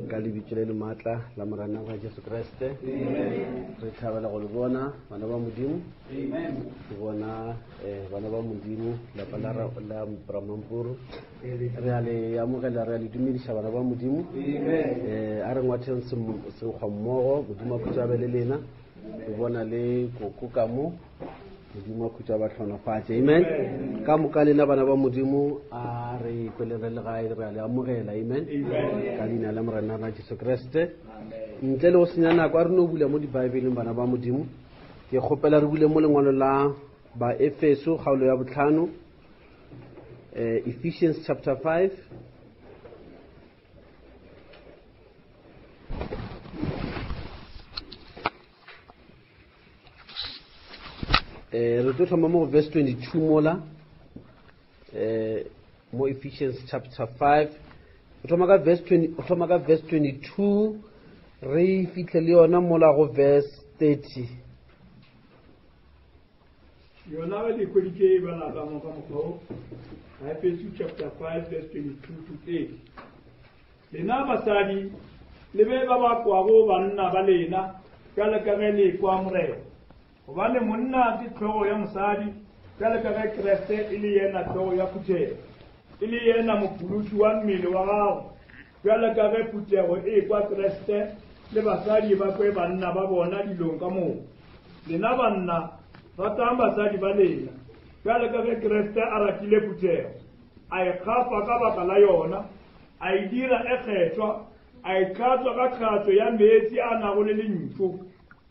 ka lebitso le matla la morena wa Jesu Kriste. Re thabela go le bona bana ba modimo. Ke bona bana ba modimo la pala la Bramampuru. Re a le amogela re a le dumedisa bana ba modimo. A re ngwatheng se go mmogo modimo go tsa bele lena. Ke bona le kokoka mo modimo go tsa ba tlhonafatse. Amen. Ka moka lena bana ba modimo a re pelere le gae re a le amogela. Amen. Ka leina la morena wa Jesu Kriste. Ntle le go senya nako a re no bula mo dibaebeleng bana ba modimo. Ke kgopela re bule mo lengwalo la ba Efeso kgaolo ya botlhano, Ephesians chapter 5. Re tlo thoma mo verse 22 mola mo Ephesians chapter 5 o thoma ka verse 22 re fitlhe le yona mola go verse 30. Yona ba di kwedike ba la ba mo ka mo Ephesians chapter 5 verse 22 to 30. Lena basadi le be ba kwa go banna ba lena ka le ka le kwa morero gobane monna ke tlhogo ya mosadi ka le ka ge Kriste e le yena tlhogo ya phuthego e le yena mopuluti wa mmele wa gago ka le ka ge phuthego e kwa Kriste le basadi ba kwe banna ba bona dilong ka moo lena banna ratang basadi ba lena ka le ka ge Kriste a ratile phuthego a ikgafa ka baka la yona a e dira e kgethwa a ikgatswa ka kgatso ya meetse a nago le lentšu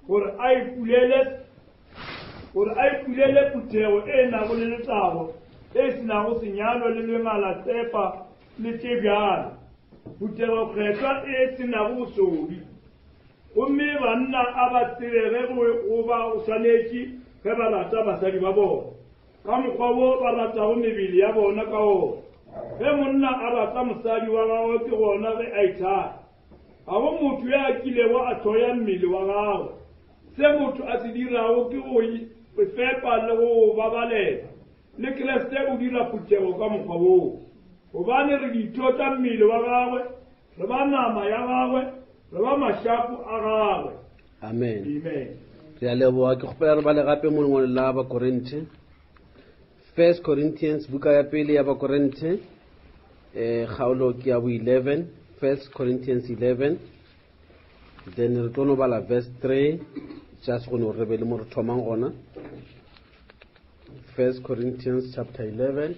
gore a ipulele phuthego e nago le letlago e senago senyalo le lengala tsepa le tebjalo phuthego kgethwa e senago bosodi gomme banna a ba tsebege go ba go swanetše ge ba rata basadi ba bona ka mokgwa bo ba ratago mebele ya bona ka ona ge monna a rata mosadi wa gagwe ke gona ge a ithata ga go motho ya kilego a thoya mmele wa gagwe se motho a se dirago ke go fepa le go babalela le Kriste o dira phuthego ka mokgwa boo gobane re ditho tša mmele wa gagwe re ba nama ya gagwe re ba mashapo a gagwe. Amen. Amen. Re a leboga ke kgopela re ba le gape mo lengwalong la Bakorinte, 1 Corinthians buka ya pele ya Bakorinte kgaolo ke ya bo 11, 1 Corinthians 11, then re tlo no bala verse 3 just go no re be le mo re thomang gona. 1 Corinthians chapter 11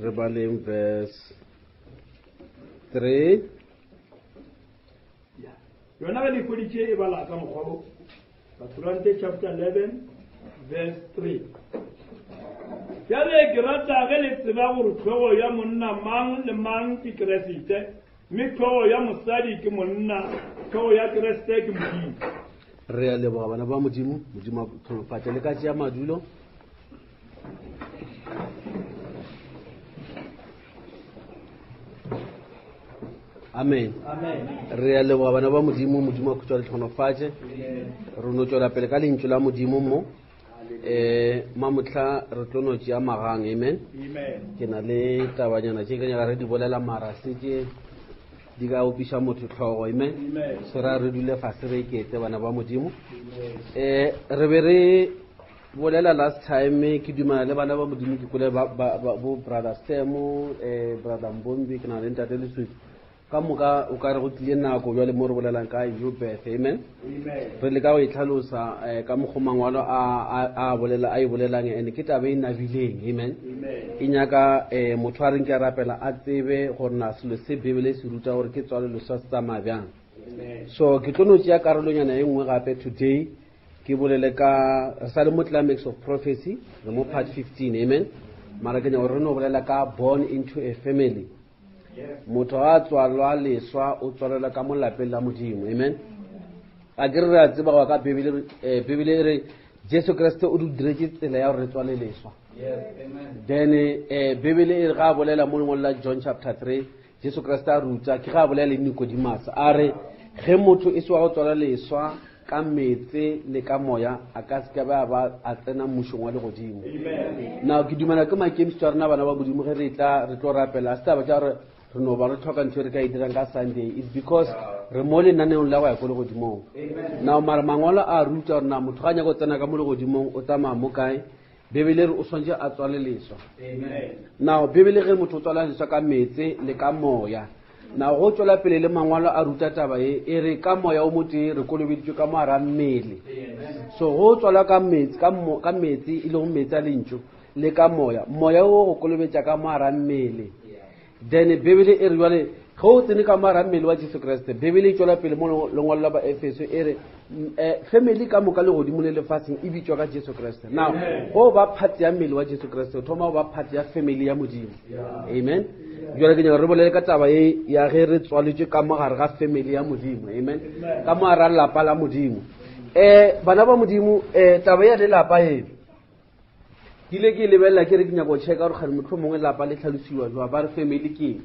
re baleng verse 3. Yona ga dikweditše e bala ka mokgwa bo Bakorinte chapter 11 verse 3. Jale ke rata ge le tseba gore tlhogo ya monna mang le mang ke Kriste mme tlhogo ya mosadi ke monna tlhogo ya Kriste ke modimo. Re a leboga bana ba modimo modimo a tlhonofatša le ka tšea madulo. Amen. Re a leboga bana ba modimo modimo a khutšwa le tlhonofatše re no tšwela pele ka lentšu la modimo mo mamotla re tlo no tšea magang. Amen. Ke na le tabanyana tše ka nyaka re di bolela mara se tše di ka opiša motho tlhogo. Amen. Se ra re dule fase re ikete bana ba modimo. Re be re bolela last time ke dumana le bana ba modimo ke kole bo brother Stemo brother Mbombi ke na le ntate Leswiti ka moka o ka re go tlile nako bjale mo re bolelang ka new birth. Amen. Re le ka go itlhalosa ka mokgwa mangwalo a bolelang ene ke tabe e nabileng. Amen. E nyaka motho a reng ke a rapela a tsebe gore na selo se Bibele se ruta gore ke tswalelo sa tsamaya bjang. So ke tlo no tšea karolonyana e nngwe gape today ke bolele ka re sa le mo climax of prophecy re mo part 15. Amen. Mara ke nyaka re no bolela ka born into a family. Motho a tswalwa leswa o tswalela ka mo lapeng la modimo. Amen. A ke re a tseba go ka Bibele re Jesu Kriste o diretse tsela ya gore re tswale leswa. Then Bibele e ga bolela mo lengwalong la John chapter 3 Jesu Kriste a ruta ke ga bolela le Nicodemus a re ge motho e swa go tswala leswa ka metse le ka moya a ka se ka ba a tsena mmušong wa legodimo. Now ke dumana ke maikemišetšo a rena bana ba modimo ge re tlo rapela se taba tša gore re no ba re tlhoka ntho re ka e dirang ka Sunday is because re mo le naneng la go ya go le godimo now mara mangwalo a ruta gore na motho ga nya go tsena ka mo le godimo o tsamaya mo kae bebele re o swantse a tswale leswa now bebele ge motho o tswala leswa ka metse le ka moya na go tswela pele le mangwalo a ruta taba e re ka moya o motse re kolobeditswe ka moara mmele so go tswala ka metsi ka metsi ile go metsi a lentšo le ka moya o go kolobetša ka moara mmele then bebele e re jwale ge o tsene ka moara mmele wa Jesu Kriste bebele e tswela pele mo lengwalo la ba Efeso e re family ka moka le godimo le lefatsheng e bitswa ka Jesu Kriste now go ba part ya mmele wa Jesu Kriste o thoma ba part ya family ya modimo amen jwale ke re bolele ka taba e ya ge re tswaletswe ka mogare ga family ya modimo amen ka moara lapa la modimo bana ba modimo taba ya lelapa e ile ke lebella ke re ke nyako checka gore khare motho mongwe lapa le tlhalosiwa jwa ba re family ke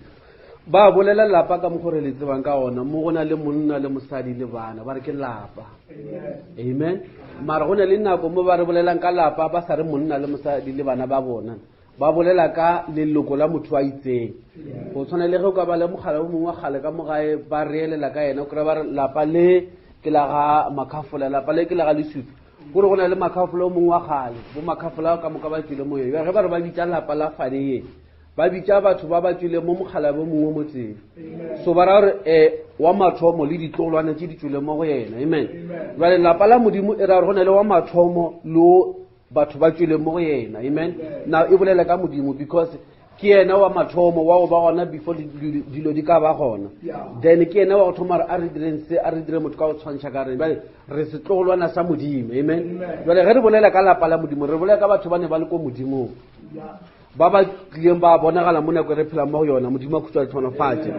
ba bolela lapa ka mogore le tsebang ka ona mo gona le monna le mosadi le bana ba re ke lapa amen mara gona le nako mo ba re bolelang ka lapa ba sa re monna le mosadi le bana ba bona ba bolela ka leloko la motho a itseng go tshwana le ge o ka ba le mogala o mongwe gale ka mogae ba reelela ka yena o kry ba re lapa le ke la ga makafola lapa le ke la ga lesupi gore go na le makafola o mongwe wa gale bo makafola ka moka ba tswile mo ye ge ba re ba bitsa lapa la fadeye ba bitsa batho ba ba tswile mo mogala bo mongwe mo tseng so ba ra re wa mathomo le ditlogolwana tse di tswile mo go yena amen jwale lapa la modimo e ra re go na le wa mathomo le batho ba tswile mo go yena amen now e bolela ka modimo because ke yena wa mathomo wa go ba gona before dilo di ka ba gona then ke yena wa go thoma a re dire motho ka go tshwantšha ka re bale re se tlogolwana sa modimo amen jwale ge re bolela ka lapa la modimo re bolela ka batho ba ne ba le ko modimong ba ba tlileng ba bonagala mo nako re phela mo go yona modimo a khutshwa le tlhonofatse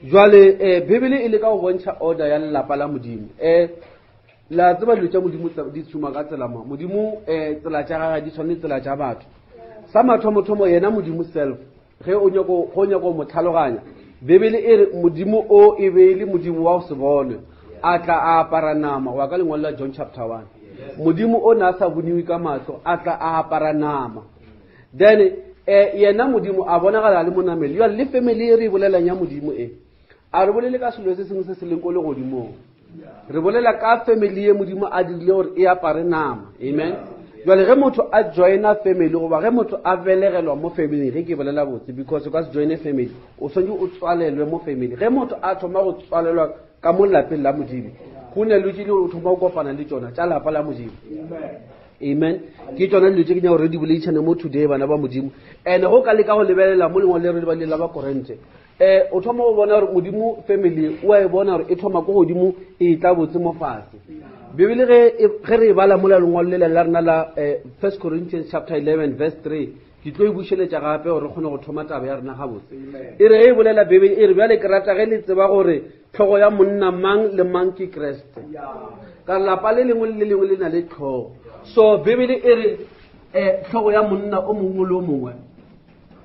jwale bibele e le ka go bontšha order ya lelapa la modimo la tseba dilo tša modimo di tšhuma ka tsela mo modimo tsela tša gagwe di tshwane tsela tša batho sa mathomo yena modimo self ge o nyako mo tlhaloganya bibele e re modimo o e be le modimo wa go se bone a tla a apara nama wa ka lengwalo la John chapter 1 modimo o na sa boniwe ka matlo a tla a apara nama then yena modimo a bonagala le monamedi jwa le family e re bolelang ya modimo a re bolele ka selo se sengwe se se leng ko le godimo re bolela ka family ye modimo a dirile gore e apare nama amen jwale ge motho a joina family goba ge motho a belegelwa mo family ge ke bolela botse because o ka se joine family o swantse o tswalelwe mo family ge motho a thoma go tswalelwa ka mo lapeng la modimo go ne le o thoma go kopana le tsona tša lapa la modimo amen ke tsona dilo tse ke nya gore di boleitšhane mo today bana ba modimo and go ka leka go lebelela mo lengwe le re ba lela ba Korinte o thoma go bona gore modimo family o a e bona gore e thoma go godimo e tla botse mo fase bibele ge re bala mo lengwalo le la rena la 1 Corinthians chapter 11 verse 3 ke tlo e bušeletša gape gore re kgone go thoma taba ya rena gabotse e re e bolela bibele e re bjale ke rata ge le tseba gore tlhogo ya monna mang le mang ke Kriste ka lapa le lengwe le lengwe le na le tlhogo so bibele e re tlhogo ya monna o mongwe le o mongwe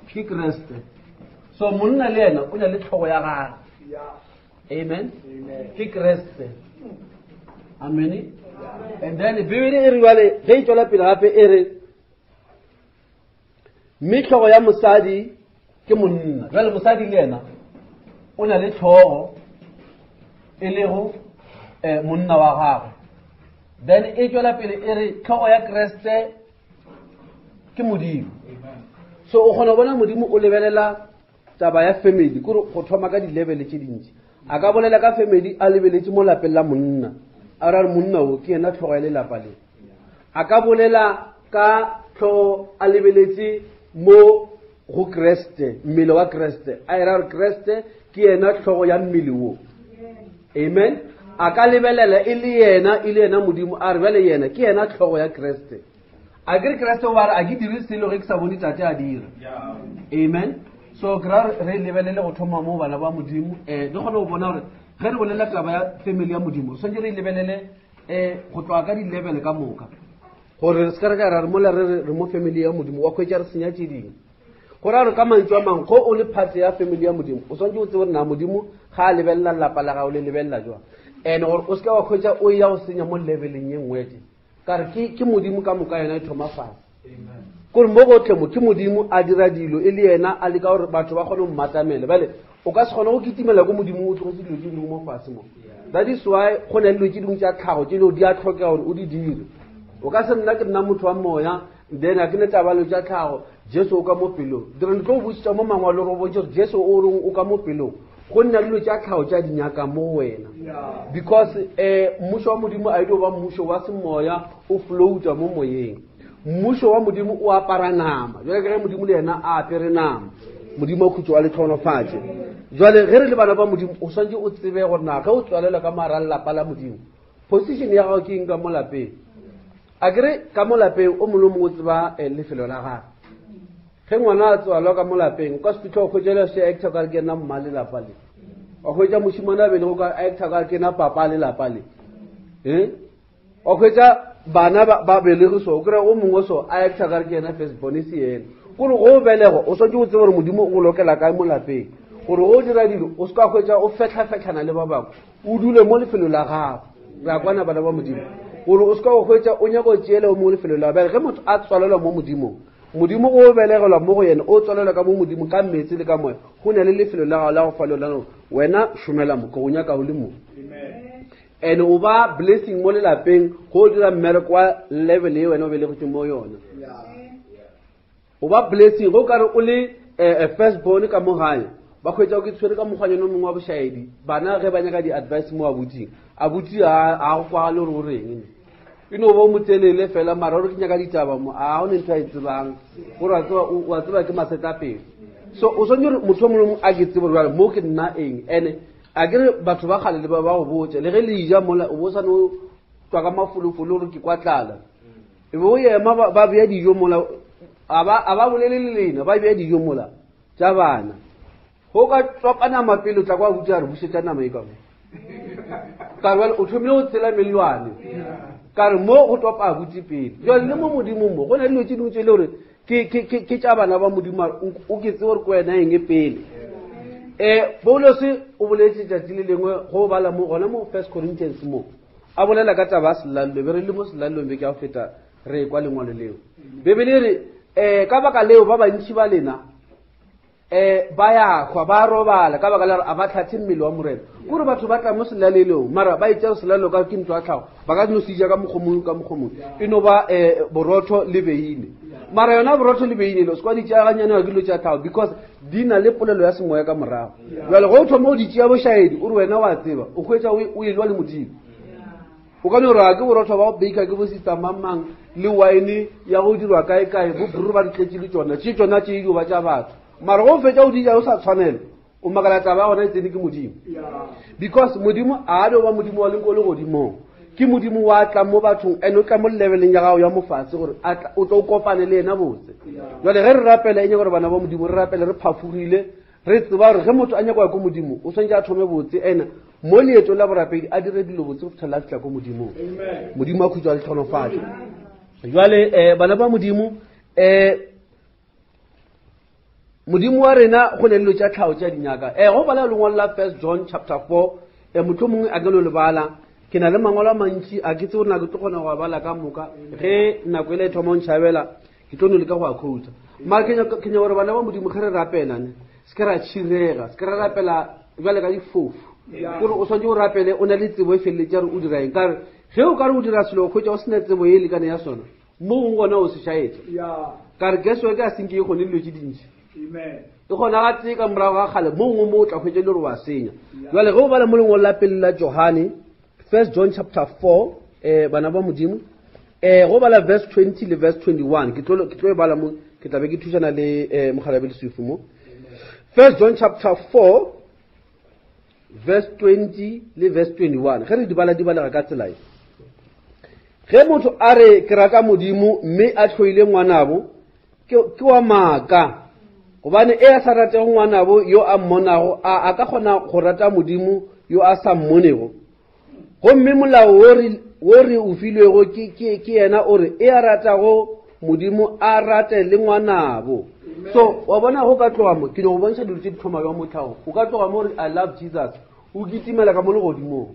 ke Kriste so monna le yena o na le tlhogo ya gagwe amen ke Kriste amen and then bibele e re jwale ge e tswela pele gape e re mme tlhogo ya mosadi ke monna jwale mosadi le yena o na le tlhogo e lego monna wa gagwe then e tswela pele e re tlhogo ya Kriste ke modimo so o kgona bona modimo o lebelela taba ya family kore go thoma ka di-level tše dintši a ka bolela ka family a lebeletše mo lapeng la monna a ra re monna o ke yena tlhogo ya lelapa le a ka bolela ka tlhogo a lebeletše mo go Kriste mmele wa Kriste a ra re Kriste ke yena tlhogo ya mmele wo amen a ka lebelela e le yena modimo a re bjale yena ke yena tlhogo ya Kriste a ke re Kriste wa re a ke dire selo ge ke sa bone tate a dira amen so re lebelele go thoma mo bana ba modimo re kgone go bona gore ge re bolela taba ya family ya modimo swantse re lebelele go tloa ka di-level ka moka gore re se ka re ka re mola re mo family ya modimo wa kgwetša re senya tše dingwe gore a re ka mantšu a mangwe go o le part ya family ya modimo o swantse o tsebe gore na modimo ga a lebelela lapa la gago le lebelela jwa and gore o se ka wa kgwetša o ya go senya mo leveleng ye ngwete ka re ke modimo ka moka yena e thoma fase gore mo gotlhe mo ke modimo a dira dilo e le yena a leka gore batho ba kgone go mmatamele bale o ka se kgona go kitimela go modimo o tlogetse dilo tse dingwe mo fatshe mo. That is why go na le dilo tse dingwe tsa tlhago tse di a tlhokega gore o di dire. O ka se nna ke nna motho wa moya then a ke ne tabalo tsa tlhago Jesu o ka mo pelong. Dire ntlo botsitsa mo mangwalo ro bo jore Jesu o reng o ka mo pelong. Go nna dilo tsa tlhago tsa dinyaka mo wena. Because mmušo wa modimo a dio ba mmušo wa semoya o floata mo moyeng. Mmušo wa modimo o apara nama. Jwale ke re modimo le yena a apere nama. Modimo o khutso a le tlhonofatse. Jwale ge re le bana ba modimo o swantse o tsebe gore na ga o tswalela ka mara lapa la modimo. Position ya gago ke eng ka mo lapeng. A kere ka mo lapeng o molo mo tseba lefelo la gago. Ge ngwana a tswalwa ka mo lapeng o ka se fitlha o khojela se actor ka ke nna mmale lapa le. O khwetsa moshimana bele go ka actor ka ke na papa le lapa le. O khwetsa bana ba belego so o kre o mongwe so a actor ka ke na first born se yena. Go go belego o swantse o tsebe gore modimo o go lokela ka mo lapeng. Gore o dira dilo o ska khwetsa o fetla le ba bangwe o dule mo lefelo la gago ra kwana bana ba modimo gore o ska khwetsa o nyaka o tseele mo lefelo la ba ge motho a tswalela mo modimo modimo o belegelwa mo go yena o tswalela ka mo modimo ka metsi le ka moya go ne le lefelo la gago la go falola wena shumela mo go nyaka o le mo ene o ba blessing mo le lapeng go dira mmereko wa level e wena o belegetswe mo yona o ba blessing go ka re o le first born ka mo gae ba khwetsa ke tshwere ka moganya no mongwe wa bošaedi bana ge ba nyaka di advice mo abuti a go kwa le go reng ino bo motelele fela mara re ke nyaka ditaba mo a go ne ntwa itsebang go wa tseba ke maseta pele so o sone re motho mo a ke tsebo re mo ke nna eng ene a ke batho ba khale le ba go botse le ge le ija mola o bosa no twa ka mafulufulu re ke kwatlala e bo yema ba bea dijo mola aba bolele lena ba bea dijo mola tsa bana go ka tsopana mapelo tla kwa butsa re busetsa nama e ka mo ka re o thomile o tsela melwane ka re mo go topa butsi pele jole le mo modimo mo go na le tse dingwe tse le gore ke tsa bana ba modimo o ke tse gore ko wena eng pele Paulos o boletse tsa le lengwe go bala mo gona mo 1 Corinthians mo a bolela ka taba selalo be re le mo selalo be ke a feta re kwa lengwalo leo bebele re ka baka leo ba bantši ba lena ba ya khwa ba robala ka baka la a ba tlhatse mmele wa morena gore batho ba tla mo selaleleo mara ba itse selalo ka ke ntwa tlhago ba ka no sija ka mogomong ino ba borotho le beine mara yona borotho le beine lo skwa di tja ganyana ga dilo tja tlhago because dina le polelo ya semoya ka morago jwale go thoma o di tja bošaedi o re wena wa tseba o khwetsa o ilwa le modimo o ka no ra ke borotho ba bake ke bo sister mamang le wine ya go dirwa kae bo bru ba ditletse le tsona tse di ba tja batho mara go fetsa o di ja o sa tshwanela o magala taba gona tsene ke modimo because modimo a do ba modimo wa lenko le godimo ke modimo wa tla mo bathong ene o tla mo leveleng ya gago ya mofatse gore o tlo kopane le ena botse jwale ge re rapela ene gore bana ba modimo re rapele re phafurile re tseba gore ge motho a nyakwa ko modimo o swantse a thome botse ena mo leeto la borapedi a dire dilo botse go fitlhela a fitlha ko modimo modimo a khutshwa le tlhonofatso jwale bana ba modimo modimo wa rena go ne le tša tlhao tša dinyaka go bala lengwalo la 1 John chapter 4 motho mongwe a gelo le bala ke na le mangwalo a mantši a ke tse gore na ke tlo kgona go bala ka moka ge nako ile e thoma o ntšhabela ke tlo no le ka go a khouta mara ke nya gore bana ba modimo ge re rapelane se ke ra tšhirega se ke ra rapela jale ka difofu gore o swantse o rapele o na le tsebo e feleletse re o dira eng kare ge o ka re o dira selo o khwetsa o sena tsebo e lekane ya sona mo gong gona o se šaetša kare geso ke a senke e kgone dilo tše dintši e gona ga tse ka morago ga kgale mo ngwe mo o tla hwetse le gore wa senya jwale ge o bala mo lengwalo la pele la Johane 1 John chapter 4 bana ba modimo go bala verse 20 le verse 21 ke tlo e bala mo ke tla be ke thušana le mogalabe le sefu mo 1 John chapter 4 verse 20 le verse 21 ge re di bala ka tsela e ge motho a re ke rata modimo mme a tlhoile ngwanabo ke wa maaka gobane a sa rate ngwanabo yo a mmonago a ka kgona go rata modimo yo a sa mmonego gomme molao wo re o filwego ke yena o re a ratago modimo a rate le ngwanabo so wa bona go ka tloga mo ke no go bontsha dilo tse di thoma ka motlhago o ka tloga mo re I love Jesus o kitimela ka mo le godimo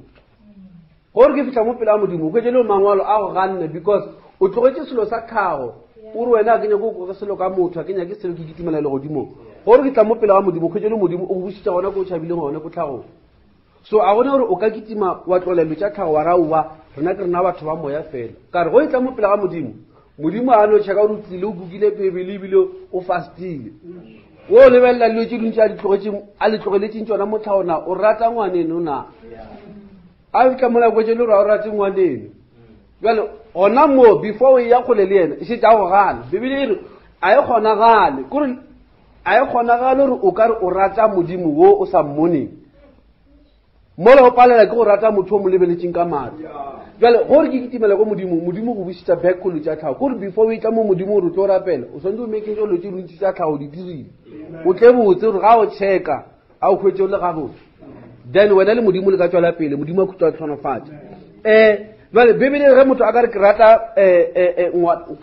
gore ke fitla mo pele a modimo o kwetse le mangwalo a go ganne because o tlogetse selo sa tlhago o re wena a kenya go go selo ka motho a kenya ke selo ke kitimela le godimo gore ke tla mo pele ga modimo khwetse le modimo o busitsa gona go tshabile gona go tlhago so a gona gore o ka kitima wa tlolelo tša tlhago wa raua rena ke rena batho ba moya fela ka re go itla mo pele ga modimo modimo a no tšhaka gore o tlile o kukile pebele ebile o fastile o lebelela dilo tše dintši a le tlogeletseng tsona mo tlhaona o rata ngwaneno na a fitlha mola kwetse le gore a o rate ngwaneno jale gona mo before o ya kgole le ena e šetša go gana bebele e re a e kgonagale kore a e kgonagale gore o ka re o rata modimo wo o sa mmoneng mola o palela ke go rata motho o mo lebeletseng ka matla jale gore ke kitimela ko modimo go busitsa back kgolo tša tlhago kore before o itla mo modimo gore o tlo rapela o swantse o mekeng tšolo tše bontši tša tlhago di dirile o tle botse gore ga o checka a o khwetse o le gabotse then wena le modimo le ka tswela pele modimo a khutwa a tlhonofatša jale bebele ge motho a ka re ke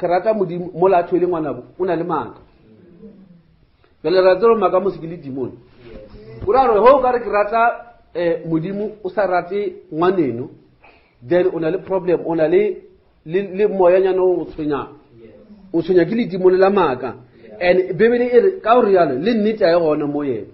rata modimo mo la thwele ngwanabo o na le maaka jale ra tsere maaka mo se ke le dimone o ra gore ge o ka re ke rata modimo o sa rate ngwaneno then o na le problem o na le moyanyana o tshwenya ke ledimo le la maaka and bebele e re ka gore yalo le nnete a e gona mo yena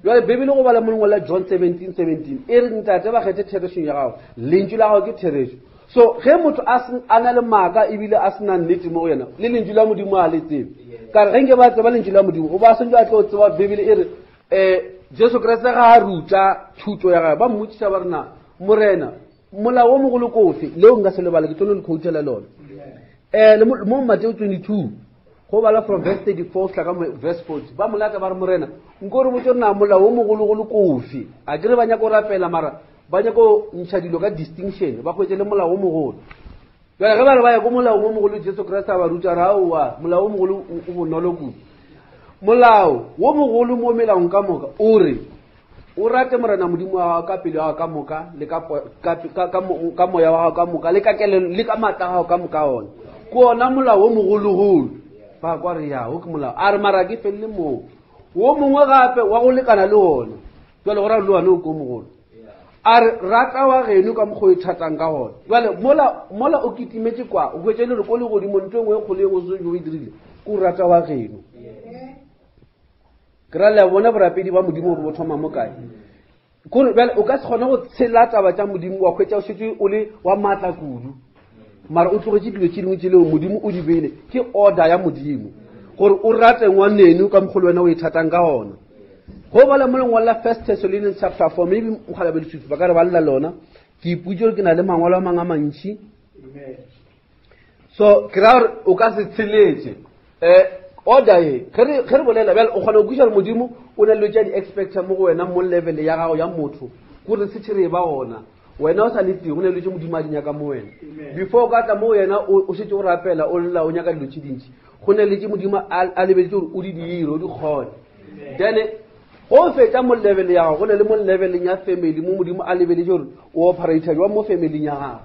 jale bebele go bala molengwe la John 17:17 e re ntate ba kgethe thereso ya gago lentšu la gago ke thereso so ge motho a na le maaka ebile a sena nnete mo go yena le lentšu la modimo a le tsebe ka re ge nke ba tseba lentšu la modimo o ba swantse a tlo tseba bebele e re Jesu Kriste ga a ruta thuto ya gae ba mmotšiša ba rena morena molao o mogolo kofe leo nka se lebala ke tlo le khouthela lona mo Mateo 22 go bala from verse 34 tlaka verse 40 ba molata ba re morena nko re botse rena molao o mogologolo kofe a ke re ba nyaka go rapela mara ba nyaka go ntšha dilo ka distinction ba khwetse le molao o mogolo jale ge ba re ba ya ko molao o mogolo Jesu Kriste a ba ruta ra oa molao o mogolo o bonolo kudu molao wo mogolo mo melaong ka moka o re o rate morena modimo wa gago ka pele wa gago ka moka le ka moya wa gago ka moka le ka kelelo le ka maatla gago ka moka ona ke ona molao wo mogologolo ba kwa re ya o ke molao a re mara ke felele moo wo mongwe gape wa go lekana le ona jale go ra le wane o ko mogolo a re rata wa geno ka mokgwa o e thatang ka gona jale mola o kitimetse kwa o hwetse le re ko le godimo ntho engwe e kgoleng o seo e dirile ke o rata wa geno ke ra le bona borapedi ba modimo gore bo thoma mo kae kore jale o ka se kgona go tshela taba tša modimo wa hwetša o šetse o le wa maatla kudu mara o tlogetše dilo tše dingwe tše leo modimo o di beile ke order ya modimo gore o rate ngwaneno ka mokgolo wena o e thatang ka gona go bala mo lengwalo la 1 Thessalonians chapter 4 maybe mokgala be lesuthu ba ka re ba lla lona ke iputse gore ke na le mangwalo a mang a mantši so ke ra gore o ka se tsheletse order e ge re bolela bjale o kgona go kwiša re modimo o na le tša di-expecta mo go wena mo level ya gago ya motho kore se tšhere ba gona wena o sa le teng go ne le tše modimo a di nyaka mo wena before o ka tla mo wena o šetse o rapela o lela o nyaka dilo tše dintši go ne le tše modimo a lebeletse gore o di dire o di kgone then go fetša mo level ya gago go ne le mo leveleng ya family mo modimo a lebeletse gore o operator jwa mo family ya gago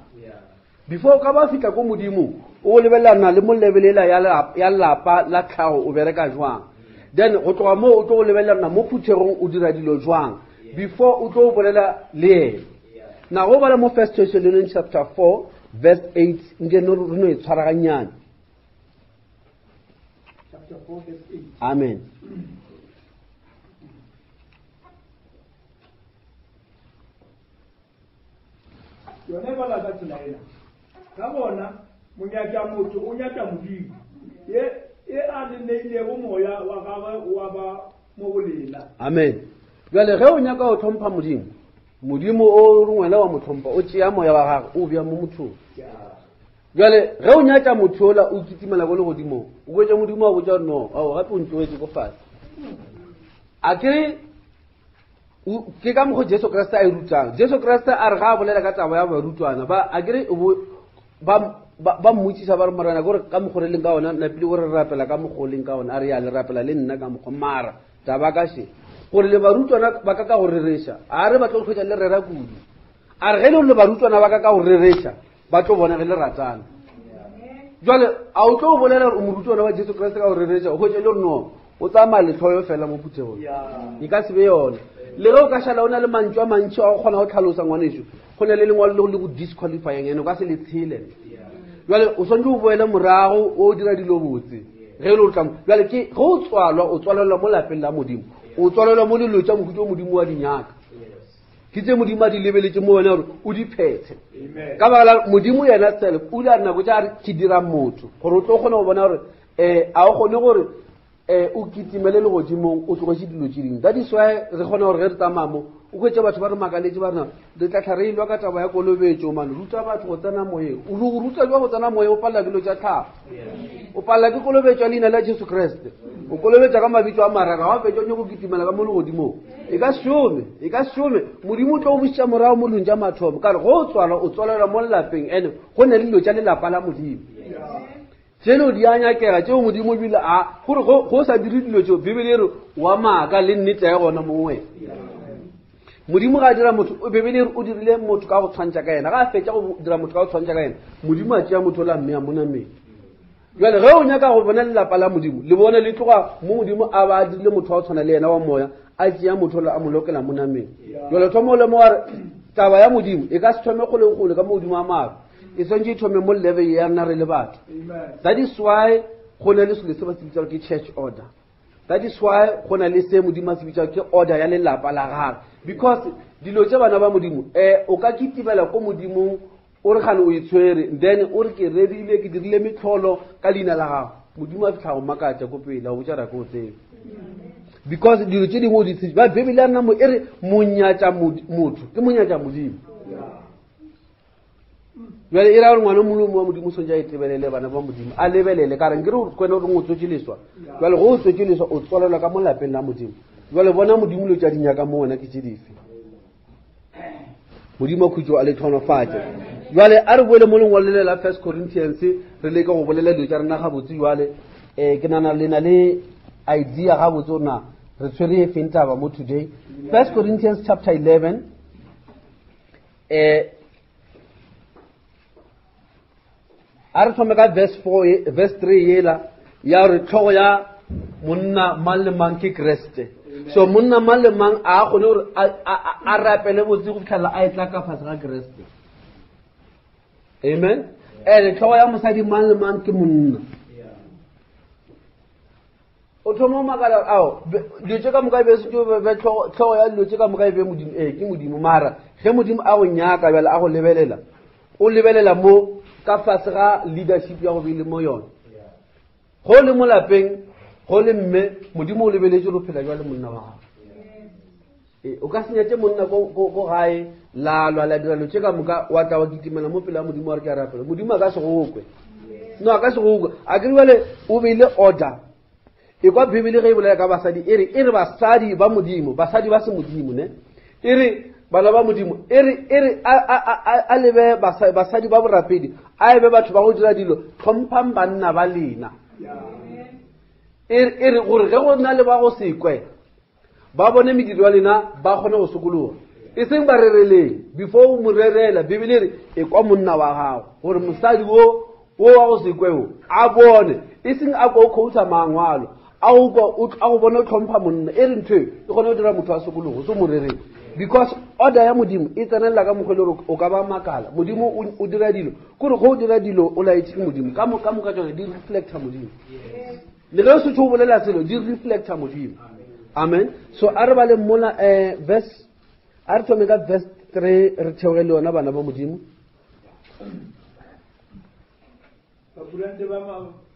before ka ba fitla ko modimo o lebelelana le mo levelela ya lapa la tlhago o bereka jwang then go tloga mo o tlo go lebelelana mo phuthegong o dira dilo jwang before o tlo bolela le ena na go bala mo 1 Thessalonians chapter 4 verse 8 nke no re no e tshwaraganyana chapter 4 verse 8 amen yone bala ka tsela ena ka bona monyaka motho o nyaka modimo e a le neile go moya wa gagwe wa ba mo bolela amen jale ge o nyaka go tlhompha modimo o re ngwela wa motlhompha o tšea moya wa gagwe o bja mo mothong jale ge o nyaka motho ola o kitimela go le godimo o kwetša modimo wa botša no ao gape o ntloetse ko fase a ke ka mokgwa Jesu Kriste a e rutang Jesu Kriste a re ga a bolela ka taba ya barutwana a kere ba mmotšiša ba re morena gore ka mokgwa re leng ka ona lapile gore re rapela ka mokgwa o leng ka ona a re ya le rapela le nna ka mokgwa mara taba ka še gore le barutwana ba ka go rereša a re ba tlo go hwetša le rera kudu a re ge le le barutwana ba ka go rereša ba tlo bona ge le ratana jale a o tlo bolela gore o morutwana wa Jesu Kriste ka go rereša o hwetša le gore no o tsamaya letlhoyo fela mo phuthegong e ka se be yona le ge o ka šala o na le mantšu a mantši a go kgona go tlhalosa ngwanešo go ne le lengwalo le go disqualifyeng ene o ka se le tshele jwale o swantse o boele morago o dira dilo botse ge le o tla jwale ke go tswalwa o tswalelwa mo lapeng la modimo o tswalelwa mo dilo tša mohuta o modimo wa dinyaka ke tse modimo a di lebeletse mo wena gore o di phethe ka baka la modimo yena self o ile a nako tša re ke dira motho gore o tlo kgona go bona gore a o kgone gore o kitimele le godimong o tlogetse dilo tše dingwe that is why re kgona gore ge re tsamamo o kwetse batho ba re makaletse ba rena re tlatla re ilwa ka taba ya kolobetso mane ruta batho go tsena moyeng o ruta jwa go tsena moyeng o palela dilo tša tlhago o palela ke kolobetso ya leina la jesu kreste o kolobetsa ka mabitso a marara wa fetša o nye go kitimela ka mo le godimong e ka šome modimo o tlo o bošitša morago mo long tša mathomo kare go o tswalwa o tswalelwa mo lelapeng ande go ne le dilo tša lelapa la modimo tseno di a nyakega tšeo modimo bile a gore go sa dire dilo tšeo bibele e re wa maaka le nnete ya gona mo wena modimo ga a dira motho bibele e re o dirile motho ka go tshwantšha ka yena ga a fetša go dira motho ka go tshwantšha ka yena modimo a tšea motho la mme a monameng jale ge o nyaka go bona lelapa la modimo le bone le tloga mo modimo a ba a dirile motho wa go tshwana le yena wa moya a tšea motho la a mo lokela monameng jale thomo o lemo gare taba ya modimo e ka se thome kgole ka mo modimo a mabe e swantse e thome mo level ya rena re le batho that is why go na le selo se ba se bitsang ke church order that is why go na le se modimo a se bitsang ke order ya lelapa la gagwe because dilo tše bana ba modimo o ka kitimela ko modimong o re gane o itshwere then o re ke redile ke dirile metlholo ka leina la gago modimo a fitlha go makatša ko pele a botša raka o tsebe because dilo tše dingwe o di tshetse ba bebele a nna mo e re monyatša motho ke monyatša modimo jale e ra gore ngwana molomo wa modimo sontša e tebelele bana ba modimo a lebelele ka reng ke re kwena gore o tswetse leswa jale go o tswetse leswa o tswalelwa ka mo lapeng la modimo jale bona modimo le tša dinyaka mo wena ke tše dife modimo khutšo a le tlhonofatše jale a re boele mo lengwalele la 1 Corinthians re le ka go bolela dilo tša rena gabotse jale ke nana le na le idea gabotse ona re tshwere e feng taba mo today 1 Corinthians chapter 11 a re thome ka verse 3 yela ya gore tlhogo ya monna mang le mang ke kreste so monna mang le mang a kgone gore a rapele botse go fitlhelela a etla ka fase ga kreste amen and tlhogo ya mosadi mang le mang ke monna o thoma makala ao dilo tše ka moka be tlhogo ya dilo tše ka moka be modimo ke modimo mara ge modimo a go nyaka bjale a go lebelela o lebelela mo ka fase ga leadership ya go be le mo yone go le mo lapeng go le mme modimo o lebeletse go phela jwa le monna wa gago o ka senyatše monna go gae la dira lo tše ka moka wa tla wa kitimela mo pele ya modimo wa re ke a rapela modimo a ka se go okwe no a ka se go okwe a ke jale o beile order e kwa bibele ge e bolela ka basadi e re basadi ba modimo basadi ba se modimo ne e re bana ba modimo e re a lebe basadi ba borapedi a ebe batho ba go dira dilo tlhomphang banna ba lena e re gore ge go na le ba go sekwe ba bone mediro ya lena ba kgone go sokologa e seng ba rereleng before o mo rerela bibele re e kwa monna wa gago gore mosadi wo wa go sekweo a bone e seng a kwa o kgouta mangwalo a go bona o tlhompha monna e re ntho e kgone go dira motho wa sokologo o se mo rereng because order ya modimo e tsenelela ka mokgwa le gore o ka ba makala modimo o dira dilo kore go o dira dilo o laetse ke modimo ka moka tsone di reflecta modimo le ge o se tho o bolela selo di reflecta modimo amen so a re ba le mola verse a re thome ka verse 3 re theoge le yona bana ba modimo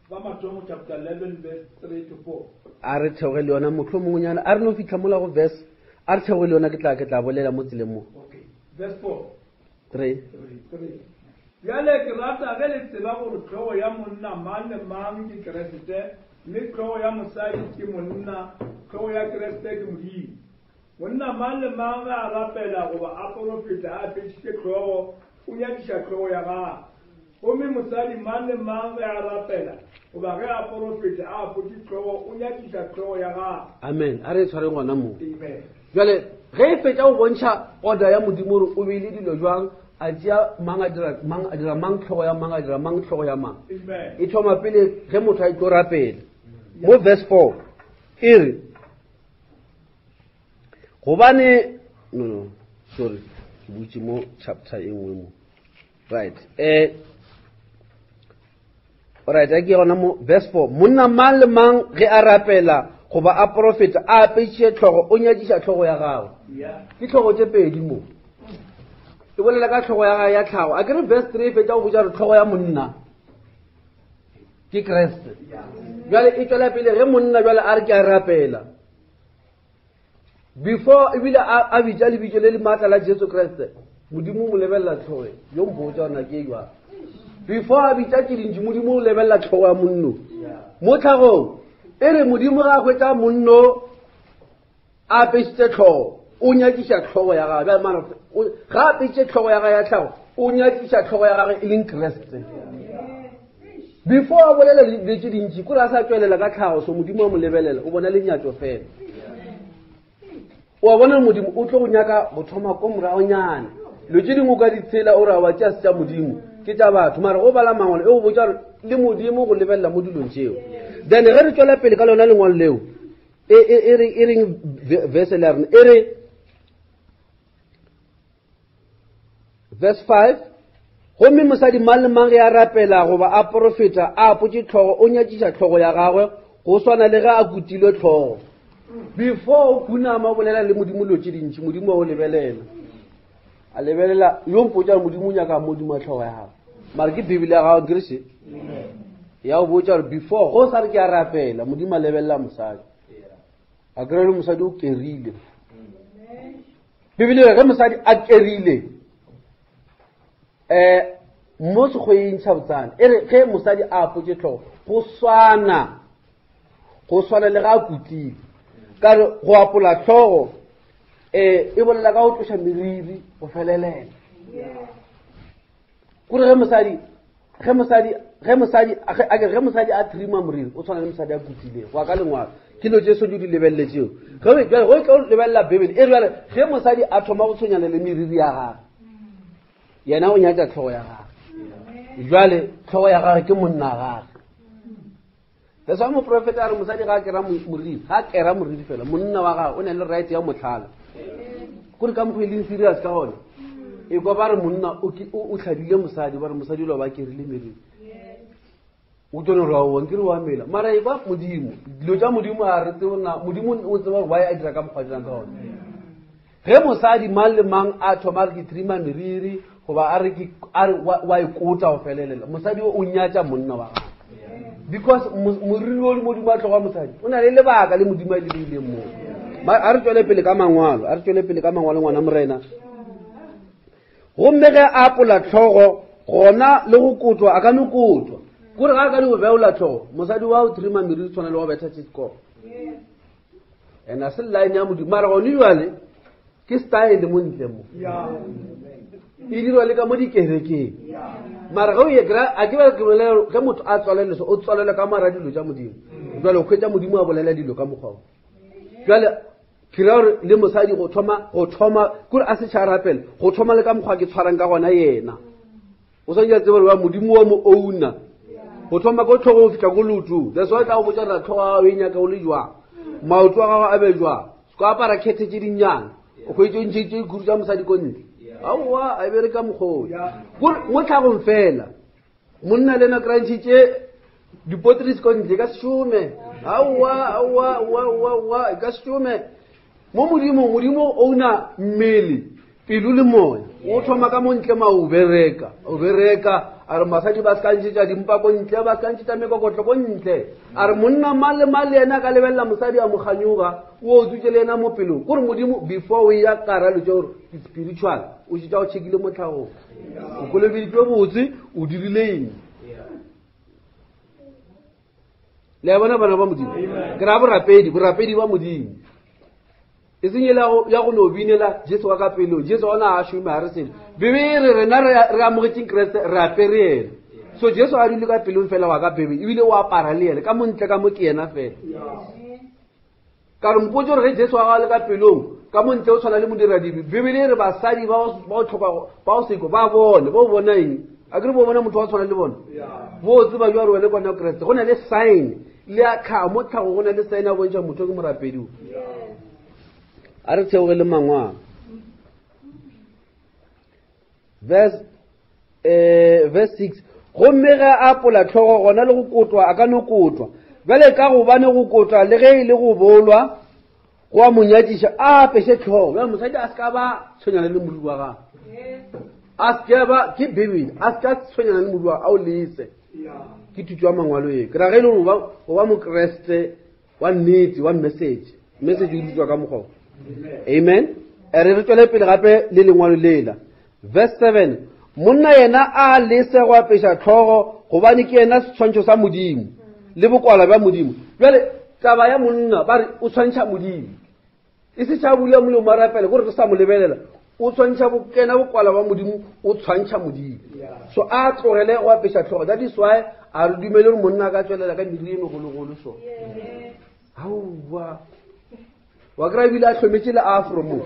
ba Mathomo chapter 11 verse 3 to 4 a re theoge le yona motlho mongonyana a re no fitlha mola go verse a re theoge le yona ke tla bolela mo tseleng mo okay verse 4 3 yale ke rata ge le tseba gore tlhogo ya monna mang le mang ke kreste mme tlhogo ya mosadi ke monna tlhogo ya kreste ke modimo monna mang le mang a rapela goba a profeta a petšitše tlhogo o nyakiša tlhogo ya gagwe gomme mosadi mang le mang ge a rapela goba ge a profeta a poti tlhogo o nyakiša tlhogo ya gagwe amen a re tshware ngwana mo amen jale ge e fetša go bontšha order ya modimo gore o beile dilo jwang a tšea mang a dira mang tlhogo ya mang a dira mang tlhogo ya mang e thoma pele ge motho a tlo rapela mo verse 4 e re gobane no sorry ke butse mo chapter e nngwe mo right Alright, I get on verse 4. Monna mang le mang ge a rapela go ba a profeta a apešie tlhogo o nyadisa tlhogo ya gago. Ke tlhogo tše pedi mo. E bolela ka tlhogo ya gago ya tlhago. A kere verse 3 fetša go botša re tlhogo ya monna ke Kriste. Jwale e tšwela pele ge monna jwale a re ke a rapela. Before ebile a bitša lebitso le le maatla la Jesu Kriste, modimo mo lebelela tlhogo yo mpotša ona ke jwa. Before a bitša ke dintši modimo o lebelela tlhogo ya monno. Mo tlhagong e re modimo ga a hwetša monno a apešitše tlhogo o nyakiša tlhogo ya gagwe. Ga a apešitše tlhogo ya gagwe ya tlhago o nyakiša tlhogo ya gagwe e leng Kriste. Before a bolela le tše dintši kore a sa tšwelela ka tlhago, so modimo a mo lebelela o bona lenyatšo fela. O a bona modimo o tlo go nyaka go thoma ko moraonyana lo tše dingwe ka ditshela o ra wa tša se tša modimo ke tša batho mara go bala mangwalo e go botša le modimo go lebelela mo dilong tšeo. Then ge re tšwela pele ka lona lengwalo leo e reng verse le rena e re verse 5 gomme mosadi mang le mang ge a rapela goba a profeta a apotše tlhogo o nyatšiša tlhogo ya gagwe go swana le ge a kutilwe tlhogo. Before o kunama o bolela le modimo lo tše dintši modimo o lebelela a lebelela yo mpotša modimo o nyaka modimo a tlhogo ya gagwe mara ke bibele ya gago kerese ya go botša gore before go sa re ke a rapela modimo a lebelela mosadi a kry le mosadi o kerile. Bibele ge mosadi a kerile mo sekgoyeng tša botsana e re ge mosadi a apotše tlhogo go swana le ga a kutile ka re go apola tlhogo e bolela ka go tloša meriri go felelela. Kore ge mosadi a trima moriri o tshwana le mosadi a kutilego wa ka lengwalo ke lo tše di lebelele tšeo go tlo lebelela bibele e re ge mosadi a thoma go tshwenyana le meriri ya gagwe yena o nyatša tlhogo ya gagwe jwale tlhogo ya gagwe ke monna gagwe. That's why moprofeta a re mosadi ga a kera moriri fela monna wa gagwe o na le right ya motlhala kore ka mokgwa e leng serious ka gone e kwa ba re monna o tlhadile mosadi ba re mosadi lo ba kerile meriri o tšone ra o nkere wa mela mara e ba modimo dilo tša modimo a re tsebona modimo o tseba gore why a dira ka mokgwa dirang ka gone. Ge mosadi mang le mang a thoma a re ke trima meriri goba a re wa ikota go felelela mosadi o nyatša monna wa gagwe because moriri o le modimo a tlhoga mosadi o na le lebaka le modimo a le beileng moo. A re tšwele pele ka mangwalo ngwana morena gomme ge a apola tlhogo gona le go kotwa a ka no kotwa kore ga a ka di go beola tlhogo mosadi wa o trima meriri tshwana le wa betha tšesekoro and a se line ya modimo mara gone jale ke style mo ntle mo e dirwa le ka mo dikerekeng mara ge o ye kry a ke bele ge motho a tswalele o tswalele ka mara dilo tša modimo jale o kgwetša modimo a bolela dilo ka mokgwao jale kira gore le mosadi go thoma kore a se tšha rapela go thoma le ka mokgwa ke tshwarang ka gona yena o sa ntša tseba gore modimo wa mo owner go thoma ko tlhogo go fitlha ko lotu that's why tla go botša ra tlhogo ga o e nyaka o le jwang maoto a gago a be jwang se ko apara kgethe tše dinnyane o kgwetše ntšhetše ikuru tša mosadi ko ntle aowa a bere ka mokgoi mo tlhagong fela monna le na krantšhitše dipotris ko ntle ka sešome aowa ka sešome mo modimo o una mmele pelo le moya o thoma ka montle ma o bereka a re masadi ba skantšhetša dimpa ko ntle ba skantšhetša mekokotlo ko ntle a re monna male yena ka lebelela mosadi a mokganyoga o o tsutše le yena mo pelong kore modimo before o ya karalo tša gore spiritual o šetša o tšhekile mo tlhagong o kolobeditšwe botse o dirile eng le ya bona bana ba modimo ke ra borapedi ba modimo e seng ya go no binela Jesu wa ka pelong Jesu ona a šome a re sele bebe rena re amogetšeng Kriste re apere ena so Jesu a dule ka pelong fela wa ka bebe ebile o apara le ena ka montle ka mo ke yena fela ka re mpotse gore ge Jesu a ga le ka pelong ka montle o tshwana le modira dibe bebele re basadi ba o tlhoka ba o seko ba bone ba o bona eng a ke re bo bona motho wa tshwana le bona bo tseba jwa re le bona Kriste go na le sign le a kha mo tlhago go na le sign a bontšha motho ke morapedi a re theoge le mangwalo verse 6 gomme ge a apola tlhogo gona le go kotwa a ka no kotwa bjale ka go bane go kotwa le ge le go bolwa go a monyadiša a apese tlhogo bjale mosadi a se ka ba tshwenyana le moriri wa gago a se ba ke bibele a se ka tshwenyana le moriri wa a o lese ke tutu wa mangwalo e ke ra ge e le go ba mokreste wa nnete wa message o ditswa ka mokgwa amen re tswele pele gape le lengwalo lela verse 7 monna yena a lese go apesa tlhogo gobane ke yena setshwantsho sa modimo le bokwala bja modimo bjale taba ya monna ba re o tshwantšha modimo e se tša bulia molemo a rapele gore re sa mo lebelela o tshwantšha bokena bokwala ba modimo o tshwantšha modimo so a tlogele go apesa tlhogo that is why a re dumele gore monna a ka tswelela ka meriri e megologolo so aowa wa kry bile a tlhometše le afro mo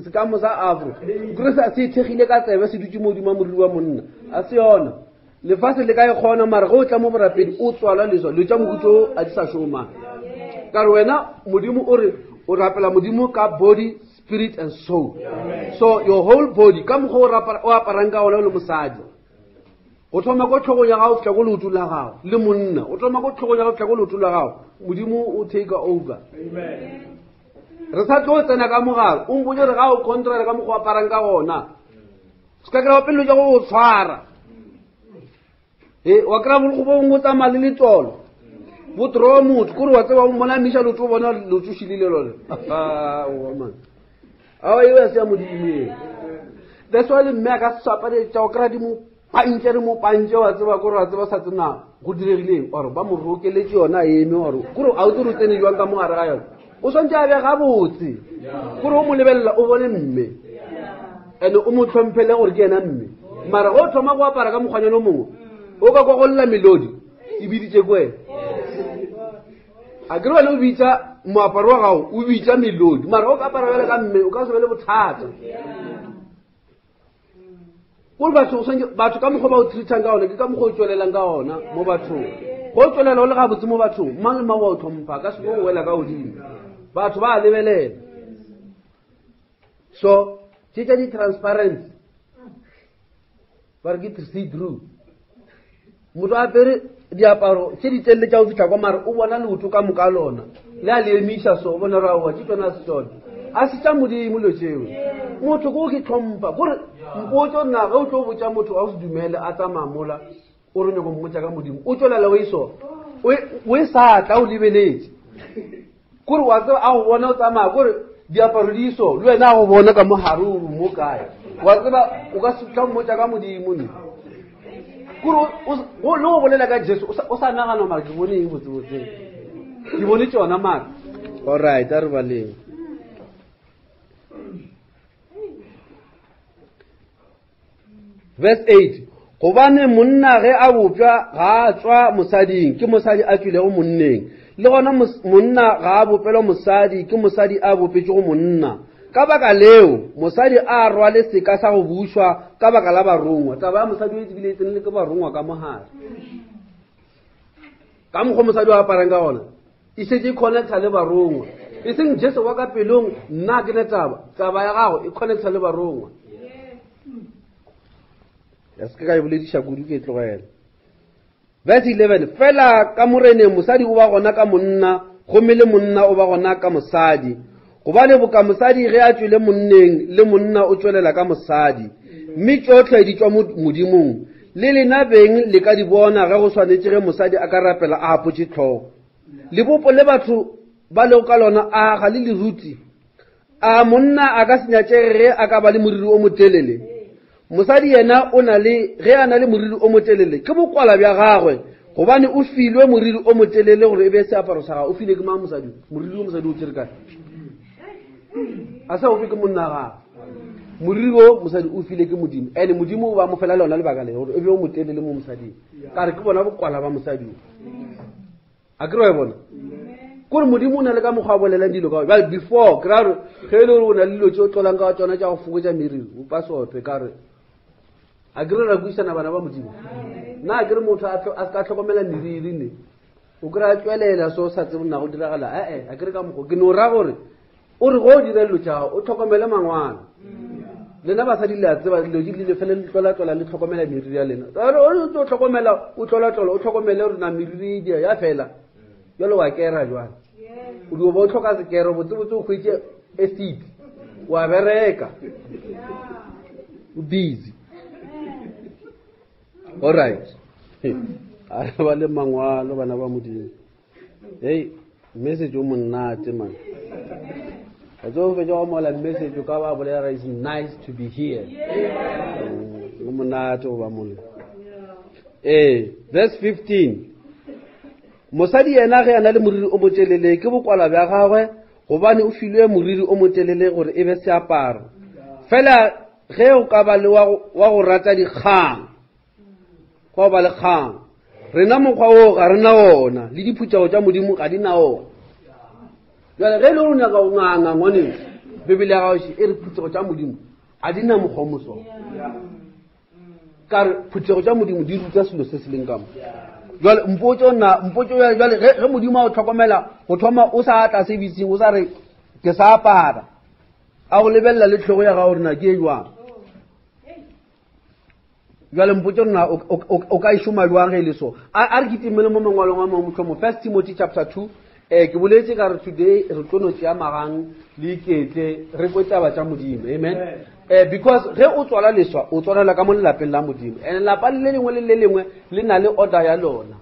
sekamo sa afro kore se ithegile ka tsebe se dutse modimo a moriri wa monna a se yona lefase le ka e kgona mara ge o tla mo borapedi o tswala leswa le tša mokutso a di sa šoma ka re wena modimo o re o rapela modimo ka body spirit and soul so your whole body ka mokgwa o aparang ka ona o le mosadi o thoma go tlhogong ya gago fitla go leoto la gago le monna o thoma go tlhogong ya gago fitla go leoto la gago modimo o take over re sa tlo tsena ka mogare o mpotse re ga o contrary ka mokgwa aparang ka gona se ka kry-a pelelo tša go o tshwara wa kry-a go bongwe tsamaya le letolo botoro motho kore wa tseba mona miša leoto o bona leotsošilile lone ao eo ya se ya modimo that's why le mme a ka sesapane tša go kry-a dimo pantše re mo pantše wa tseba kore wa tseba sa tsena go diregileng or ba mo rokeletse yona eme or kore a o tse re tsene jwang ka mogare ga yone o swantse a be gabotse kore o mo lebelela o bone mme and o mo tlhomphele gore ke yena mme mara go thoma go apara ka mokgwanyana o mongwe o ka kwa go lela melodi e biditše kwena a kere wale o bitsa moaparo wa gago o bitsa melodi mara o ka apara bjale ka mme o ka se be le bothata gore batho ka mokgwa ba o treatang ka ona ke ka mokgwa o tswelelang ka ona mo bathong go o tswelela o le gabotse mo bathong mang le mang wa o tlhompha ka seko go wela ka godimo batho ba a lebelela so tša di-transparency ba re ke see through motho a pere diaparo tše di telele tša o fitlha kwa mare o bona leoto ka moka lona le a le emiša so o bona raowa ke tsona se tsone a se tša modimo lo tšeo motho ko ke tlhompha gore mpotso nna ge o tlo botša motho a o se dumele a tsamaya mola o re nyako mmotša ka modimo o tswelela o e sona o e sa tla o lebeletse kore wa tseba a go bona o tsamaya kore diaparo di iso le wena a go bona ka mogare o mo kae wa tseba o ka se tla mmotša ka modimo ne kore le go bolela ka jesu o sa nagana mara ke bone eng botsebotseng ke bone tsona mara alright a re baleng verse 8 gobane monna ge a bopša ga a tswa mosading ke mosadi a tswilego monneng le gona monna ga a bopelwa mosadi ke mosadi a bopetšego monna ka baka leo mosadi a rwale seka sa go bušwa ka baka la barongwa taba ya mosadi o ebile e tsenele ke barongwa ka mogare ka mokgwa mosadi o aparang ka gona e šetse e connecta le barongwa e seng jesu wa ka pelong nna ke ne taba ya gago e connecta le barongwa ya se ka e bolediša kudu ke tlogela verse 11 fela ka moreneng mosadi o ba gona ka monna gomme le monna o ba gona ka mosadi gobane boka mosadi ge a tswile monneng le monna o tswelela ka mosadi mme tšotlhe di tšwa modimong le lena beng le ka di bona ge go swanetše ge mosadi a ka rapela a apotše tlhogo lebopo le batho ba lego ka lona a ga le leruti a monna a ka se nyatšege ge a ka ba le moriri o motelele mosadi yena o na le ge a na le moriri o motelele ke bokwala bja gagwe gobane o filwe moriri o motelele gore e be seaparo sa gagwe o file ke mang mosadi moriri o mosadi o tsere kae a sa o fe ke monna gagwe moriri o mosadi o file ke modimo ene modimo o ba mo fela lona lebaka le gore e be o motelele mo mosading ka re ke bona bokwala ba mosadi a kry-a bona kore modimo o na le ka mokgwa a bolelang dilo ka but before kry-a ge e le gore o na le dilo tse o tlolang ka tsona tša go fokotša meriri o pa sotwe ka re a kry ra buisana bana ba modimo nna a kere motho a ka tlhokomela meriri ne o kry-a tswelela so o sa tsebo nna go diragala a kere ka mokgwa ke ne o ra gore o re go o direlelo tša gago o tlhokomele mangwana lena basadi le a tseba dilo di le fele le tlola le tlhokomela meriri ya lena o tlhokomela o tlola o tlhokomele gore na meriri dia ya fela jalo wa kera jwang o di bo tlhoka se kero botsebotse o khwetse acid wa bereka o busy all right a ba le mangwalo bana ba modimo hey message o monnate man ajo fe jo mo la message ka ba bolela is nice to be here o monnate o ba mole verse 15 mosadi yena ge ana le moriri o motelele ke bokwala bja gagwe gobane o filwe moriri o motelele gore e be seaparo fela ge o ka ba le wa go rata dikgang go ba le kgang rena mokgwa o ga rena ona le diphutego tša modimo ga di na ona jale ge le o nyaka go nganga ngwane bibele ya gago e re phutego tša modimo a di na mokgwa o mosona ka re phutego tša modimo di ruta selo se se leng ka mo jale mpotso jale ge modimo a o tlhokomela go thoma o sa tla se bitsing o sa re ke sa apara a go lebelela le tlhogo ya gago rena ke e jwang jale mpotso rena o ka išoma jwang ge e le so a re kitimele mo mangwalong a mangwe motlhomo 1 Timothy chapter 2 ke boletse ka re today re tlono tšea magang le iketle re kwetaba tša modimo amen because ge o tswala leswa o tswalela ka mo lelapeng la modimo and lapa le lengwe le le lengwe le na le order ya lona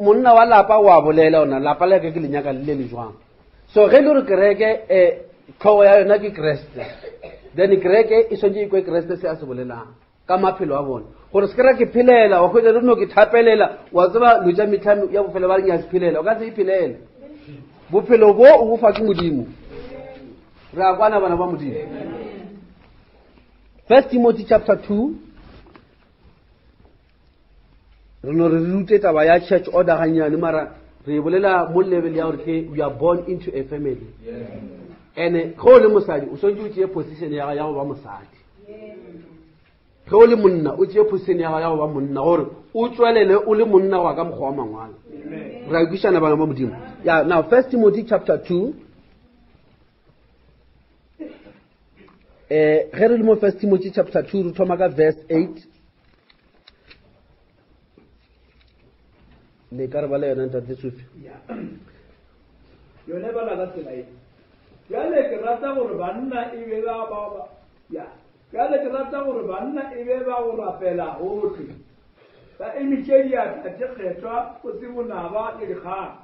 monna wa lapa wa bolela ona lapa le ke lenyaka le le jwang so ge le re kereke tlhogo ya yona ke Kriste then kereke e swantse ikwe Kriste se a se bolelang ka maphelo a bona gore se kera ke phelela wa khwetsa re no ke thapelela wa tseba lo ja mitlhamo ya bofelo ba nya se phelela o ka se iphelela bophelo bo o bo fa ke modimo re a kwana bana ba modimo 1 Timothy chapter 2 re no re rute taba ya church order ganyane mara re bolela mo level ya gore we are born into a family and go le mosadi o swantse o tšee position ya go ba mosadi ge o le monna o tšee position ya go ba monna gore o tswelele o le monna go ka mokgwa wa mangwalo re a ikwišana bana ba modimo yeah now 1 Timothy chapter 2 ge re le mo 1 Timothy chapter 2 re thoma ka verse 8 le ka re ba le yona ntate Sophie yone ba la ka tsela e jale ke rata gore banna e be ba ya jale ke rata gore banna e be ba go rapela gotlhe ba emitšedi ya tate kgethwa go se bonaba le dikgang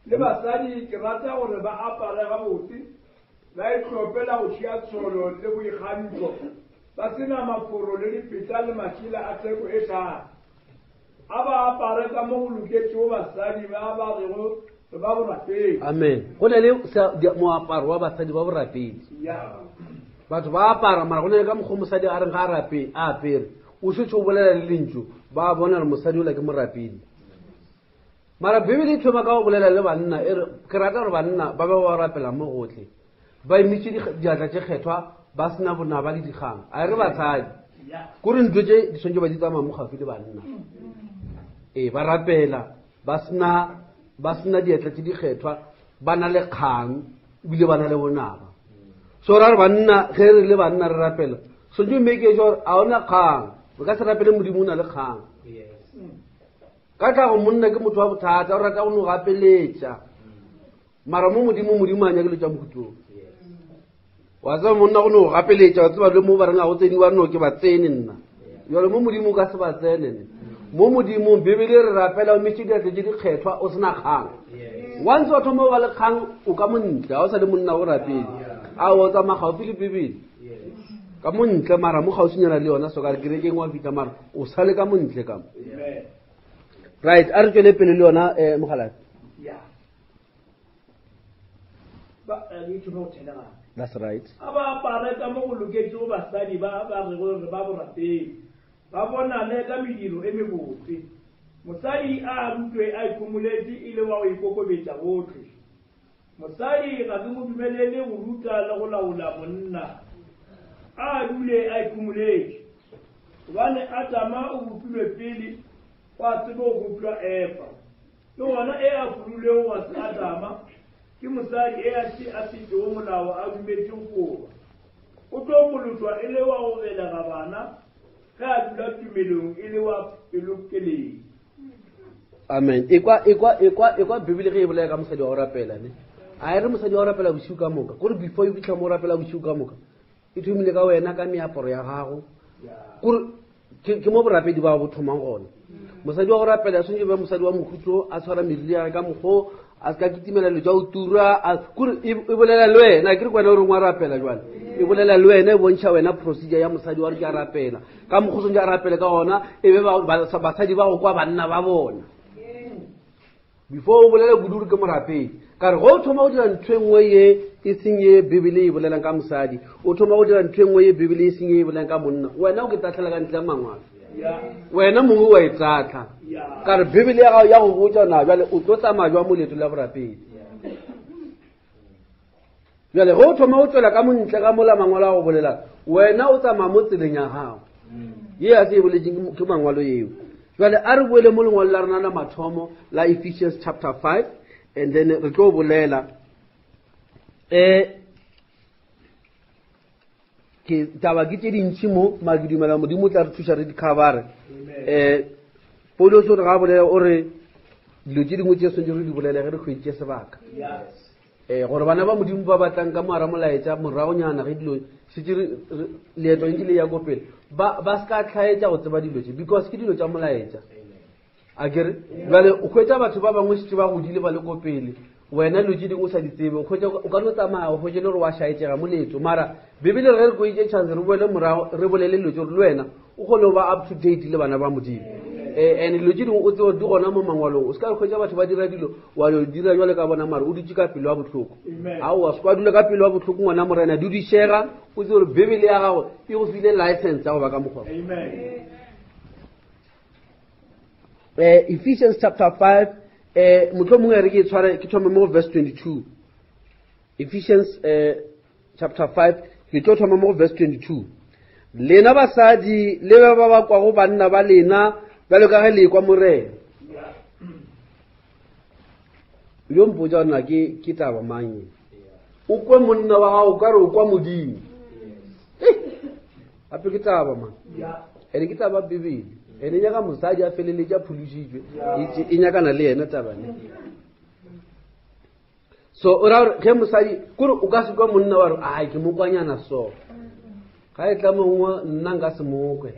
le basadi ke rata gore ba apare gabotse ba itlhophela go tšea tsholo le boikgantšho ba sena maforo le dipeta le matšhila a teko e tlhage a ba apare ka mo go loketšego basadi ba ba rego ba borapedi amen go ne le moaparo wa basadi ba borapedi batho ba apara mara go ne le ka mokgwa mosadi a reng ga a apere o setse o bolela le lentso ba bona re mosadi o la ke morapedi mara bibele e thoma ka go bolela le banna ke rata gore banna ba ba ba rapela mo gotlhe ba emitše diatla tše kgethwa ba sena bonaba le dikgang a re basadi kore ntho tše di swantse ba di tsamaya mo gaufi le banna ba rapela ba sena diatla tše di kgethwa ba na le kgang ebile ba na le bonaba so ra re banna ge re le banna re rapela swantse make sure a ona kgang re ka se rapele modimo o na le kgang ka tlhago monna ke motho wa bothata o rata go no gapeletša mara mo modimo a nyakelo tša mokhutlong wa tseba monna go no gapeletša wa tseba le mo ba reng a go tseniwa no ke ba tsene nna jalo mo modimo o ka se ba tsene mo modimo bibele re rapela o metše diatla tše di kgethwa o sena kgang once wa thoma o ba le kgang o ka montle ga o sa le monna go rapedi a o tsamaya gaufi le bibele ka montle mara mo gausinyana le yona so ka re kerekeng wa fita mara o sa le ka montle ka mo right a re tswele pele le yona mogalati that's right aba apare ka mo go loketšego basadi ba re gore ba borapedi ba bona le ka mediro e mebotse mosadi a rutwe a iphumoletse ile wa go ikokobetša gotlhe mosadi ga se mo dumelele go ruta le go laola monna a dule a iphumoletse gobane Adama o bopilwe pele wa tsebe go bopilwa Eva le gona e a fululego wa se Adama ke mosadi e a se a se go molao a dumetse goba o tlo molotwa e le wa go belega bana ge a dula tumelong e le wa pelokeleng. Amen. Ekwa Bibele ge e bolela ka mosadi wa go rapela ne. A re mosadi wa go rapela bosiu ka moka. Gore before you fitlha mo rapela bosiu ka moka. E thomile ka wena ka meaparo ya gago. Gore ke mo borapedi ba bo thomang gona. Mosadi wa go rapela se be mosadi wa mokhutlo a tshwara meriri ya ka mogo a ska kitimela le tjao tura gore e bolela le wena ke re kwena gore ngwa rapela jwale. E bolela le wena e bontsha wena procedure ya mosadi wa re ke a rapela. Ka mogotso ja rapela ka gona e be basadi ba go kwa banna ba bona. Before o bolela guduru ke morapedi ka re go thoma go dira ntwe nngwe ye e senye Bibele e bolela ka mosadi o thoma go dira ntwe nngwe ye Bibele e senye e bolela ka monna wena o ke tatlela ka ntle mangwana wena mongwe wa itatla ka re Bibele ya gago ya go botsa na jwale o tlo tsamaya jwa moletlo la borapedi jwale go thoma o tswela ka montle ka mola mangwalo a go bolela wena o tsamaya mo tseleng ya gago ye a se e boletseng ke mangwalo yeo. Jwale a re boele mo lengwalo la rena la mathomo la Ephesians chapter 5 and then re tlo bolela ke taba ke tse dintsi mo ma ke dumela modimo tla re thusa re di cover Paulo so re ga bolela o re dilo tse dingwe tse sentse re di bolela ge re khwetse sebaka gore bana ba modimo ba batlang ka moara molaetsa morago nyana ge dilo se dire leeto ntse le ya go pele ba ska tlhaetsa go tseba dilo tse because ke dilo tsa molaetsa a kere jwale o khwetsa batho ba bangwe se ba godile ba le go pele wena lo tse dingwe o sa di tsebe o khwetsa o ka no tsamaya o khwetse le re wa shaetsega moletso mara Bibele re go itse chance re boele morago re bolele lo tse re le wena o gone ba up to date le bana ba modimo and lo tse dingwe o tse di gona mo mangwalong o ska re khwetsa batho ba dira dilo wa lo dira jwale ka bona mara o ditse ka pelo wa botlhoko a o ska dula ka pelo wa botlhoko ngwana morena di shega o tse re Bibele ya gago e go file license ya go ba ka mogwa. Amen. Ephesians chapter 5 motho mongwe re ke tshware ke thoma mo verse 22. Ephesians chapter 5 ke thoma mo verse 22. Lena basadi le ba kwa go banna ba lena ba le ka ge le kwa morena yo mpotsa nna ke taba mang o kwa monna wa gago ka re o kwa modimo ape ke taba mang ene ke taba Bibele ene nyaka mosadi a feleletša pholositswe e nyakana le yena taba ne so o ra ge mosadi kore o ka se kwa monna wa re ai ke mokwanyana so ga e tla mongwe nna nka se mokwe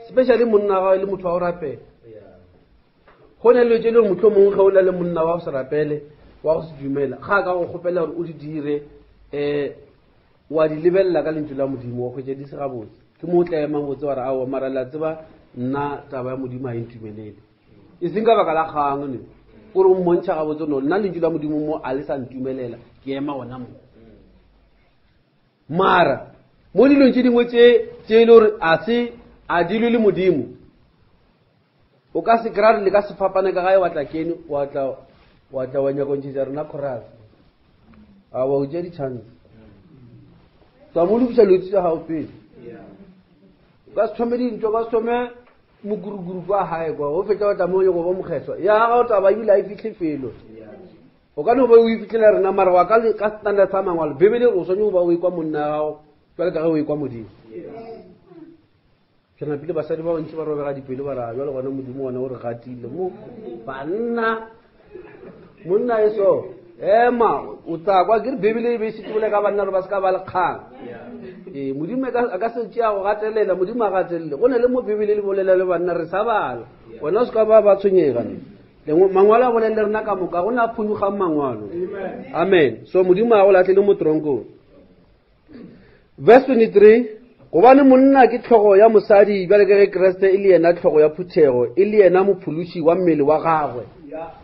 especially monna ga le motho wa go rapela go ne le tšele motho mongwe ge o la le monna wa go se rapele wa go se dumela ga ka go kgopela gore o di dire wa di lebelela ka lentswe la modimo wa khwetša di se gabotse ke mo tla ema botse wa re ao mara la tseba nna taba ya modimo a e ntumelele e seng ka baka la kgang ne gore o mmontšha gabotse no nna lentswe la modimo mo a le sa ntumelela ke ema gona mo mara mo dilong tse dingwe tse e le gore a se a dilo le modimo o ka se kry-a le ka se fapane ka gae wa tla kene wa tla wa nyakontšhetša rena chorus a wa o tšea di-chance tsa mo lokiša lotse tša gago pele ka se thome dintho ka se thome moguruguru kwa gae kwa o fetša o tla mo nyako ba mokgethwa ya ga o taba ebile a e fitlhe felo o ka no ba o e fitlhela rena mara wa ka standard sa mangwalo Bibele o swanyo ba o e kwa monna ya gago jwale ka ge o e kwa modimo ke napile basadi ba bantši ba robega dipelo ba ra jwale gona modimo gona o re gatile mo banna monna e so ema o tsa kwa ke Bibele e be se tšole ka banna re ba se ka ba le kgang modimo a ka se tšea go gatelela modimo a gatelele go ne le mo Bibele le bolela le banna re sa bala wena o se ka ba tshwenyega mangwalo a bolele rena ka moka go na phunyogang mangwalo amen so modimo a go latlhele mo tronkong verse 23 gobane monna ke tlhogo ya mosadi bjale ke ge Kriste e le yena tlhogo ya phuthego e le yena mophološi wa mmele wa gagwe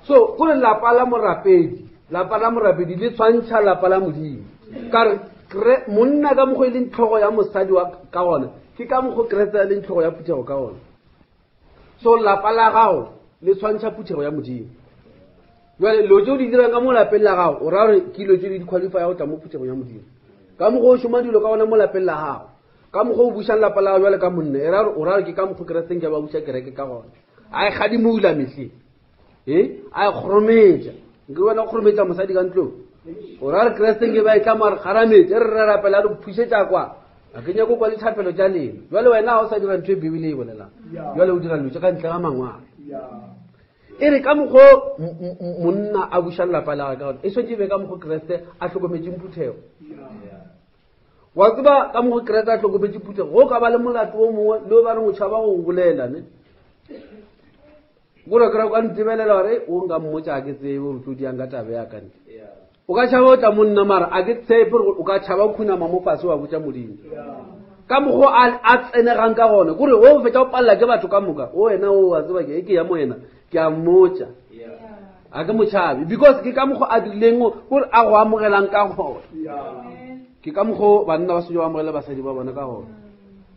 so go le lapa la morapedi le tshwantšha lapa la modimo ka re monna ka mokgwa e leng tlhogo ya mosadi ka gona ke ka mokgwa Kriste a leng tlhogo ya phuthego ka gona so lapa la gago le tshwantšha phuthego ya modimo jwale lo tšeo di dirang ka mo lapeng la gago o ra gore ke ilo tšeo di qualify go tla mo phuthegong ya modimo ka mokgwa o šoma dilo ka gona mo lapeng la gago ka mokgwa o bušang lapa la jwale ka monne o ra re ke ka mokgwa Kristeng ke ba buša kereke ka gona a e gadimoula mehleng a e kgorometša nke bona kgorometša mosadi ka ntlong o ra re Kristeng ke ba e tla mo re garametse re rarapela re phušetša kwa a ke nya go kwa lethapelo tša lena jwale wena o sa dira ntho e bibele e bolelang jwale o dira lotse ka ntle ga mangwalo e re ka mokgo monna a buša lelapa la ka e swetse be ka mokgo Kriste a hlokometseng phuthego wa tseba ka mokgo Kriste a hlokometse phuthego go ka ba le molato o mongwe le ba re motšhaba go bolela ne gore kra ka ntebelela gore o nka mmotsa ke tsebe o tlo di anga tabe ya kante o ka tšhaba o tla monna mara a ke tsebe gore o ka tšhaba o khuna mo fase wa botša modimo ka mokgo a tsenegang ka gone gore o fetša o palla ke batho ka moka o wena o a tseba ke ya mo wena ke a mmotsa a ke motšhabi because ke ka mokgo a dileng gore a go amogelang ka gone ke ka mokgo banna ba se jo amogela basadi ba bona ka gone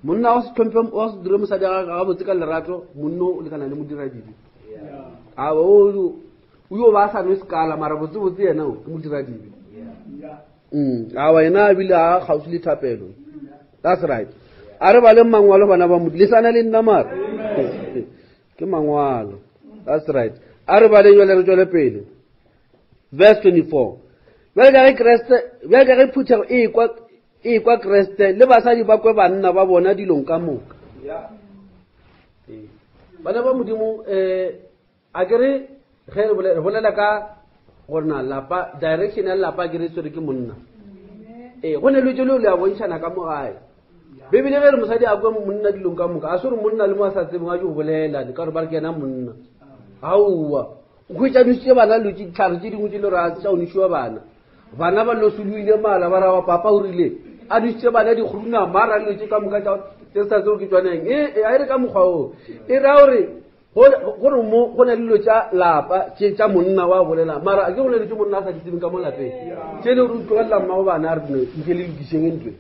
monna wa se tlhomphe wa se dire mosadi ga botse ka lerato monno o lekana le modira dibi a o yo ba sa no skala mara botse yena o ke modira dibi a wena bile a gausi le thapelo that's right a re ba le mangwalo bana ba modile sana le nna mara ke mangwalo that's right a re ba le yole re tswele pele verse 24 ba ga re phuthego e kwa Kriste le basadi ba kwe banna ba bona dilong ka moka bana ba modimo a ke re ge re bolela ka gore na lapa direction ya lapa ke re tsore ke monna go ne le tšelo le a bontšhana ka mogae bebele ge re mosadi a kwe monna dilong ka moka a se re monna le mo a sa tsebeng a ke go bolela ka gore ba re ke ena monna aowa o khwetšanišitše bana lotse ditlhare tše dingwe tše le gore a tšaonišiwa bana ba losoloile mala ba ra wa papa o rile a dišitše bana dikgruna mara lotse ka moka tše sa tseo ke tswaneng a e re ka mokgwa o e ra gore mo go na le dilo tša lapa tša monna wa bolela mara a ke go le tše monna a sa di tsebeng ka mo lapeng tše le re tlogelela mmago bana a re nke le dišeng ntwe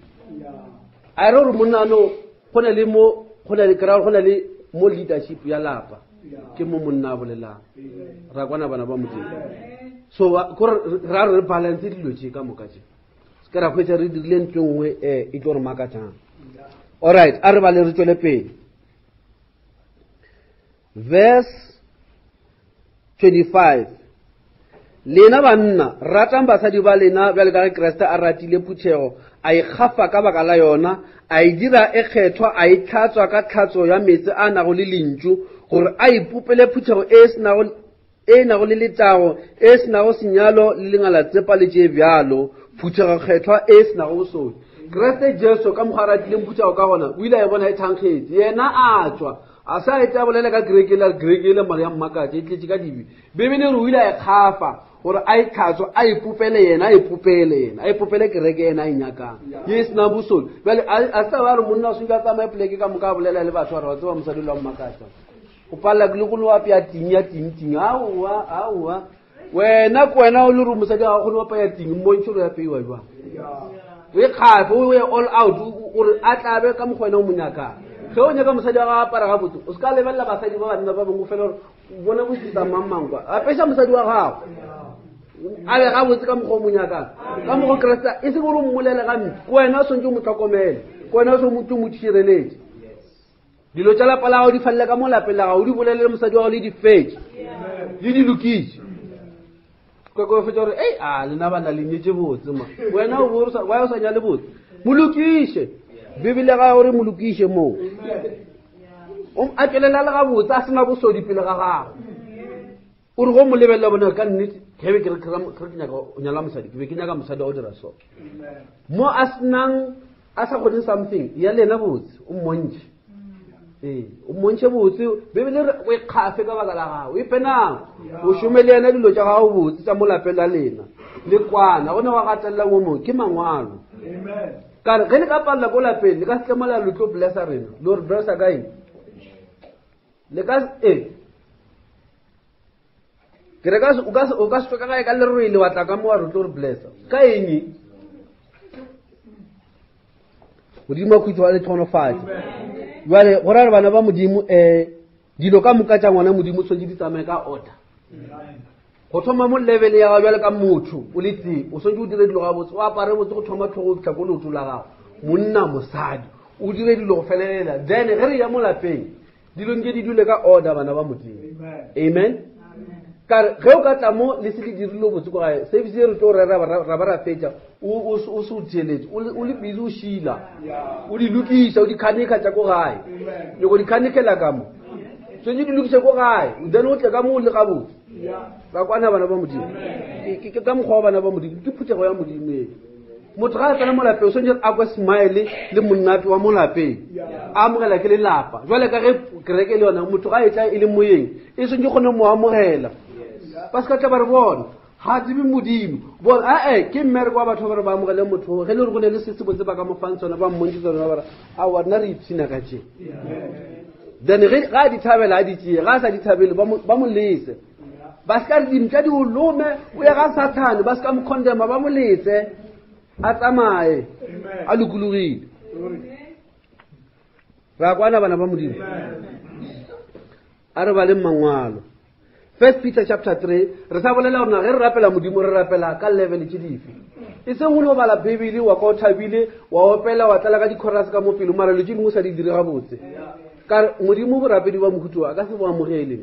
a re gore monna ano go na le mo leadership ya lapa ke mo monna a bolelang ra kwana bana ba modimo so ra re balance dilo tše ka moka tše ke ra khwetša re dirile ntho nngwe e tlo re makatšang alright a re ba le re tswele pele verse 25 lena banna ratang basadi ba lena bjale ka ge Kriste a ratile phuthego a ikgafa ka baka la yona a e dira e kgethwa a e tlhatswa ka tlhatso ya metsi a nago le lentšu gore a ipopele phuthego e nago le letago e se nago senyalo le lengala tsepa le tše bjalo phuthego kgethwa e se nago bosodi Kriste Jesu ka mokgwa a ratileng phuthego ka gona o ile a e bona e thankgetse yena a tswa a sa e tla bolela ka grekele mare ya mmakatše e tletše ka dibi bebele re o ile a e kgafa gore a e tlhatswa a ipopele yena a ipopele kereke yena a e nyakang ye se na bosodi bjale a sa ba re monna o swile a tsamaye poleke ka moka a bolela le batho gore wa tseba mosadi lo wa mmakatša o palela le go le wa pea ting ya ting aowa wena ke wena o le re mosadi ga kgone wa paya ting mmontšhe gore ya peiwa jwang o e kgafe o ye all out gore a tlabe ka mokgwena o mo nyakang ge o nyaka mosadi wa ga apara ga botse o se ka lebelela basadi ba banna ba bangwe fela gore bona bosisa mammangkwa a peša mosadi wa gago a be ga botse ka mokgwa o mo nyakang ka mokgwa Kriste e se gore o mmolele gampe ke wena o swantse o mo tlhokomele ke wena o se mo tšhireletše dilo tša lapa la gago di falele ka mo lapeng la gago o di bolelele mosadi wa gago le di fetše le di lokiše ko fetša gore lena bana le nyetše botse ma wena wa o sa nyale botse mo lokiše bibele ga gore mo lokiše moo a tšwelela le gabotse a sena bosodi pele ga gago o re go mo lebelela bona ka nnete kebe ke nyala mosadi ke be ke nyaka mosadi wa o dira so mo a senang a sa kgone something ya lena botse o mmontšhe o mmontšhe botse bebele o e kgafe ka baka la gago o ipenang o šomele yena dilo tša gago botse tša mo lapeng la lena le kwana gone wa gatelela mo mongwe ke mangwalo kare ge le ka palela ko lapeng le ka se tlemala le tlo blessa rena le gore blessa ka eng le ka ke re o ka se feka gae ka lerwele wa tla ka mo wa re tlo re blessa ka eng modimo a khwitso wa le tlhonofatse jale go ra re bana ba modimo dilo ka moka tša ngwana modimo swantse di tsamaye ka order go thoma mo level ya ga jale ka motho o le tse o swantse o dire dilo ga botse o apare botse go thoma tlhogo o fitlha ko leoto la gago monna mosadi o dire dilo go felelela then ge re ya mo lapeng dilo nke di dule ka order bana ba modimo amen ka ge o ka tla mo le se di dirile botse go gae service re tlo re ra fetša o se o tšheletse o le busy o šila o di lokiša o di khanika tša ko gae le go di khanikela ka mo so di lokiša ko gae then o tle ka mo le gabotse ba kwana bana ba modimo ke ka mokgwa wa bana ba modimo ke phuthego ya modimo motho ga a tsena mo lapeng o tshwanetse a kwa smile le monnape wa mo lapeng a amogela ke lelapa jwale ka ge kereke le yona motho ga e tla e le moyeng e tshwanetse kgone mo amogela ba se ka tla ba re bona ga tsebe modimo bona ke mmereko wa batho ba re ba amogele motho ge le re go ne le setsebotse ba ka mo fang tsona ba mmontse tsona ba re a wa nna re ipshina ka tše then ga a di thabela a di tšee ga a sa di thabele ba mo lese ba se ka re dimtla di olome o ya ga sathane ba se ka mo condema ba mo letse a tsamaye a lokologile ra kwana bana ba modimo a re ba le mangwalo 1 Peter chapter 3 re sa bolela gore ge re rapela modimo re rapela ka level tše dife e seng go no bala bibele wa ka o thabile wa opela wa tlala ka di-chorus ka mo pelo mara le tše dingwe sa di dire gabotse ka modimo borapedi ba mohutu a ka se bo amogele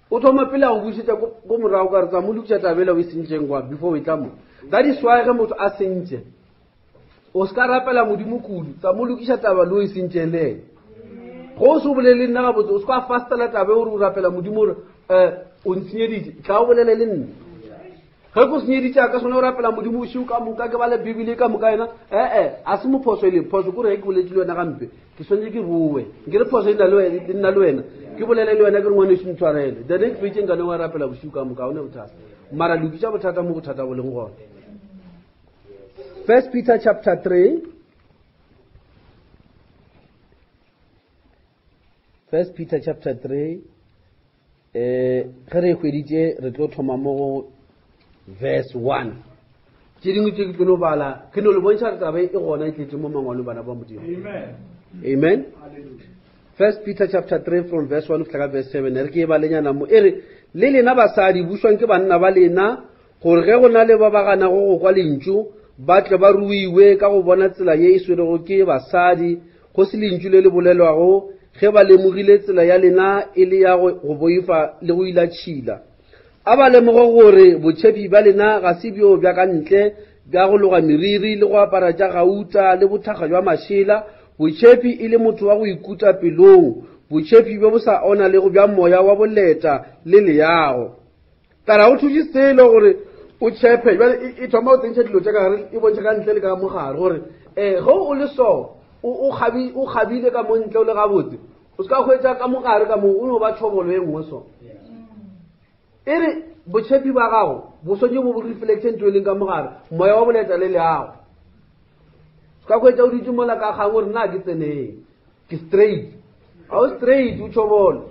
o thoma pele a go bušetša ko morago ka re tsa mo lokisa tabela o e sentšeng kwa before o e tla mo that is why ge motho a sentše o se ka rapela modimo kudu tsa mo lokisa taba le o e sentšeng le go se o bolele nna gabotse o se ka fastela tabe gore o rapela modimo gore o ntshenyeditše tla o bolele le nna ge ko senyeditše a ka sone o rapela modimo o šio ka moka ke bale bibele ka moka ena a se mophoso e le phoso kore ge ke boletse le wena gampe ke swantse ke ruwe nke re phoso e nna le wena ke bolele le wena ke re ngwane se ntshwarele the next weekend ka ne wa rapela bošio ka moka o ne bothata mara lokisa bothata mo bothata bo leng gone 1 Peter chapter 3 1 Peter chapter 3 ge re hweditše re tlo thoma mo go verse 1 tše dingwe tše ke tlo no bala ke no le bontšha re tabe e gona e tletse mo mangwalo bana ba modimo amen 1 Peter chapter 3 from verse 1 fihla ka verse 7 re ke e balenyana mo e re le lena basadi bušwang ke banna ba lena gore ge go na le ba ba ganago go kwa lentšu ba tle ba ruiwe ka go bona tsela ye e swerego ke basadi go se lentšu le le bolelwago ge ba lemogile tsela ya lena e le ya go boifa le go ila tšhila a ba lemoge gore botšhepi ba lena ga se bjo bja ka ntle bja go loga meriri le go apara tša gauta le bothakga jwa mašela botšhepi e le motho wa go ikuta pelong botšhepi be bo sa ona le go bja moya wa boleta le leyago tara go thuše selo gore o tšhepe e thoma o tsentšha dilo tša kagare e bontšha ka ntle le ka mogare gore ge o le so o kgabile ka mo ntle o le gabotse o se ka hwetša ka mogare ka moo o no ba thobolo e nngwe so e re botšhepi ba gago bo swantse bo reflecte ntho e leng ka mogare moya wa boleta le leago se ka hwetša o ditse mola ka kgang gore nna ke tseneng ke straight ga o straight o tšhobolo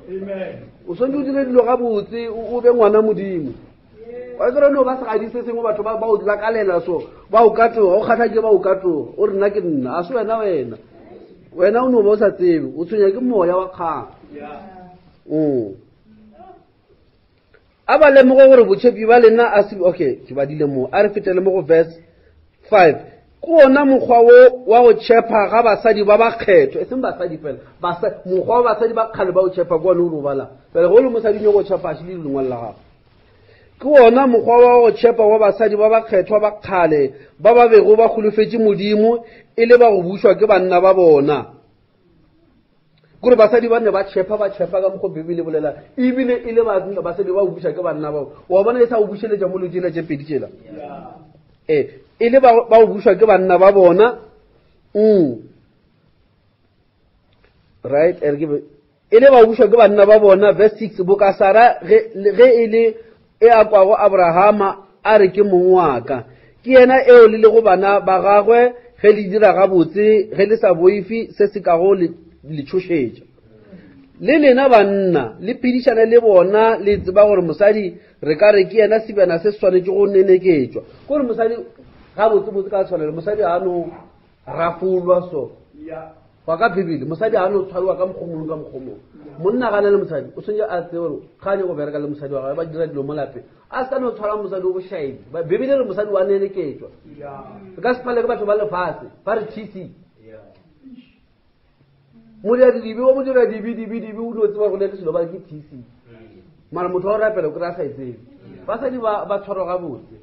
o swantse o dire dilo gabotse o be ngwana modimo wa kere no ba se gadi se sengwe batho ba o lakalela so ba o katoga o kgatha ke ba o katoga o re nna ke nna a se wena o no ba o sa tsebe o tshwenya ke moya wa kgang a ba lemogo gore botšhepi ba lena a se okay ke badile moo a re fetele mo go verse 5 ke ona mokgwa wo wa go tšhepa ga basadi ba ba kgetho e seng basadi fela mokgwa wa basadi ba kgale ba o tšhepa ke one o re bala fela go le mosadi nyo go tšhepa a šele lengwale la gago ke ona mokgwa wa go tšhepa wa basadi ba ba kgethwa ba kgale ba ba bego ba golofetše modimo e le ba go bušwa ke banna ba bona kore basadi ba ne ba tšhepa ka mokgo bibele bolela ebile e le basadi ba go bušwa ke banna bao wa bona e sa go bušeletša mo lotšela tše pedi tšela e le ba go bušwa ke banna ba bona right e le ba go bušwa ke banna ba bona verse 6 bokasara ge e le e a kwago Abrahama a re ke mong wa ka ke yena eo le go bana ba gagwe ge le dira gabotse ge le sa boifi se se ka go le tšhošetša le lena banna le phedišana le bona le tseba gore mosadi re ka re ke yena sebjana se swanetše go neneketšwa kore mosadi gabotsebotse ka tshwanelo mosadi ga no rafolwa so wa ka bibele mosadi ga no tshwariwa ka mokgomong ka mokgomong monna gana le mosadi o tshwanetse a tsebe gore kganye go bereka le mosadi wa gae ba dira dilo mo lapeng a se ka no tshwara mosadi o bošaedi bibele re mosadi wa neneketšwa re ka se phale ke batho ba lefase ba re tc mo dira dibi o mo dira dibi o no tseba go le selo ba ke tc mara motho wa rapela o kry-a sa etseng basadi ba tshwarwa ga botse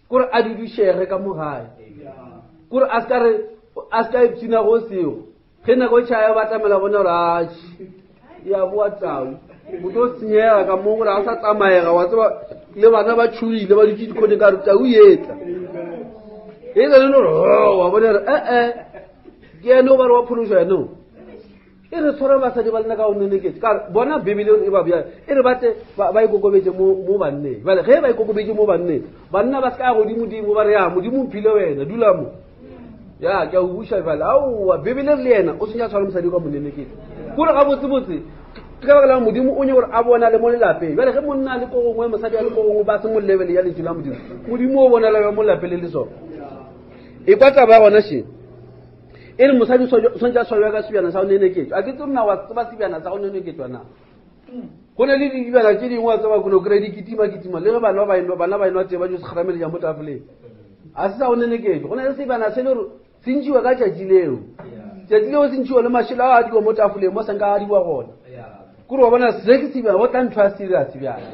kore a dudušege ka mogae kore a ska ipsina go seo ge nako e tšhaya ba tamela bone gore atšhi ya boa tau motho o senyega ka mo gore a sa tsamaega wa tseba le bana ba tšhogile ba dutse dikgone ka re tau etla e tsane gore wa bone re ke ene o ba re wa phološo yanong e re tshwara basadi ba lena ka o neneketse ka bona bebele e ba bjale e re bate ba ikokobetse mo banneng bale ge ba ikokobetse mo banneng banna ba se ka godimodimo ba re ya modimo mphile wena dula mo ya ke a o buša bale aowa bebele le yena o senya tshwara mosadi ka moneneketse kore ga botsebotse ka baka la modimo o nye gore a bona le mo lelapeng bale ge monna le ko gongwe mosadi a le ko gongwe ba se mo lebele ya lentšu la modimo modimo o bona le mo lelapeng le le sona e kwa taba ya gona she e re mosadi swantse a tshwarwa ka sebjana sa go neneketswa a ke tse mna wa tseba sebjana sa go neneketswa na go ne le dibjana tše dingwe wa tseba kone o kry-a dikitima le ge bana ba enwa tee ba jo sekgaramelejang mo tafoleng a se sa go neneketswa go na le sebjana se le gore se ntšiwa ka tšatši leo tšatši leo se ntšiwa le mašelo a adiwa mo tafoleng mo sanka adiwa gona kore wa bona se ke sebjana go tla ntho a serious bjana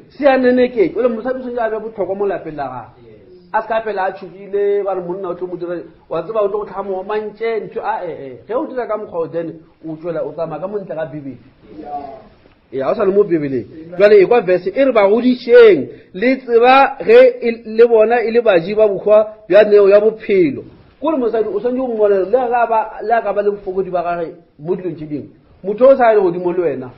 se a neneketswa ole mosadi o swantse a bja botlhokwa mo lapeng la gage a se ka pela a tšhogile ba re monna o tlo mo dira wa tseba o tlo go tlhamo mantše ntho ge o dira ka mokgwa o then o tswela o tsamaya ka montle ga bebele ya o sa le mo bebeleng jale e kwa verse e re bagodišeng le tseba ge le bona e le baji ba bokgwa bja neo ya bophelo kore mosadi o swantse o mmonele le a ka ba le bofokodi ba gage mo dilong tše dingwe motho o sa le godimo le wena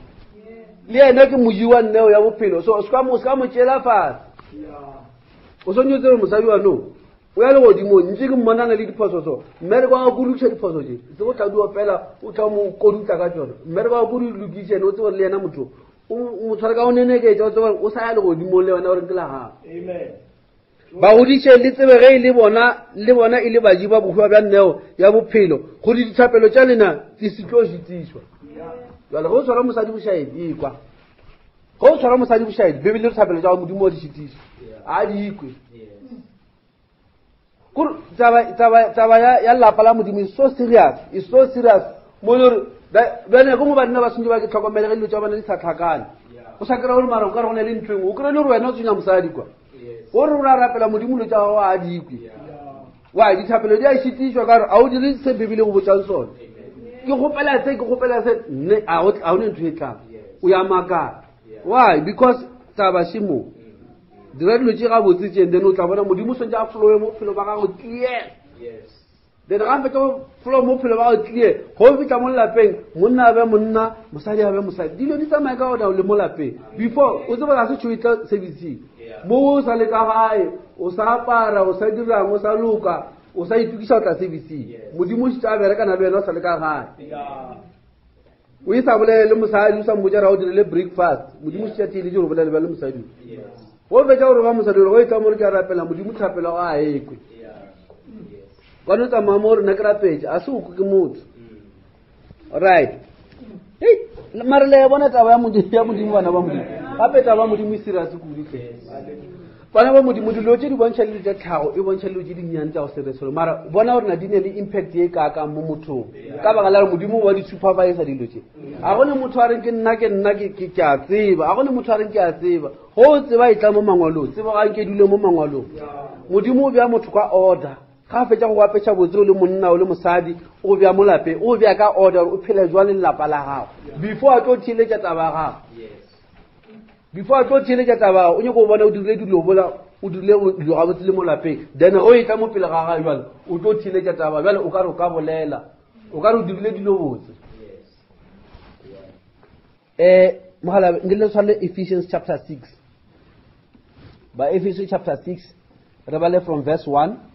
le yena ke moji wa neo ya bophelo so se ka mo tšela fase o swantse o tsebe mosadi wa no o ya le godimo ntse ke mmonana le diphoso so mmere kwa ga kudu tšha diphoso tše se go tladiwa fela o tla mo kodutla ka tšona mmere kwa ga kudu lokišene o tsebe le yena motho o tshware ka o neneketša o tsebe o sa ya le godimo le wena gore ke la gago bagodiše le tsebe ge le bona e le baji ba bokgwa bja nneo ya bophelo gore dithapelo tša lena di se tlo šitišwa jale ge o tshwara mosadi bošaedi ekwa ge o tshwara mosadi bošaedi bebele dithapelo tša go modimo o di šitišwa a di ikwe kore taba ya lapa la modimo is so serious mo le gore bjane ko mo banna ba swantse ba ke tlhokomele ge dilo tša bana di sa tlhakane o sa kry-a gore mara o ka re go ne le ntho engwe o kry-e le gore wena o tsenya mosadi kwa gore o ra rapela modimo lo tša gago a di ikwe wa dithapelo di a šitišwa ka gore a o dire se bebele go botšang sone ke kgopela se nne a o ne ntho e tlang o ya makala why because taba šemo dira dilo tše gabotse tšeng then o tla bona modimo swantse a folowe mo bophelo ba gago clear then ga fetsa go folowe mo bophelo ba gago clear go fitla mo lelapeng monna a be monna mosadi a be mosadi dilo di tsamaye ka ona le mo lapeng before o tseba ga se tšho e tla serviceng mo o sa le ka gae o sa apara o sa dirang o sa loka o sa itukiša o tla serviceng modimo o šitse a berekana le wena o sa le ka gae o e sa bolele le mosadi o sa mmotsa ra o dire le breakfast modimo o šitse a theeletše gore bolele ba le mosadi go fetša gore ba mosadi go e tla mo re ke a rapela modimo thapela ga a ekwe kwane o tsamaya mo rena ke rapetše a se oko ke motho right mare le bona taba ya modimo bana ba modimo gape taba ya modimo e serious kudu bana ba modimo dilo tše di bontšha le tša tlhago e bontšha le tše dinnyane tša go seresolo mara bona gore na di ne le impact ye kaakang mo mothong ka baka la gore modimo wa di supervisa dilo tše a gone motho a reng ke nna ke a tseba a gone motho a reng ke a tseba go o tseba e tla mo mangwalong tseba ga nke dule mo mangwalong modimo o bja motho ka order ga fetša go apetša botse o le monna o le mosadi o bja mo lapeng o bja ka order o phele jwa le lelapa la gago before a tlo theeletša taba ya gago before a tlo theeletša taba o nyako o bona o dirile dilo bola o dirile dilo gabotse le mo lapeng then go e tla mo pele ga gae jale o tlo theeletša taba jale o ka re o ka bolela o ka re o dirile dilo botse mogala nke le tshwale Ephesians chapter 6 ba Ephesians chapter 6 re bale from verse 1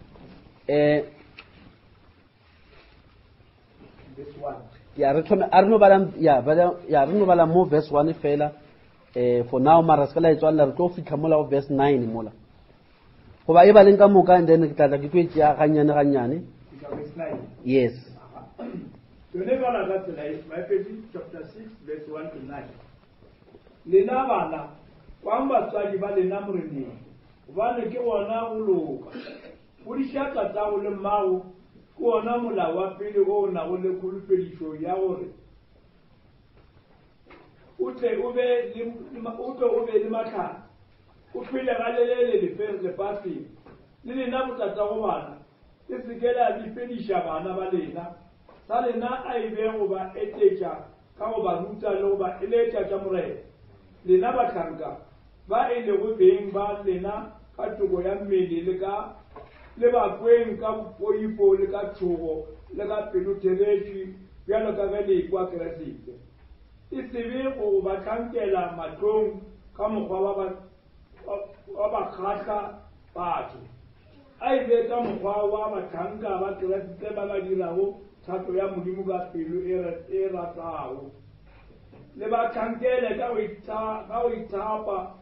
ya re thome a re no bala mo verse 1 fela for now mara ska la etswalla re tlo fitla mola go verse 9 mola go ba e ba leng ka moka and then ke tla ke twetse ya ganyane yes yone bana ka tsela e Ephesians chapter 6 verse 1 to 9 lena bana kwa batswadi ba lena moreneng ba le ke ona go loka o di shaka tsa go le mmago ke ona mola wa pele o na go le kgolopedišo ya gore utle ube le matlhana o phele ga lelele lefatsheng le lena botata go bana le seke la difediša bana ba lena sa lena a ebe go ba etetša ka go ba ruta le go ba eletša tša morena lena batlhanka ba e lego beng ba lena ka toko ya mmele le bakweng ka poifo le ka tšhogo le ka pelotheletši bjalo ka ge le ekwa keresete e sebe go ba tlankela matlong ka mokgwa wa bakgatla batho a ebe ka mokgwa wa batlanka ba keresete ba ba dirago thato ya modimo ka pelo e ratago le ba tlankele ka go ithapa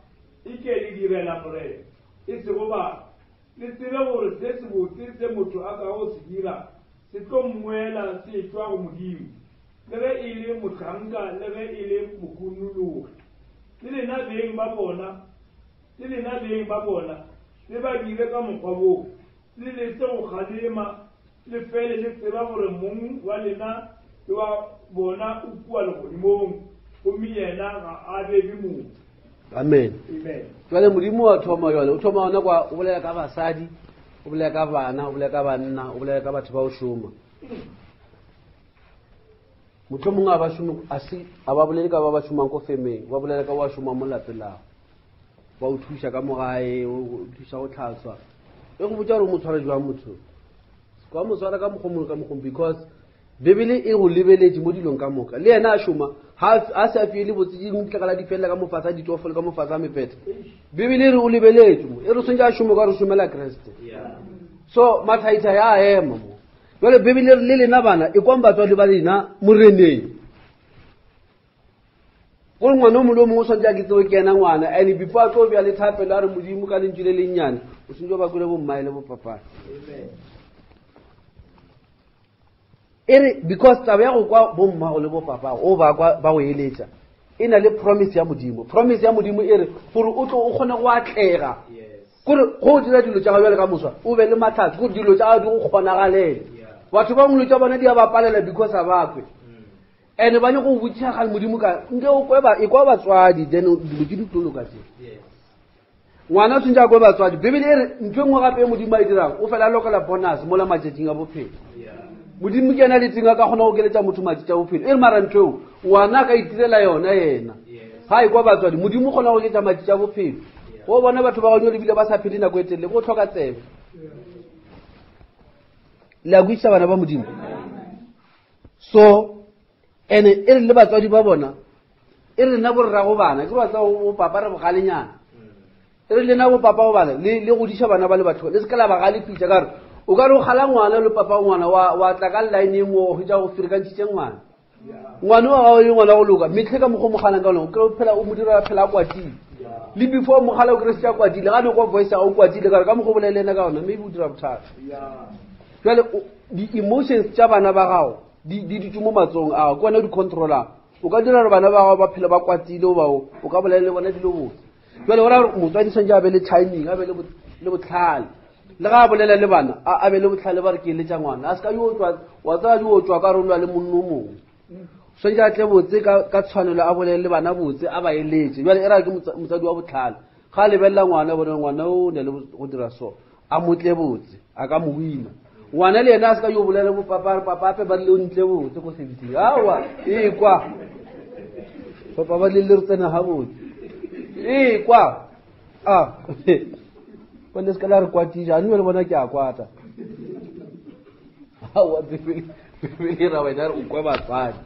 ike le direla morena e sego ba le tsebe gore se se botse se motho a ka go se dira se tlo mmuela se tšwa go modimo le ge e le motlanka le ge e le mokunologi le lena beng ba bona le ba dire ka mokgwa boo le letse go kgalema le fele le tseba gore mong wa lena le wa bona o kua legodimong gomme yena ga a bebi motho. Amen. Jwale modimo wa thoma jwale o thoma ona kwa o bolela ka basadi o bolela ka bana o bolela ka banna o bolela ka batho ba o šoma motho mongwe a ba šoma a ba bolele ka ba šomang ko femeng ba bolela ka wa šoma mo lapelago ba o thuša ka mogae o thuša go tlhaswa e go botsa gore mo tshwara jwang motho kwa mo tshwara ka mokgomong ka mokgong because bebele e go lebeletše mo dilong ka moka le yena a šoma a se a fiele botse di ntlekala di felela ka mofatsa ditofole ka mofatsa mepeta bebele e re o lebeletše mo e re swantse a šoma ka re šomela kreste so mathaithai a ema mo jwale bebele le lena bana e kwang batswadi ba lena moreneng gore ngwana o mole o mongwe o swantse a ke tseo ke ena ngwana and before a tlo bja le thapelo a re modimo ka lentši le lennyane o swantse ba kwele bommae le bopapane ere because taba ya go kwa bommago le bopapago o ba go eletša e na le promise ya modimo ere gore o tlo o kgone go atlega gore go dira dilo tša gabjale ka moswa o be le matlhatsi gore dilo tša di go kgonagalele batho ba ngwelo tša bona di a bapalela because a bakwe ene ba nyako go botšagale modimo ka nke e kwa batswadi then dilo ke ditlolo ka tse ngwana o tshwantse a kwe batswadi bebele ere ntho e nngwe gape e modimo a e dirang o fela lokela bonus mola matšatšing a bophelo modimo ke ena le tsenga ka kgona go keletša motho matšatši a bophelo e re mara ntho eo ngwana ka itirela yona yena ga e kwa batswadi modimo kgona go ketša matšatši a bophelo go bona batho ba gonyo lebile ba sa phele nako e telele go tlhoka tsebe le a kwešiša bana ba modimo so ene e re le batswadi ba bona e re lena borrago bana ke batsa go papa re bogalenyana e re lena bo papa go bana le godiša bana ba le batho le se ka la ba galepitša ka re o ka re o kgala ngwana le papa ngwana wa tla ka line e nngwe go ja go firikantšitše ngwana ngwana wa gago le ngwana go loka metlhe ka mokgwa mogalang ka lone o mo dira phela a kwatile le before mogala o kry-se a kwatile ga ne kwa voice a o kwatile ka re ka mokgwa o bolelena ka ona maybe o dira bothata jale di-emotions tša bana ba gago di ditse mo matsong a ke wena di controlang o ka dira gore bana ba gago ba phela ba kwatile o ka bolele le bona dilo botse jale gora motswadi santse a be le timing a be le botlhale le ga a bolela le bana a be le botlhale ba re ke eletša ngwana a se ka wa tsaya di o tswa ka rolwa le monno mongwe swantse a tle botse ka tshwanelo a bolele le bana botse a ba eletše jale e ra ke motsadi wa botlhale ga a lebelela ngwana bone ngwana o ne le go dira so a motle botse a ka mo wina ngwana le yena a se ka yo bolela papa ape ba rile o ntle botse ko sebitsing awa e kwa papa ba lele re tsena ga botse e kwa bone se ka la re kwatija anwe le bona ke a kwata awa bebele ra wena re o kwe batswadi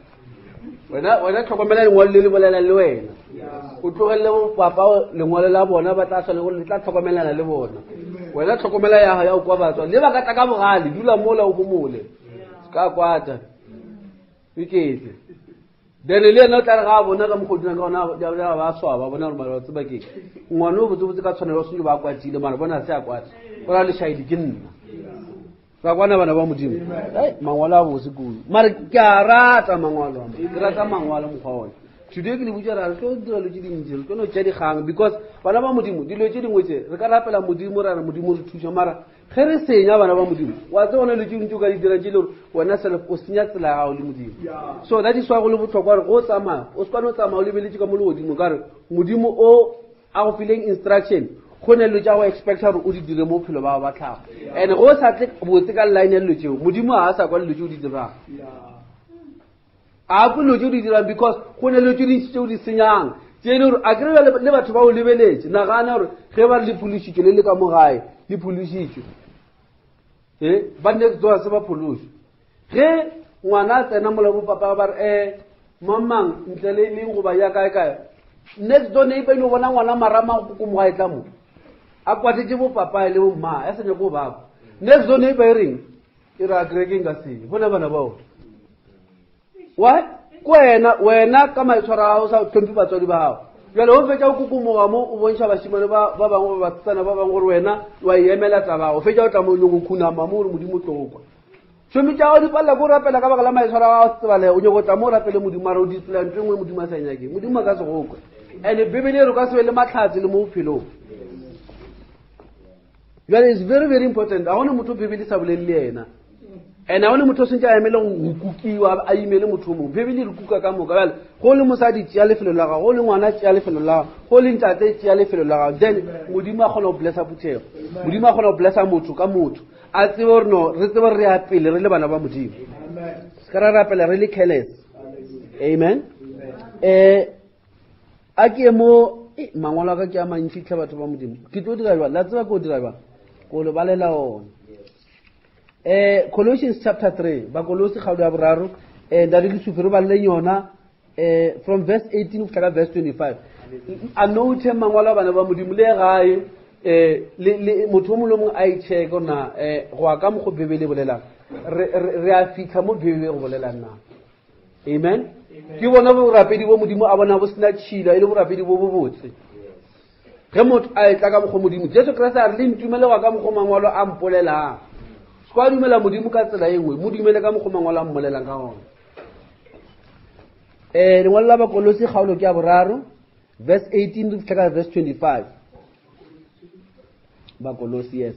wena tlhokomela lengwalo le le bolela le wena o tlogelele bo papa lengwalo la bona ba tla tshwane gore le tla tlhokomelana le bona wena tlhokomela ya o kwa batswadi le ba ka tla ka bogale dula mola o gomole se ka kwata iketse then le yena o tla re ga a bona ka mogodina ka gona ba swaba bona gore mara ba tseba keng ngwana o botsebotse ka tshwanelo senye ba kwatile mara bona se a kwata go ra le shaidi ke nna ba kwana bana ba modimo mangwalo a bose kudu mara ke a rata mangwalo ke rata mangwalo mokgwa one today ke le butša ra re tlo dira lo tše dintši re tlo no tša dikgang because bana ba modimo dilo tše dingwe tše re ka rapela modimo ra re modimo re thuša mara ge re senya bana ba modimo wa tse gona lo tše dintši o ka di dira tše le gore wena self o senya tsela ya gago le modimo so that is why go le bohlokwa gore go tsamaya o se kwane o tsamaya o lebeletše ka mo le godimo ka re modimo o a go fileng instruction go ne lo tša go expecta gore o di dire mo bophelo ba go ba tlhago and go sa tle botse ka line ya dilo tšeo modimo ga a sa kwa dilo tšeo di dirang a go dilo tšeo di dirang because go ne lo tše dintši tšeo di senyang tše le gore a kry-a le batho ba o lebeletše nagana gore ge ba le phološitšwe le le ka mo gae le phološitšwe ba next door se ba phološwe ge ngwana a tsena mola bopapa ba re mamang ntle le leng goba ya kae next door ne ipele o bona ngwana marama go mo gae tla mo a kwatetse bopapa le bomma a senya go baba next door ne ipe reng e ra greke nga se bona bana bao why wena ka maitshwaro a o sa tlhomphe batswadi ba gago jale o fetša o kukumoga mo o bontšha bašimane ba bangwe ba batsana ba bangwe gore wena wa emela taba o fetša o tla mo le go khunama mo gore modimo tlo go kwa šomi tša go di palela ko o rapela ka baka la maitshwaro a gago setsebalea o nyako tla mo o rapele modimo are o ditsela ntho engwe modimo a sa nyakeng modimo a ka se go kwa and bibele re ka se be le matlhatse le mo bophelong jale is very very important a gone motho bibele sa bolele le yena and a gone motho sentse a emele go kukiwa a imele motho o mongwe bibele re kuka ka moka jale go le mosadi tšea lefelo la gago go le ngwana tšea lefelo la gago go le ntate tšea lefelo la gago then modimo a kgona go blessa bothego modimo a kgona go blessa motho ka motho a tsebe gore no re tsebe re ya pele re le bana ba modimo se ka ra rapela re le careless amen a ke mo mangwalo a ka ke a mantšitlha batho ba modimo ke tlo dira jang la tseba ke o dira jang ko le balela ona Colossians chapter 3 bakolosi kgaolo ya boraro da re lesufere ba le yona from verse 18 go tla verse 25 a no the mangwalo a bana ba modimo le gae le motho mo lomong a itsheka ona go aka mo go bebele bolelang re a fitlha mo bebele go bolelang na amen ke bona bo rapedi bo modimo a bona bo sina tshila ile bo rapedi bo botse ge motho a etla ka mo go modimo Jesu Kriste a re le ntumele wa ka mo go mangwalo a mpolelang kwa dumela modimo ka tsela engwe mo dumele ka mo go mangwalo a mmolelang ka gona lengwalo la bakolosi kgaolo ke ya boraro verse 18 to tlhaka verse 25 bakolosi yes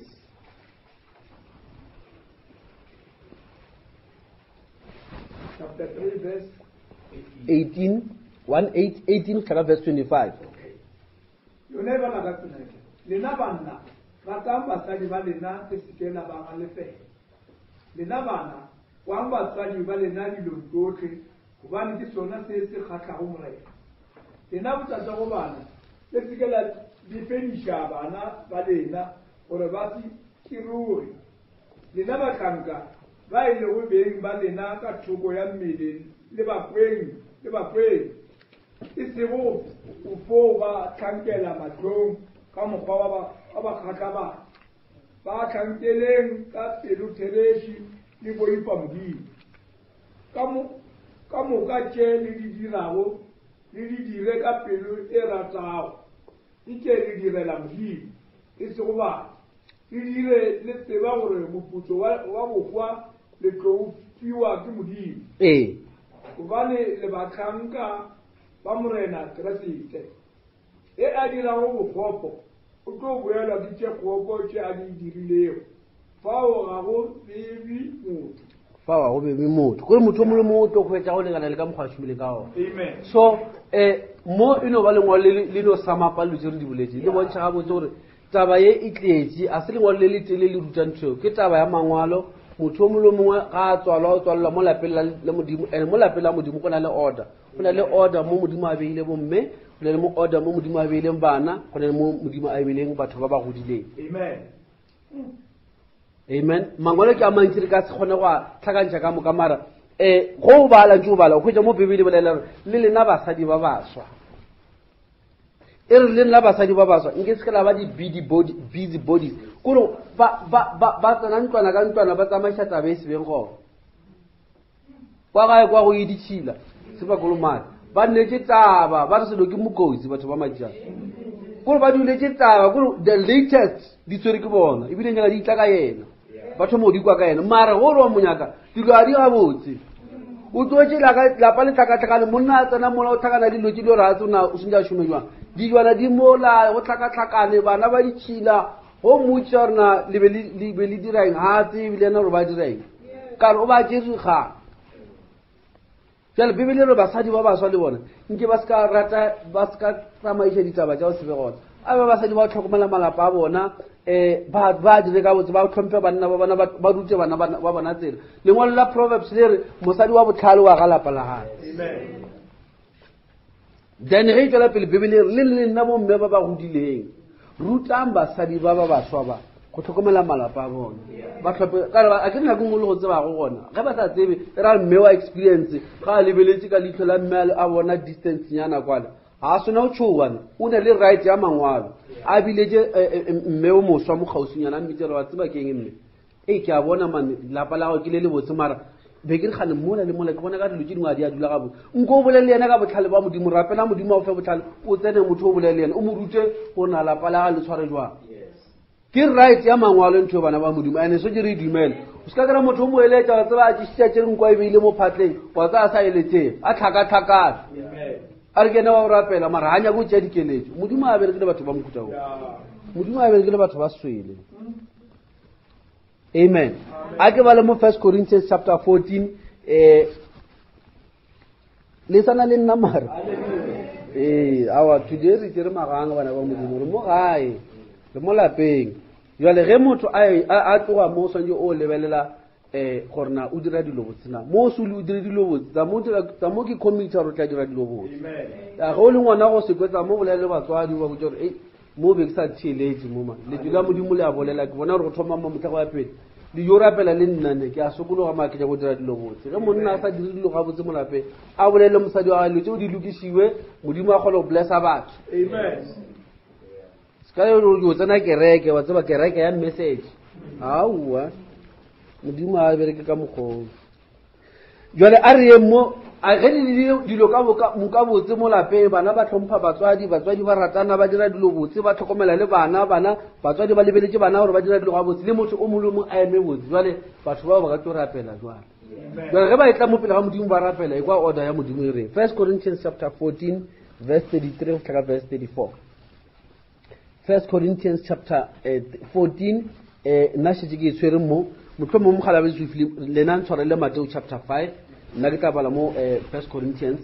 chapter 3 verse 18 tlhaka verse 25 yone ba la ka tsena lena banna ratang basadi ba lena ke sekela ba galefela lena bana wang basadi ba lena dilo tsotlhe gobane ke sona se se kgatlhago morena lena botsatsa go bana le sekela difediša bana ba lena gore ba se kiruge lena batlanka ba ile go beng ba lena ka thoko ya mmele le bakweng e sego o fo ba tlhankela matlong ka mokgwa wa ba kgatla ba tlhankeleng ka pelo thelešhi le boipa modimo ka moka tše le di dirago le di dire ka pelo e ratago e tše le direla modimo e sego bana le dire le tseba gore moputso wa bokgwa le tlo fiwa ke modimo gobane le batlanka ba morena Kriste e a dirago bokgopo o tlo boelwa ke tše kgopo tše a di dirilego fao ga go bebi motho kore motho mo le mo tlo go etsa go lekana le ka mokgwa shumile ka ona amen so mo e no ba lengwalo le no samapa le di boletse le bontšha ga botse gore taba ye e tletše a se lengwalo le tele le rutang theo ke taba ya mangwalo motho mo le mongwe ga a tswalwa mo lapeng la modimo and mo lapeng la modimo go na le order mo modimo a beile bomme go na le mo order mo modimo a beileng bana go na le mo modimo a beileng batho ba ba godileng amen mangwalo ke a mantši re ka se kgone go a tlhakantšha ka moka mara go o bala ntse o bala o kgwetša mo bibele bolela gore le lena basadi ba baswa e re le nna basadi ba baswa nke se ke la ba busy bodies kore ba tsena ntlwana ka ntlwana ba tsamaiša taba e sebeng gona kwa gae kwa go editšhila se ba kolomane ba nnetse taba ba re selo ke mokosi batho ba majana kore ba duletse taba kore the latest di tswere ke bona ebile nyaka di itla ka yena batho mo di kwa ka yena mara go re wa monyaka dilo a di gabotse o tloetse la pa le tlhakatlhakane monna a tsena mola o tlhakana dilo tse di ratse o sentse šome jwang dijwana di mola go tlhakatlhakane bana ba ditšhila go mmotsa gorena le be le dirang ga tsebe le ena gore ba dirang kare o ba tšerikgang jale bibele re basadi ba baswa le bona nke ba ska tsamaiša ditaba tša go sebe gona a be basadi ba tlhokomela malapa a bona ba dire ka botse ba tlhomphe banna ba bona ba rute bana ba bona tsela lengwalo la Proverbs le re mosadi wa botlhale wa ga lapa la gae then ge e tswela pele bibele le nna bomme ba ba godileng rutang basadi ba ba baswa ba go tlhokomela malapa a bona ba tlhophe a ke nna kengwe le go tseba go gona ge ba sa tsebe ra mme wa experience ga a lebeletse ka leitlho la mme a bona distance nyana kwana ga a sona go tšhowana o ne le right ya mangwalo a biletse mme o moswa mo kgausonyana a mmitsere wa tseba keng mme ke a bona mane lapa la gago ke le le botse mara be ke re gane mola le mola ke bona ka dilo tse dingwe a di a dula gabotse nko o bolele ena ka botlhale ba modimo rapela modimo a o fe botlhale o tsene motho o bolele ena o mo rute go na lapa la ga le tshware jwang ke right ya mangwalo ntho bana ba modimo ane so ke re dumele o ska kra motho o mo eletsa wa tseba a tšhitša tše reng kwa e beile mo phatleng wa tsa a sa eletseng a tlhakatlhakane a re kena wa o rapela mara ga nyako tšea dikeletso modimo a berekile batho ba mokhutao modimo a berekile batho ba swele amen a ke ba le mo 1 Corinthians chapter 14 le sana le nna mara awa today re tere maganga bana ba modimo re mo gae le mo lapeng jale ge motho a tloga mo swantse o lebelela gorena o dira dilo botsena mo sule o dira dilo botse tsa mo ke committee ro tla dira dilo botse ga o le ngwana go sekwetsa mo bolele batswadi ba botse gore mo be ke sa theeletse mo le dula modimo le a bolela ke bona gore go thoma mo motla go ya pele di yo rapela le nnane ke a sokologa ma ke ja go dira dilo botse ge monna a sa dire dilo ga botse mo lapeng a bolele mosadi wa gae tse o di lokisiwe modimo a kgole go blessa batho amen ska yo tsena kereke wa tseba kereke ya message aua modimo a bereke ka mokgolo jwale a re mo a ge dilo ka botse mo lapeng bana ba tlhompha batswadi ba ratana ba dira dilo botse ba tlhokomela le bana batswadi ba lebeletse bana gore ba dira dilo ga botse le motho o molomo a eme botse jwale batho ba ka tlo rapela jwale jwale ge ba etla mo pele ga modimo ba rapela e kwa order ya modimo e reng 1 Corinthians chapter 14 verse 33 go tlhaka verse 34 1 Corinthians chapter 14 nna shetse ke tshwere mo motho mo mogala ba tswifile lena ntshware le Matthew chapter 5 nna ke tla bala mo 1 Corinthians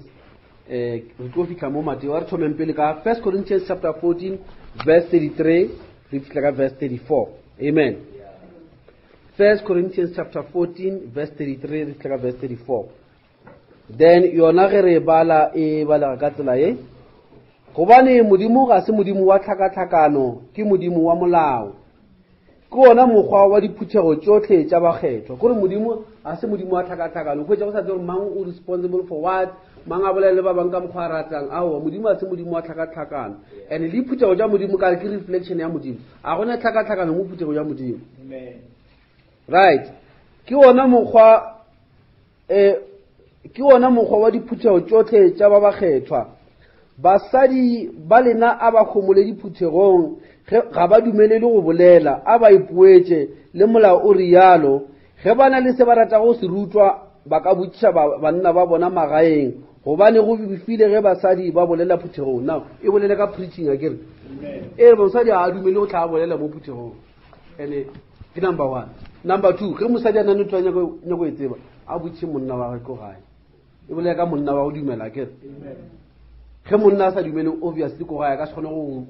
re tlo fitla mo Matthew a re thomeng pele ka 1 Corinthians chapter 14 verse 33 re fitla ka verse 34 amen 1 Corinthians chapter 14 verse 33 re fitla ka verse 34 then yona ge re bala ka tsela e gobane modimo ga se modimo wa tlhakatlhakano ke modimo wa molao ke ona mokgwa wa diphuthego tsotlhe tša bakgethwa gore modimo a se modimo wa tlhakatlhakano go tša go sa tsere mang o responsible for what mang a bolele ba bang ka mokgwa a ratang ao modimo a se modimo wa tlhakatlhakano and le diphuthego tša modimo ka ke reflection ya modimo a gona tlhakatlhakano mo phuthego ya modimo right ke ona mokgwa wa diphuthego tsotlhe tša ba bakgethwa basadi ba lena a ba khomole diphuthegong ga ba dumele le go bolela a ba ipuetse le molao o rialo ge bana le se ba rata go se rutwa ba ka botšiša banna ba bona magaeng gobane go bifile ge basadi ba bolela phuthegong now e bolele ka preaching akere mosadi a dumele go tla bolela mo phuthegong ene ke number 1 number 2 ge mosadi a nane ntho a nyako e tseba a botšiše monna wa ge ko gae e bolele ka monna wa go dumela akere ge monna a sa dumele obviously ko gae ka se kgone go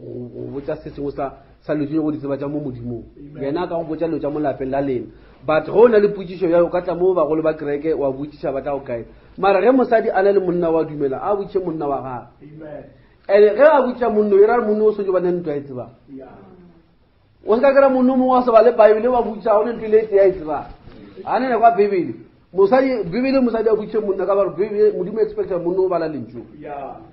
botsa se sengwe sa lotse go di tseba tša mo modimong yena a ka go botsa lo tša mo lapeng la lena but ge o na le potsišo ya o ka tla mo bagolo ba kereke wa botšiša ba tla go kae mara ge mosadi a na le monna wa dumela a botše monna wa gage and ge a botša monno e ra monno o sojo ba ne ntho a e tsebang o se ka kry-a monno mongwe wa se ba le baebile wa botša go ne ntho ile tea e tsebang a nene kwa bebele bibele mosadi a botše monna ka bare modimo expecta monno o bala lentšu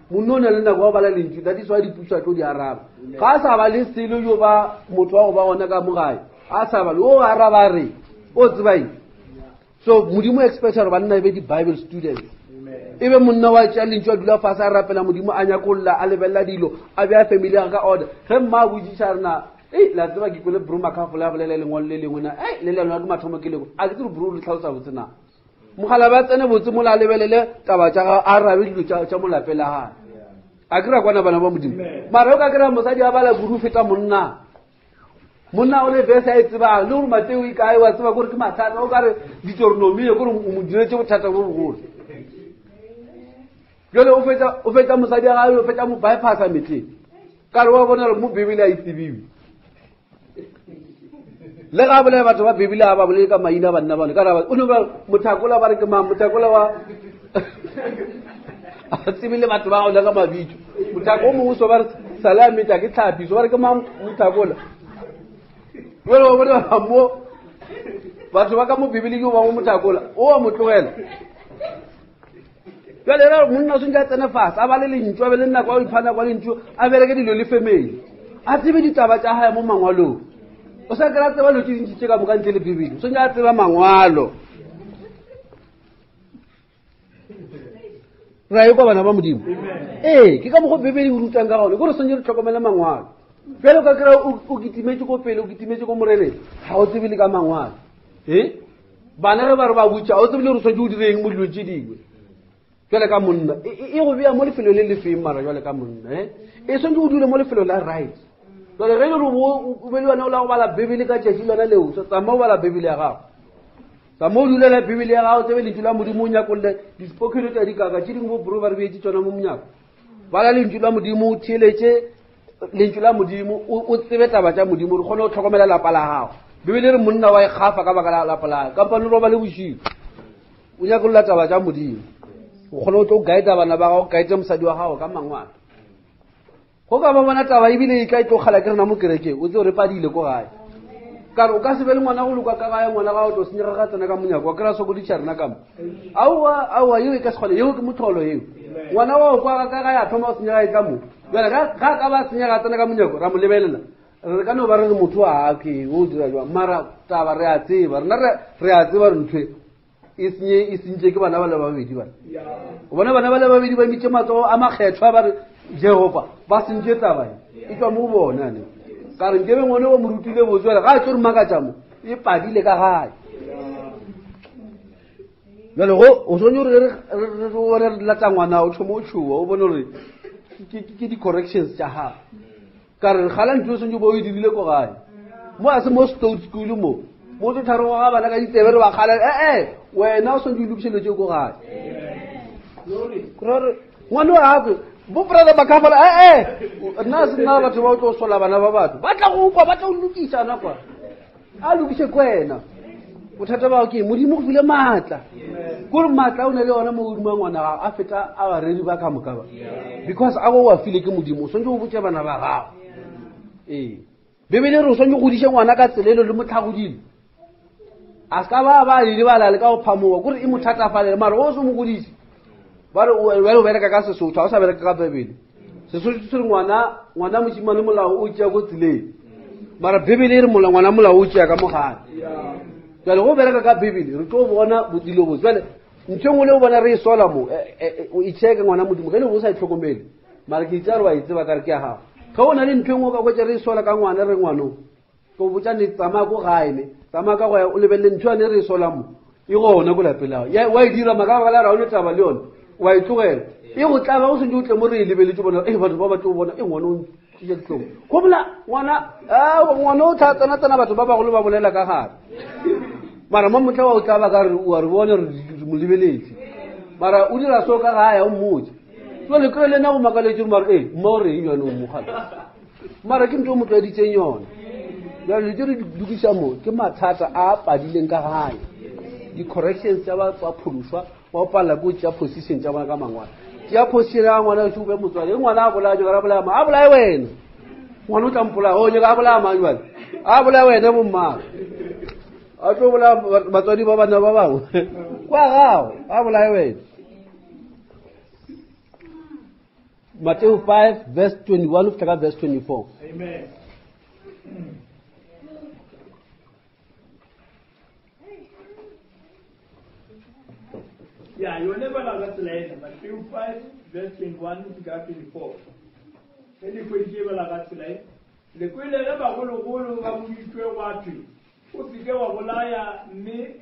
monno o na le nako wa bala lentšu that is why dipuso a tlo di araba ga a sa ba le selo yo ba motho wa go ba gona ka mogae a sa ba le o araba re o tsebae so modimo expecta gore banna e be di-bible students e be monna wa tša lentšu a dula fase a rapela modimo a nyakolola a lebelela dilo a be a family ga ka order ge mma a botsiša rena la tseba ke kwele broma ka fola bolela lengwalo le lengwe na le lengwe ke mathomo ke lego a ke tsere bro le tlhalosa botse na mogala ba tsene botse mola a lebelele taba tša a rabe dilo tša molapela gae a kry-a kwana bana ba modimo mara o ka kry-a mosadi a bala kudu feta monna o le vese a e tsebang le gore mateo ikae wa tseba kore ke mathata o kare ditoronomie kore o mo diretse bothata bo bogolo jale o fetsa mosadi a gae o fetsa mo bypassa metleng kare wa bona gore mo bebele a itsebiwe le ga bolaya batho ba bebele a ba bolele ka maina banna bane kare o ne ba mothakola ba re ke mang mothakola wa a tsebile batho ba go le ka mabitso mothako o mongwe so ba re salame ta ke tlhapiso ba re ke mang mothakola wele wa bona ba mo batho ba ka mo bebele ke ba mo mothakola o wa motlogela jale ra monna se nka tsena fase a ba le lentšwa be le nna kwa o iphana kwa lentšwa a bereke dilo le family a tsebe ditaba tša gae mo mangwalong o sa kry-a tseba lo tše dintši tše ka moka ntle le bebele o se nka tseba mangwalo ra e kwa bana ba modimo ke ka mogo bebele o rutang ka gone kore sentse re tlhokomele mangwalo jale o ka kry-a o kitimetse ko pele o kitimetse ko moreleng ga o tsebele ka mangwalo bana ge ba re ba botša o tsebile gore swantse o direng mo dilo tše dingwe jale ka monna e go bea mo lefelo le lefeng mara jale ka monna e swantse o dule mo lefelo la right jale ge le o be le wena o la go bala bebele ka tšatši lona leo tsama o bala bebele ya gago tsama o dulela bebele ya gago tsebe lentšu la modimo o nyakolle dispokelo tša dikaka tše dingwe boboro ba re beetse tsona mo monyako bala lentšu la modimo o theeletše lentšu la modimo o tsebe taba tša modimo re kgone go tlhokomela lapa la gago bebele re monna wa e kgafa ka baka la lapa la kampa le roba le bošiko o nyakolola taba tša modimo o kgone go tlo guide bana ba gago guide mosadi wa gago ka mangwana go ka ba bona taba ebile e tla e tlogala ke rena mo kerekeng o tse o re padile ko gae kare o ka se be le ngwana go lokwa ka gae ngwana gago tlo senyega ga tsena ka monyako wa kry-a sokoditša rena kamo aowa eo e ka se kgone eo ke motlholo eo ngwana wa go kwa ka gae a thoma go senyega e ka mo jale ga ka ba senyega tsena ka monyako ra mo lebelela re ka no ba re motho a ke o dira jwang mara taba re a tseba rena re a tseba re nthwe e sentše ke bana ba le babedi bana o bona bana ba le babedi ba mitše matsogo a makgethwa ba re jehova ba sentše taba e tswa mo bonane ka re nkebe ngwane o mo rutile botswele ga a tso re makatša mo e padile ka gae jale o sonye gore re bone re latsa ngwana o thoma o tšhoa o bone gore ke di-corrections tša gago ka re gala ntho o sonye bo o e dirile ko gae mo a se mo stout school mo tse tharo ga bana ka ditsebe re ba kgala wena o sonke o lokišelo tšeo ko gae ngwane wa gape bobrother ba ka fola nna se nna batho ba o tlo sola bana ba batho ba tla go kwa ba tla o lokišana kwa a lokiše kwena bothata bao ke modimo go file maatla kore maatla o ne le yona mo godimo wa ngwana gago a feta a baredi ba ka moka ba because a go wa file ke modimo o swantse go botse bana ba gago bebele re o swantse godiše ngwana ka tselelo le motlhagodile a ska ba le bala le ka go phamoga kore e mothatafalele mara o se mo godiše ba re o bereka ka sesotho a o sa bereka ka bebele sesotho se re ngwana mošimane molao o tšea ko tseleng mara bebele e re ngwana molao o tšea ka mogane jale go bereka ka bebele re tlo bona bodilo bo jale ntho engwe le o bona re e sola mo o itšheke ngwana modimo ge le go sa itlhokomele mara ke itša re wa itseba kare ke ya gago ga o na le ntho engwe ka kwetša re e sola ka ngwana re ngwanong ko botša ne tsamaya ko gaene tsamaya ka goya o lebelele ntho yane re e sola mo e gona ko lapelago wa e dira maka baka la ra o le taba le yone wa e tlogela e go tlaba o sentse o tle mo re e lebeletse bona batho ba batlo o bona ngwana o tšea ditlong go bola ngwana o tlatsana batho ba bagolo ba bolela ka gare mara mo motla wa o tlaba ka re wa re bone re mo lebeletse mara o dira so ka gae o mmotse so le kry le na go makaletse mara mma o reng yone o mogala mara ke ntho o motlwaditseng yone jale tse re dukisa mo ke mathata a padileng ka gae di-corrections tša ba phološwa wa o palela ko tšea position tša bona ka mangwana tšea position ya ngwana se o be motswale e ngwana a bolaya jokara bolaya a bolaye wena ngwana o tla mpolaya o nyaka a bolaya mang jale a bolaya wena bommaga a tlo bolaya batswadi ba bana ba bangwe kwa gago a bolaye wena Matthew 5 verse 21 ufika ka verse 24 Amen. Yeah, you will never know that's later. Matthew 5 verse 21 to 24. Then you could give a lot of life. The queen ever go to go to a movie to a watch. Who figure what will I me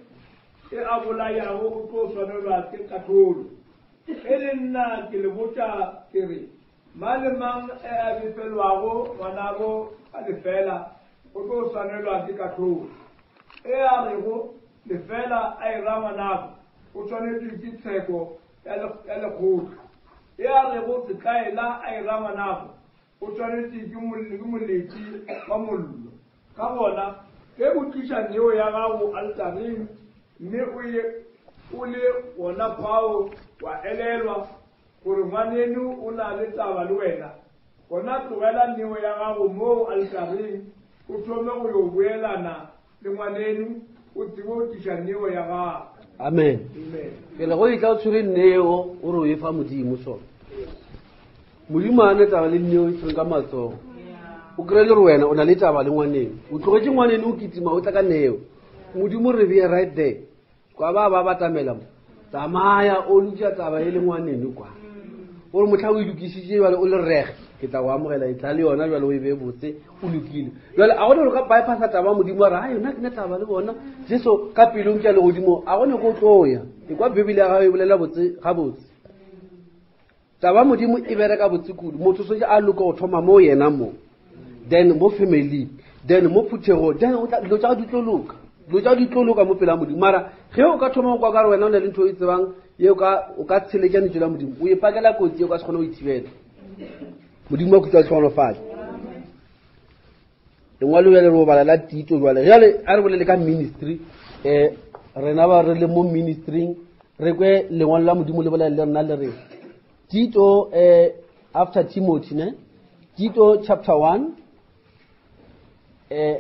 e a bolayago o tlo swanelwa ke katlholo e le nna ke le botsa ke re mang le mang e a befelwago ngwanago a lefela o tlo swanelwa ke katlholo e a rego lefela a ira ngwanago o tshwanetswe ke tsheko ya lekgotla e a rego setlaela a ira ngwanago o tshwanetswe ke moletsi wa mollo ka gona ge o tliša neo ya gago altareng mme o le gona fao wa elelwa gore ngwanenu o na le taba le wena gona tlogela neo ya gago moo altareng o thome go yo boelana le ngwanenu o tsebe o tliša neo ya gago. Amen. Ke le go itla o tshwere neo o re o e fa modimo sona modimo a ne taba le neo e tshwere ka matsogo o kry le re wena o na le taba le ngwaneng o tlogetse ngwaneng o kitima o tla ka neo modimo re be right there kwa ba batamela tsamaya o lukisa taba e le ngwaneng kwa gore motlha o ilukisitse jale o le rege ke tla go amogela e tla le yona jale o e be botse o lukile jale a gone gore ka bypassa taba modimo a re a yona ke ne taba le bona jesu ka pelong ke ya le godimo a gone ko tloya e kwa bibele ya gago e bolela botse ga botse taba modimo e bereka botse kudu motho sontse a loka go thoma mo yena mo then mo family then mo phuthego then o tla dilo tsa di tloloka mo pela modimo mara ge o ka thoma kwa ka re wena o ne le ntho e tsebang ye o ka tshelekane tsela modimo o e pakela kotsi e o ka se kgone go ithibela modimo a kutla tlhogonofatsa lengwalo bjale re bala la Tito jwale jale a re bolele ka ministry rena ba re le mo ministering re kwe lengwalo la modimo le bolela le rena le re Tito after Timothy ne Tito chapter 1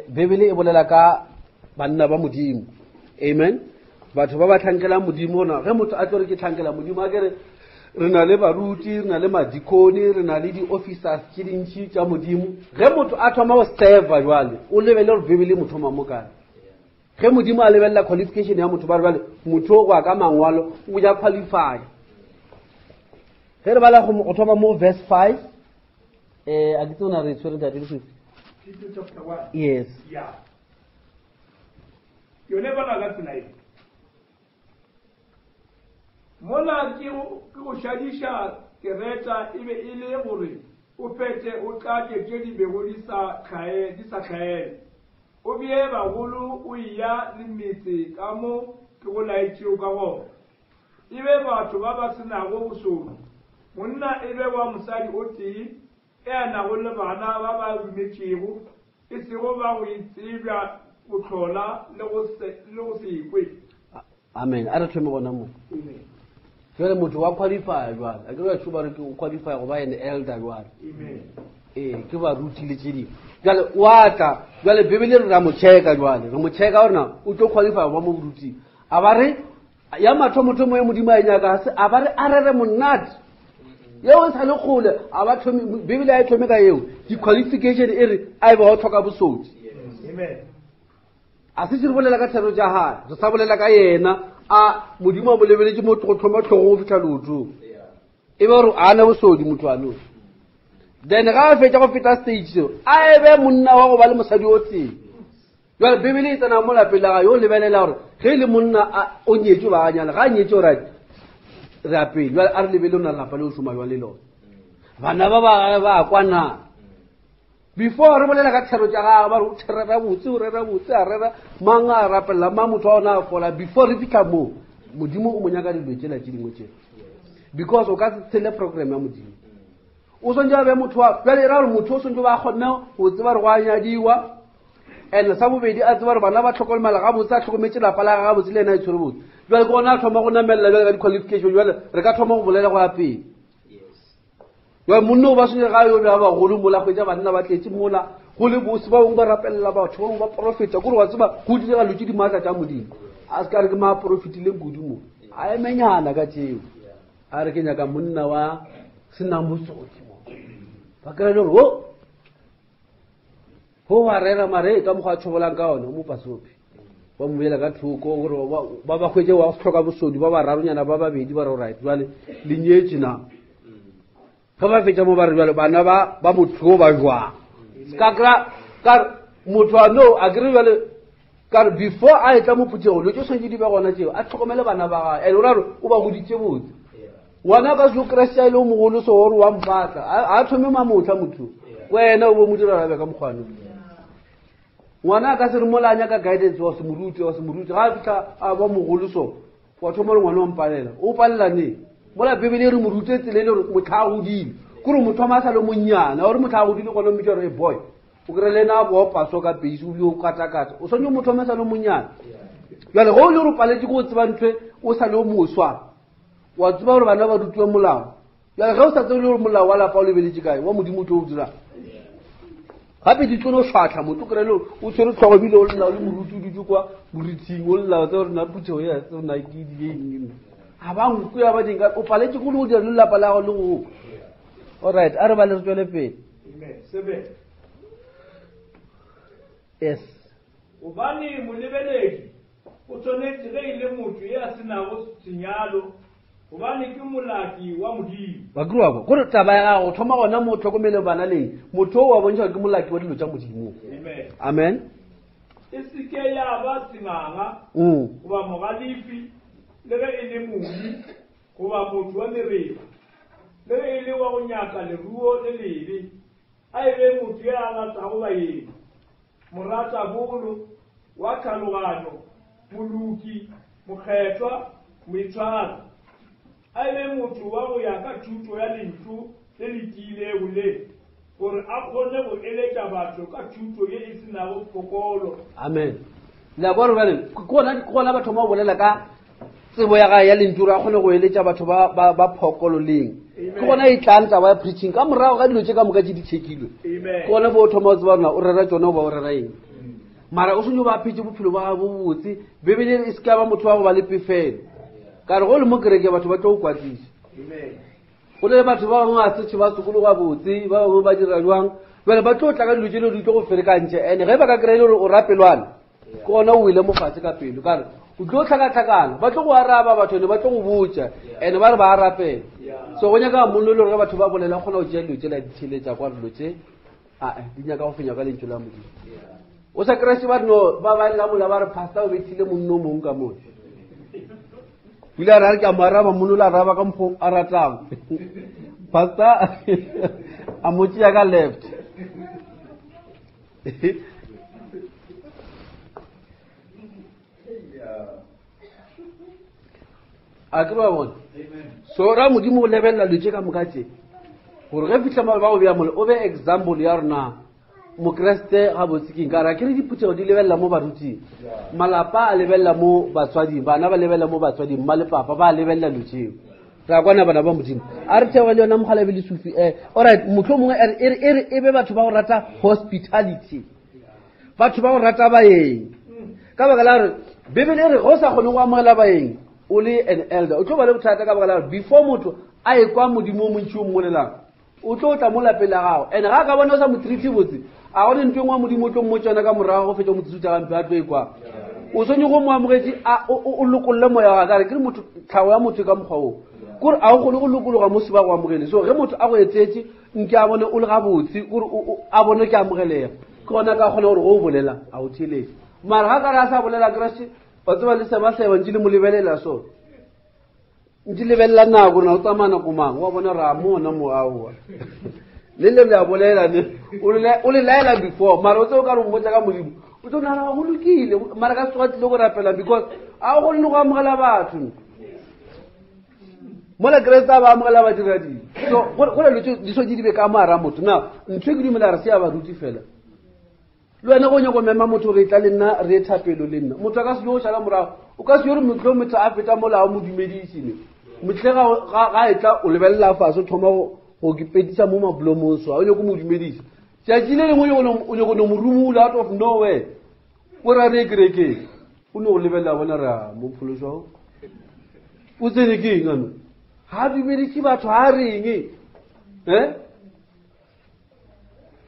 Bibele e bolela ka banna ba modimo amen batho ba ba tlhankela modimo na ge motho a tlo re ke tlhankela modimo a kere re na le baruti re na le madikoni re na le di-officers ke dintši tša modimo ge motho a thoma go serva jwale o lebele gore Bibele motho mamokane ge modimo a lebelela qualification ya motho ba re jwale motho go ya ka mangwalo o ja qualify ge re bala go thoma mo verse 5 a ke tsona re tshwere dadi le 50 chapter 1 yes yeah yone bana ka tsela e mola ke go shadisha kereta e be e le gore o fete o tlatše tše di bego di sa kgaele o bie bagolo o ya le metse ka mo ke go laetšeo ka gona e be batho ba ba senago bosolo monna e be wa mosadi o tee e a nago le bana ba ba dumetšego e sego ba go itsebja go tlhola le go se ikwe. Amen. A re thome gona mo jale motho wa qualify jwale a ke re tšhuba re ke o qualify go ba ene elder jwale ke ba ruti le tše dingwe jale wa tla jale Bibele re ra mo checka jwale re mo checka gore na o tlo qualify go ba mo boruting a ba re ya mathomo ya modimo a e nyaka se a ba re a rere monate yeo e sa le kgole a ba thome Bibele a e thome ka eo di-qualification e re a e ba go tlhoka bosodi a se se re bolela ka thero tša gae re sa bolela ka yena a modimo a mo lebeletse mo go thoma tlhogo go fitlha leotong e be gore a na bosodi motho ano then ga a fetša go feta stage seo a ebe monna wa go ba le mosadi o teng jale Bibele e tsena mo lapeng la gae yo lebelela gore ge e le monna o nyetše ba ganyala ga a nyetše right re apele jale a re lebele o na lelapa le o šoma jwa le lona bana ba kwana before re bolela ka thero tša gagwe ba re o rera botse a rera mang a rapelela ma motho wa ona a fola before re fitlha moo modimo o mo nyaka dilo tšela tše dingwe tšela because o ka se tshele program ya modimo o swantse a be motho wa jale ra gore motho o swantse ba kgonne go tseba re go a nyadiwa and sa bobedi a tseba gore bana ba tlhokomela gabotse a tlhokometse lapa la gabotse le ena e tshwere botse jale ke gona a thoma go namelela jale ka di-qualification jale re ka thoma go bolela go apeng jale monna o ba swantse ga yo bja bagolo mola kgwetša banna ba tletse mola go le bose ba bongwe ba rapelela batho ba bongwe ba profeta kore wa tseba go direga lotse di maatla tša modimo a se ka re ke maa profitileng kodimo a emenyana ka tšeo a re ke nyaka monna wa senang bosodi mo ba kry gore ho wa rera mare ka mokgwa a tshobolang ka ona o mo pasopi ba mo bela ka thoko gore ba ba hwetse wa tlhoka bosodi ba ba raronyana ba babedi ba re right jwale le nyetse na ga ba fetša mo ba re jwale bana ba motho ba jwang ka motho a no a kry jwale ka before a etla mo phuthego lo tso sentse di ba gona tseo a tlhokomele bana ba gae ene o ra re o ba goditse botse ngwana ka se Krista ile o mogolo so gore wa mpatla a thome mamotla motho wena o bo mo dira rabe ka mokgwana ngwana ka se re molanya ka guidance wa se moruti ga fitla a ba mogolo so wa thoma le ngwana o mpalela o palela ne mola bebele re morute tselele re motha godile kore motho ma sa le monnyana gore motha godile gona mmitsa re boy o kre le na bo paso ka peisi o bi o katakata o sonye motho ma sa le monnyana jale go le re paletse go tseba ntwe o sa le o moswa wa tseba gore bana ba rutwe molao jale ga o sa tsebe le molao wa lapa o lebeletse kae wa modimo tlo o dira gape di tlono šwatlha motho kre le o tshwere tlhogo bile o lla o le moruti o ditse kwa borithing o lla tse gore na phuthego ya tse na ke di a ba nku ya ba dinga o paletse go le go dira le lapa la go le go alright a re ba le re tswele pele Amen. yes Ubani molebeledi o tshwanetse ge ile motho ya senago senyalo ubani ke molaki wa modimo ba gruwa go gore taba ya go thoma gona mo tlhokomele bana leng motho wa bontšha ke molaki wa dilo tša modimo amen isike ya ba tsinganga goba mogalifi le ge e le modi goba motho wa merero le ge e le wa go nyaka leruo le lebe a ebe motho ya ratago baeng morata bolo wa tlhaloganyo moluki mokgethwa moitshwaro a ebe motho wa go ya ka thuto ya lentšu le lekilego le gore a kgone go eletša batho ka thuto ye e senago kokolo amen la gore bane kona batho ma bolela ka tsebo ya ga ya lentšu re a kgone go eletša batho ba phokolo leng ke gona e tlang taba ya preaching ka morago ga dilo tše ka moka tše di tšhekilwe ke gona bo thoma o tseba rona o rera tsona o ba o rera eng mara o senyo ba phetse bophelo ba bo botse bebele e se ka ba motho wa go ba le pefelo ka re go le mo kereke batho ba tlo go kwatlisa go le batho ba bangwe a setšhe ba sekolo ga botse ba bangwe ba dira jwang jale ba tlo tla ka dilo tše le di tlo go ferekantšhe ande ge ba ka kry-e le gore o rapelwane ke gona o ile mo fatshe ka pelo kare o tlo tlhakatlhakana ba tlo go araba batho ene ba tlo go botša ande ba re ba arapela so go nyaka mollo le gore batho ba bolela kgona go tšea dilo tše la ditheletša kwa dilo tše di nyaka go fenya ka lentšu la modimo o sa krese ba no ba la mola ba re pastor o bethile monno mong ka mone ile a re ke a mo araba monno la araba ka mpho a ratang pastor a mo tšea ka left a ke ba bona so ra modimo o lebelela lotse ka moka tše gore ge fitlha ba go bea mole o be example ya rona mokreste ga botsiking ka ra ke re diphuthego di lebelela mo baruting malapa a lebelela mo batswading bana ba lebelela mo batswading mma le papa ba lebelela lotseo ra kwana bana ba modimo a re thewa le yona mogala be le sufi alright motlho mongwe e be batho ba go rata hospitality batho ba go rata baeng ka baka la re bebele re go sa kgone go amogela baeng o le an elder o tlo ba le bothata ka baka la re before motho a e kwa modimo o montši o mmolelang o tlo tla mo lapeng la gago and ga ka bona o sa mo treat botse a gone ntho engwe modimo o tlo mmotšana ka morago go fetša motsutsa gampe a tlo e kwa o tshwenye go mo amogetše o lokolle moya wa kare ke motho tlhago ya motho ka mokgwa oo kore a o kgone go lokologa mo se ba go amogele so ge motho a go etsetše nke a bone o le gabotse kore a bone ke amogelega ke gona ka kgona gore go o bolela a o theletše mara ga kare a sa bolela kreste ba tseba le seba ntse le mo lebelela so ntse lebelela nako na o tsamaya nako mang wa bona ra mona mo aowa le le a bolela o le laela before mara o tse o ka re mmotsa ka modimo o tlo nagana go lokile mara ka tsoga tlile go rapela because a o kgone le go amogela batho mo le kreste a ba amogela badira dilo so go le lotse diso di be ka moara motho na ntho e ke dumela re se ya baruti fela le wena go nyako mema motho re tla le nna re thapelo le nna motho a ka se yo šala morago o ka se yo re motho motho a feta molao mo dumedisine motle ga e tla o lebelela fase o thoma go kipetisa mo mabulomoswa o nyako mo dumedisa tšatši le lengwe o nyako no morumo out of nowhere o ra re kerekeng o ne go lebelela bona ra mo pholoswao o tsene ke eng ano ga dumedise batho ga reng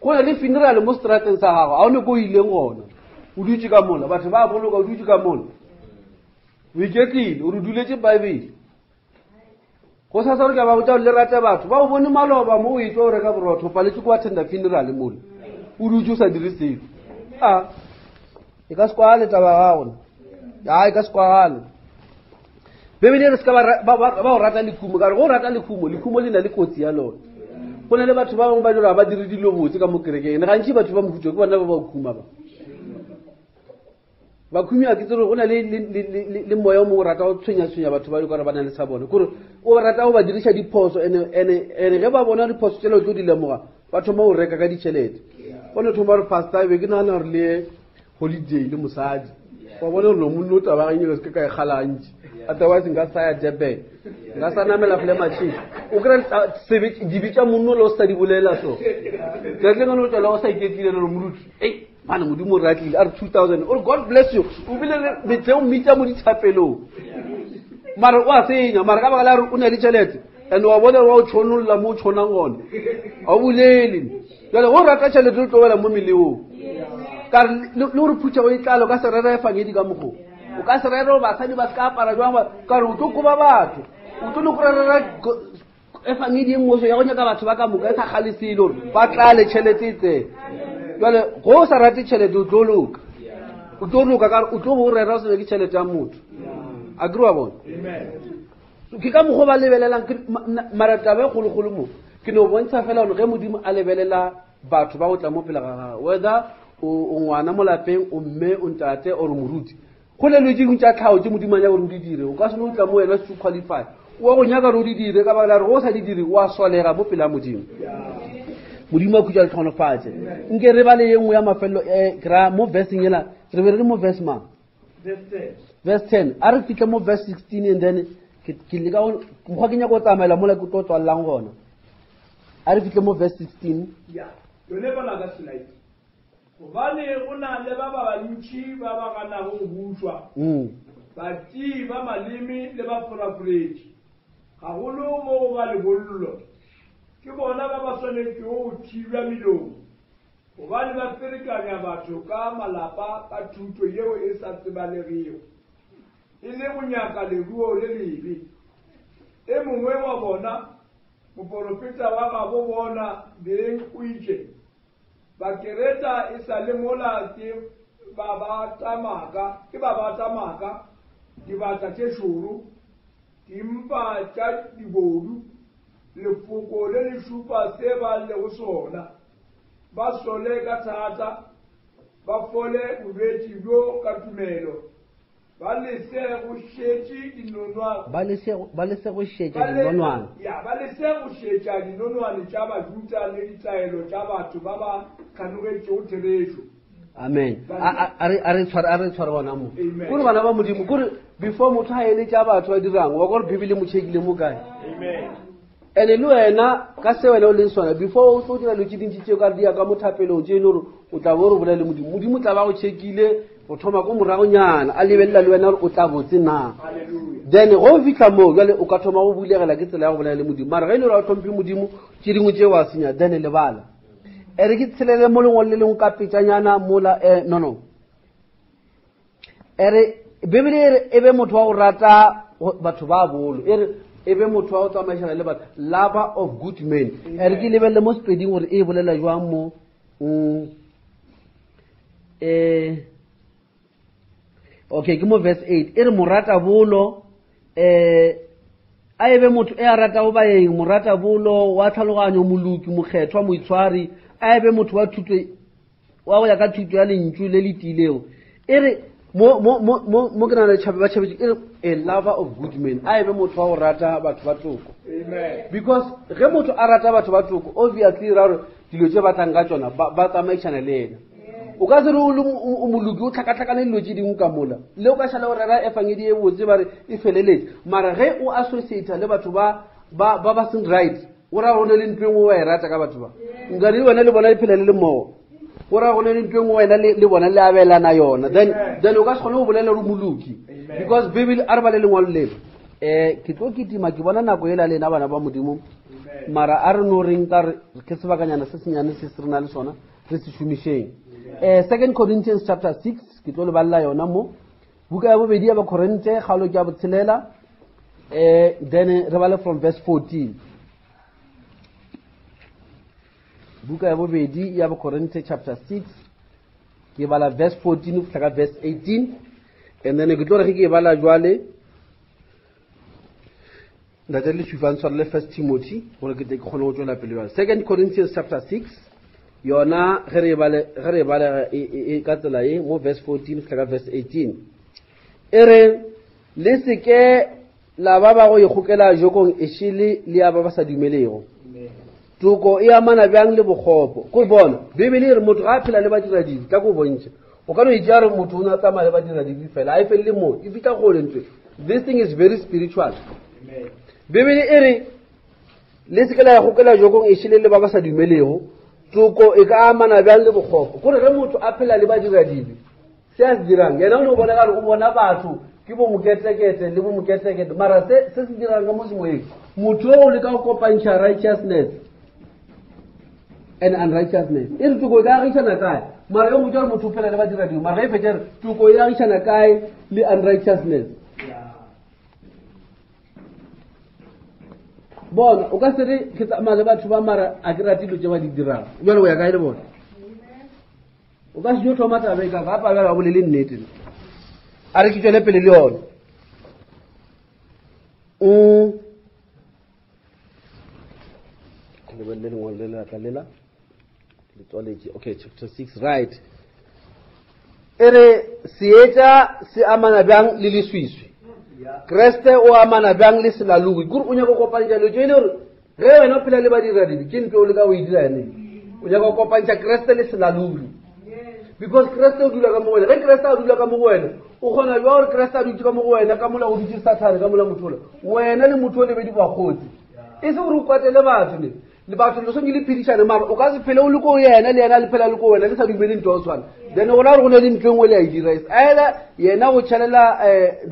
go na le funeral mo strateng sa gago a o ne ko ileng gona o dutse ka mola batho ba boloka o dutse ka mola o iketlile o re duletse baebele go sa sa re ka ba botsa le rate batho ba o bone maloba mo o e tlo o reka borotho paletse ko attenda funeral mole o dutse o sa dire selo e ka se kwale taba ga gona ya e ka se kwale bebele re ska ba o rata lekhumo ka re go rata lekhumo le na le kotsi ya lona go na le batho ba bangwe ba dira ba dire dilo botse ka mo kerekeng ne gantši batho ba mofuta ke bona ba ba khuma ba khumi a ke tsere go na le moya o mo rata o tshwenya batho ba ka re ba na le sa bone gore o rata go ba dirisha diphoso ene ge ba bona diphoso tsela o tlo di lemoga batho ba o reka ka ditšhelete one thoma re pastor be ke nagana gore le holiday le mosadi wa bona gore monno o tabaganye ka se ka e kgalantši otherwise nka saya Durban nka sa namela fle machine o kry dibi tša monno le o sa di bolela so ketlengane o tswela o sa iketlile le moruti ei mane modimo re atlile a re 2000 or God bless you o bile metleo mmita mo dithapelong mara o a senya mara ka baka la re o ne le tšhelete and wa bona wa o tšhonolola mo o tšhonang gone a o bolele jale go rata tšhelete o tlogela mo meleong ka re le gore phutša go e tlalo ka se rera e fangedi ka mokgo o ka se rera basadi ba se ka apara jwang ka re o tlo koba batho o tlo go rera e fangedi e ngwe ya go nyaka batho ba ka moka e sa kgalesile gore ba tlale tšhelete tse jale go o sa rate tšhelete o tlo loka ka re o tlo go rera o se be ke tšhelete ya motho a kry wa bona ke ka mokgwa ba lebelelang marataba e kgolokgolo mo ke ne o bontsha fela gore ge modimo a lebelela batho ba go tla mo pele ga gagwe whether o ngwana mo lapeng o mme o ntate or moruti go le lweding tša tlhao tše modimo a nyaka gore o di dire o ka se no o tla mo wena se qualify wa go nyaka gore o di dire ka baka la re go sa di dire o a solega mo pele ya modimo modimo a khutša le tlhonofatše nke re ba le ye nngwe ya mafelelo kry mo versing ela re be re le mo verse ma verse 10 a re fitlhe mo verse 16 and then ke leka mokgwa ke nyaka go tsamaela mola ke tlo tswalelang gona a re fitlhe mo verse 16 yone bona ka slide gobane go na le ba bantši ba ba ganago go bušwa batii ba maleme le ba foraforetši gagolo mo go ba lebollo ke bona ba ba swanetšego go thibja melomo gobane ba ferekanya batho ka malapa ka thuto yeo e sa tsebalegego e le go nyaka leruo le lebe e mongwe wa bona moprofeta wa gabo bona beng o itše bakereta e sa le mola ke ba ba tamaka dibata tše šoro dimpa tša dibodu lefoko le lešupa se ba lego sona ba sole ka thata ba fole bolwetši bjo ka tumelo ba lese go šetša dinonwane tša bajuta le ditaelo tša batho ba ba kanogetšego therešo amen a re tshware bona mo kore bana ba modimo kore before motho a ele tša batho ba dirang wa gore bibele mo tšhekile mo kae ene le wena ka se wena o leng sona before o tlo dira lotše dintši tšeo ka re di ya ka mothapelong tše ene gore o tla bo re bolela le modimo tla ba go tšhekile o thoma ko moragonyana a lebelela le wena gore o tla botse na then go o fitlha moo jale o ka thoma go bulegela ke tsela ya go bolela le modimo mara ge e le gore a o tlhomphe modimo tše dingwe tše wa senya then lebala re ke tshelele mo lengwe le lengwe ka petšanyana mola no ere bebele e be motho wa go rata batho ba bolo e be motho wa go tsamaišana le batho lover of good men ere ke lebelele mo sepeding gore e bolela jwang mo okay ke mo verse 8 e re morata bolo a ebe motho e a rata go baeng morata bolo wa tlhaloganyo moluki mokgethwa moitshwari a ebe motho wa thuto wa go ya ka thuto ya lentšu le letilego e re mo ke na le ba tšhabetše e re a lover of good men a ebe motho wa go rata batho ba toko because ge motho a rata batho ba toko obviously ra gore dilo tše ba tlang ka tšona ba tsamaišana le ena o ka se re o moluki o tlhakatlhakane dilo tše dingwe ka mola le o ka šala go rera efangedi e botse ba re e feleletse mara ge o associata le batho ba seng right o ra gone le ntho engwe wa e rata ka batho ba nka le wena le bona le phela le mmogo o ra gone le ntho engwe wena le bona le abelana yona then o ka se kgone go bolela gore moluki because bible a re ba le lengwalo leo ke tlo ketima ke bona nako e la lena bana ba modimo mara a re no reng ka re ke sebakanyana se senyane se se rena le sona re se šomišeng 2 Corinthians chapter 6 ke tlo le balla yona mo buka ya bobedi ya bakorinte kgalo ke ya botshelela then re bale from verse 14 buka ya bobedi ya bakorinte chapter 6 ke bala verse 14 go tlaka verse 18 and then ke tlo re ke bala jwale ntate le tsufang tswa le 1 Timothy gore ke te khone go tswela pele jwale 2 Corinthians chapter 6 yona ge re bala e ka tsela e mo verse 14 go tlaka verse 18 ere le se ke la ba ba go ikgokela jokong e shile le ya ba sa dumelego tuko e amana bjang le bokgopo go bona bibele re motho ga phela le ba dira dibi ka go bontse o ka no itjara motho una tsa male ba dira dibi fela a ifelle mo e fita go lentwe. This thing is very spiritual. Amen. Bibele ere le se ke la ikgokela jokong e shile le ba sa dumelego tuko e ka amana bjang le bokgopo gore ge motho a phela le ba dira dibi se a dirang yena o no bona ga re o bona batho ke bo moketekete le bo moketekete mara se dirang ka mo semoeng motho o le ka go kopantšha righteousness and unrighteousness e re tuko ka agišana kae mara yo motho a re motho o phela le ba dira dilo mara e fetša tuko e agišana kae le unrighteousness bona o ka se re ke tsamaya le batho ba mara a ke rate dilo tse ba di dirang jalo o ya kae le bona o ka se jo thoma tabe ka ga pa ba bolele nnete a re ke tswele pele le yona okay, chapter 6, right. Ere sieta si amana bang lili suisui. Kreste o amana bang li silalugi. Gur unya ko kopanja lo jeno. Rewe no pila le ba dira di. Kin pe o le ka o dira ne. Unya ko kopanja kreste li silalugi. Because kreste o dula ka mo wena. Re kreste o dula ka mo wena. O khona yo re kreste o dula ka mo wena ka mola o di satana ka mola mothola. Wena le motho le be di ba khotsi. Ise o ru kwatele batho ne. Le batho lo song ile phidishana mara o ka se phele o le ko yena le yena le phela le ko wena le sa dumele ntwa tswana then o la re go ne le ntweng le a dira ela yena go tshelela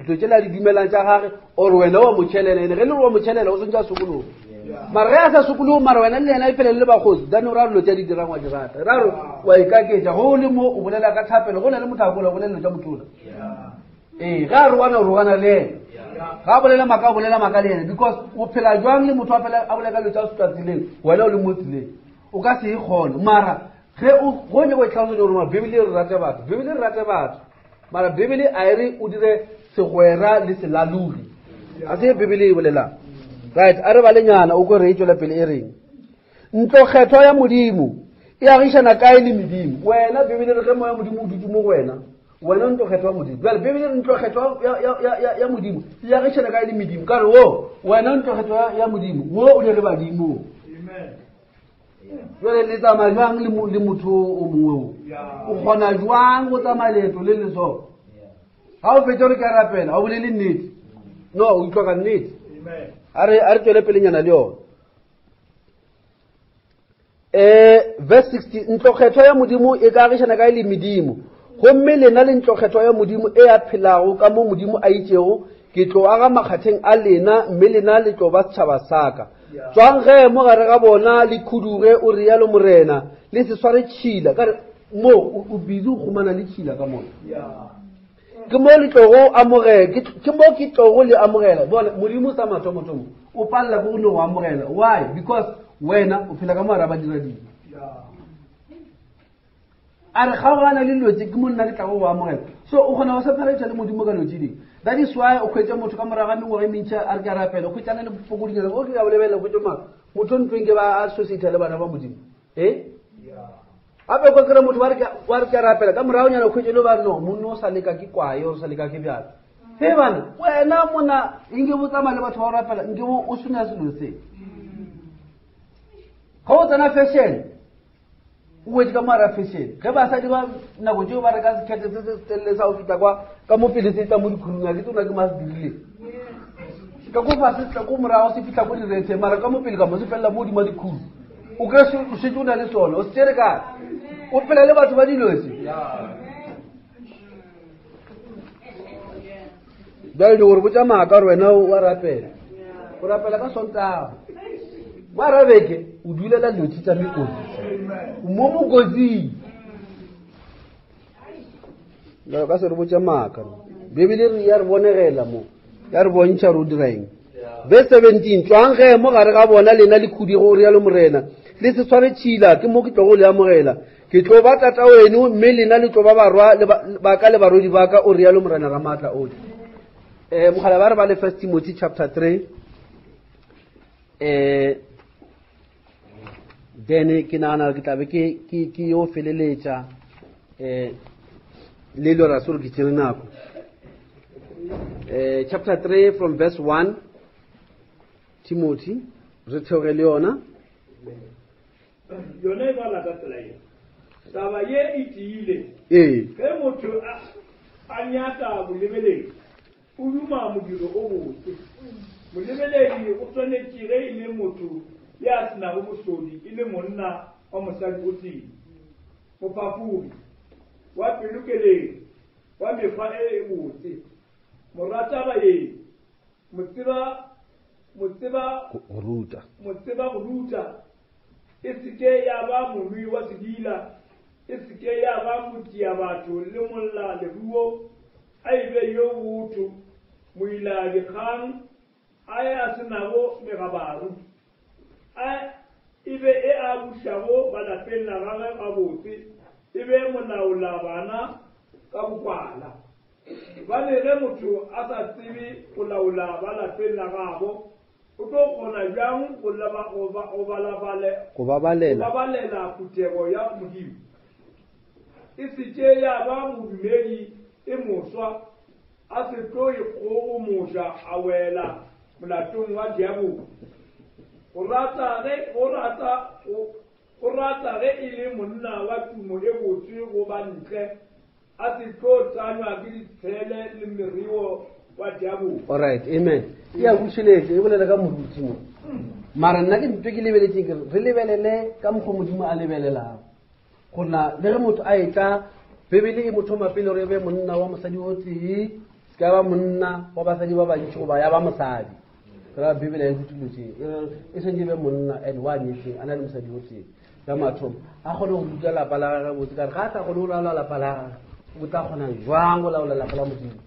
ditsela di dumelang tsa gage or wena wa mo tshelela ene ge le wa mo tshelela o sentse sukulu mara ge a sa sukulu mara wena le yena e phele le ba khotsi then o ra lo tsa di dirang wa dirata ra ro wa ikaketsa go le mo o bolela ka thapelo go na le motho a gola bolela tsa mothola ga re wana o rwana le ga bolela maka le ene because o phela jwang le motho a phela a bolela ka lotsa tsatsileng wena o le motlile o ka se ikgone mara ge o go ne go tlhaso le rona bibele re rate batho mara bibele a ere o dire segwera le selaluri a se bibele e bolela right a re ba lenyana o go re itswela pele e reng ntlo kgetho ya modimo e agishana kae le medimo wena bibele re ge mo ya modimo o dutse mo wena wena ntlo kgetho ya modimo bjale bibele ntlo kgetho ya modimo ya agishana kae le medimo ka re wo wena ntlo kgetho ya modimo wo o ne le badimo amen jwale le tsamaya jwang le motho o mongwe o kgona jwang go tsamaya leeto le le so ga o fetsa re ka rapela o bolele nnete no o utlwa ka nnete a re tswele pelenyana le yona verse 16 ntlokgetho ya modimo e ka agishana kae le medimo gomme lena le ntlokgetho ya modimo e ya phelago ka mo modimo a itšego ke tlo aga makgatheng a lena mme lena le tlo ba setšhaba saka tswang ge mo gare ga bona le khuduge o rialo morena le se sware tšhila ka mo o bizi o khumana le tšhila ka mona ke mo le tlogo amogela ke mo ke tlogo le amogela bona modimo sa mathomo o palla go no amogela why because wena o phela ka mara ba dira di a re ga gana le lotse ke monna ke tlago go amogela so o kgona go separate le modimo ka lotse ding that is why o khwetsa motho ka moraga mengwe ge mentšha a re ka rapela o khwetsana le fokodinyana o ke ka bolebela go tsoma motho ntweng ke ba associate le bana ba modimo gape ko kry motho wa re ka rapela ka morago nyana o khwetse le ba no monna o sa leka ke kwae o sa leka ke bjalo he bana wena mona nke bo tsamaya le batho ba o rapela nke bo o sena selo se ga o tsena fashion o wetse ka mara fashion ge basadi ba nako tseo ba re ka sekgethe se se telele sa o fita kwa ka mo pele se tsa mo dikhurung a ke tsona ke mase dirile ka ko fase tla ko morago se fitlha ko diretse mara ka mo pele ka mo se felela mo dima dikhuru o ka se o setse o na le sone o se tere ka o phela le batho ba dilose jale di gore botsa maaka gore wena wa rapela o rapela ka sontago mara beke o dulela dilo tsa mekotsi mo mokotsing la ka se re botsa maaka bibele re ya re bonegela mo ya re bontšha re o dirang verse 17 tswang ge mo gare ga bona lena le khudi go rialo morena le se tshware tshila ke mo ke tlo go le amogela ke tlo ba tata weno mme lena le tlo ba barwa ba ka le barodi ba ka o rialo morena Ramatla o mogala ba re ba le 1 Timothy chapter 3 then ke nagana ke tlabe ke yo feleletša le lo rasolo ke tsere nako chapter 3 from verse 1 Timothy re theogele yona yona e bala ka tsela ye taba ye e tiile ge motho a nyaka bolebeledi o duma modiro o botse molebeledi o tshwanetse ge e le motho ya senago bosodi e le monna wa mosadi o tee mophafogi wa pelokeledi wa mekgwa e botse morata baeng motseba go ruta e seke ya ba monwi wa sedila e seke ya ba motia batho le molla leruo a ebe yo botho moila dikgang a ya senago megabaru a ebe e a bušago balapeng la gagwe gabotse ebe molaola bana ka bokwala ba le ge motho a sa tsebe go laola balapeng la gabo o tlo kgona bjang go babalela phutego ya modimo e seke ya ba modumedi e moswa a se tlo ikgogo moša a wela molatong wa diabo go rata ge e le monna wa tumo e botse go ba ntle a se tlo tsanywa ke ditshele le merio wa diabo. Alright, amen. Ya bušheletse e bolela ka moruti mo mara nna ke ntwe ke lebeletseng ke re lebelele ka mokgwa modimo a lebelelang gona le ge motho a etla bebele e motho mapele re be monna wa mosadi o tee se ka ba monna wa basadi ba bantši goba ya ba mosadi ra bebele ya dutulotse e sentse be monna and wa nyetseng a na le mosadi o tee ka mathomo a kgone go ruta lapa la gagwe botse ka re ga a sa kgone go laola lapa la gagwe o tla kgona jwang go laola lapa la modimo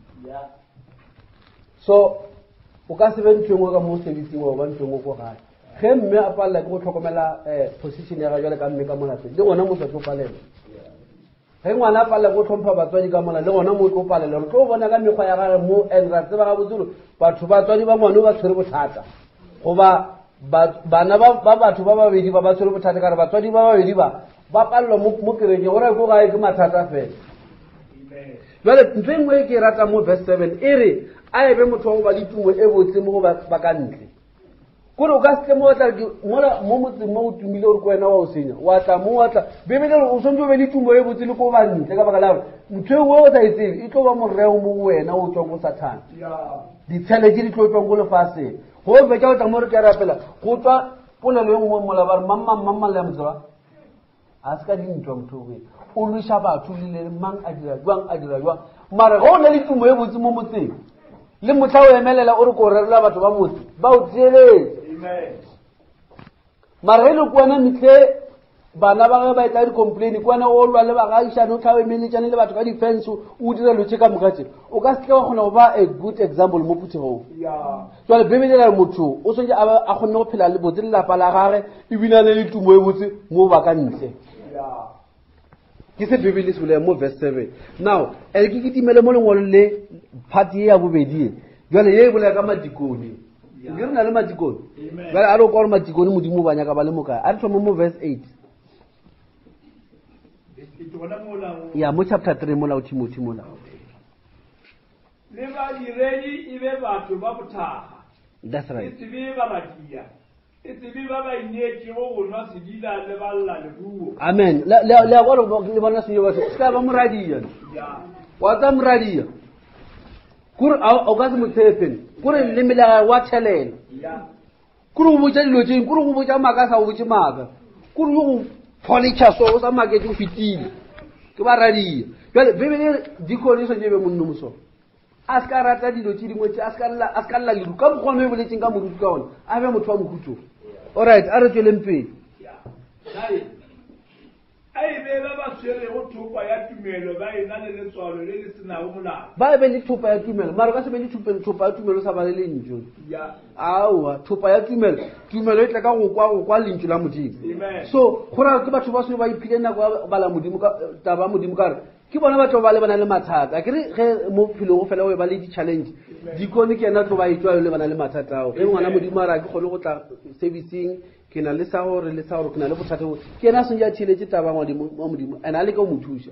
so o ka se be ntho engwe ka mo sebetsing wa ba ntho engwe ko gae ge mme a palela ke go tlhokomela position ya ga jale ka mme ka molapeng le gona mo sa tlo palela ge ngwana a palela go tlhompha batswadi ka mola le gona mo tlo palela re tlo bona ka mekgwa ya gage mo and ra tseba ga botsolo batho batswadi ba ngwane ba tshwere bothata goba bana ba batho ba babedi ba tshwere bothata ka re batswadi ba babedi ba palelwa mo kereke gore ko gae ke mathata fela jale ntho e nngwe e ke e rata mo verse 7 e re a ebe motho wa go ba le tumo e botse mo go ba ka ntle kore o ka se mo tla mo motseng mo o tumile gore ko wena wa o senya wa tla mo wa tla bebele o swantse o be le tumo e botse le ko ba ntle ka baka la gore ntho e o sa itsebe e tlo ba moreo mo wena o tswang go Satan ditshele di tlo tswang go lefatsheng go be ka o tla mo re ke rapela go tswa polelo e nngwe mola ba re mamma le motho a se ka dintwa motho o lwisa batho le mang a dira jwang mara go na le tumo e botse mo motseng le motla o emelela o re ko rerela batho ba motse ba o tsieletse mara ile kuana mitle bana ba ba tla di complain kuana o lwa le ba ga isha no tlawe menetjane le batho ka defense o dira lotse ka mogatse o ka se ka gona go ba a good example mo puthego so le bebele la motho o sentse a gone go phela le botse le lapa la gare e bina le tumo e botse mo ba ka ntle ke se bebele se bolela mo verse 7 now e ke kitimele mo lengolo le party ya bobedi jwale ye bolela ka madikoni ngire na le madikoni jwale a re go re madikoni modimo ba nyaka ba le mokae a re thoma mo verse 8 ya mo chapter 3 molao Timothy molao le ba diredi e be batho ba bothaga that's right e tsebe ba badia e tsebe ba ba inetse go nwa sedila le balla le buo amen le go le bona se yo ba ska ba moradia wa ta moradia kur o ka se motshepen kure le mela wa tšhelela kure go botsa dilo tseng kure go botsa maka sa go botsa maka kure go policha so o sa make go fitile ke ba radia jale bebele dikone so jebe monno moso aska rata dilo tse dingwe tse aska la le ka mo gone bole tseng ka moruti ka ona a be motho wa mohutso alright a re tsweleng pele ai be ba sere go thupa ya tumelo ba ina le letswalo le le sena go molao ba be le thupa ya tumelo mara ka se be le thupa ya tumelo sa ba le lentso ya aowa thupa ya tumelo e tla ka go kwa lentso la modimo so gora ke batho ba se ba iphile nako ba la modimo ka taba modimo ka re ke bona batho ba le bana le mathata ke re ge mo philo go fela o ba le di challenge di kone ke ena tlo ba itswa le bana le mathata ao ge ngwana modimo a ra ke gole go tla servicing ke na le sa gore ke na le bothata ke ena se ja tshiletse taba modimo ena le ka mo thusa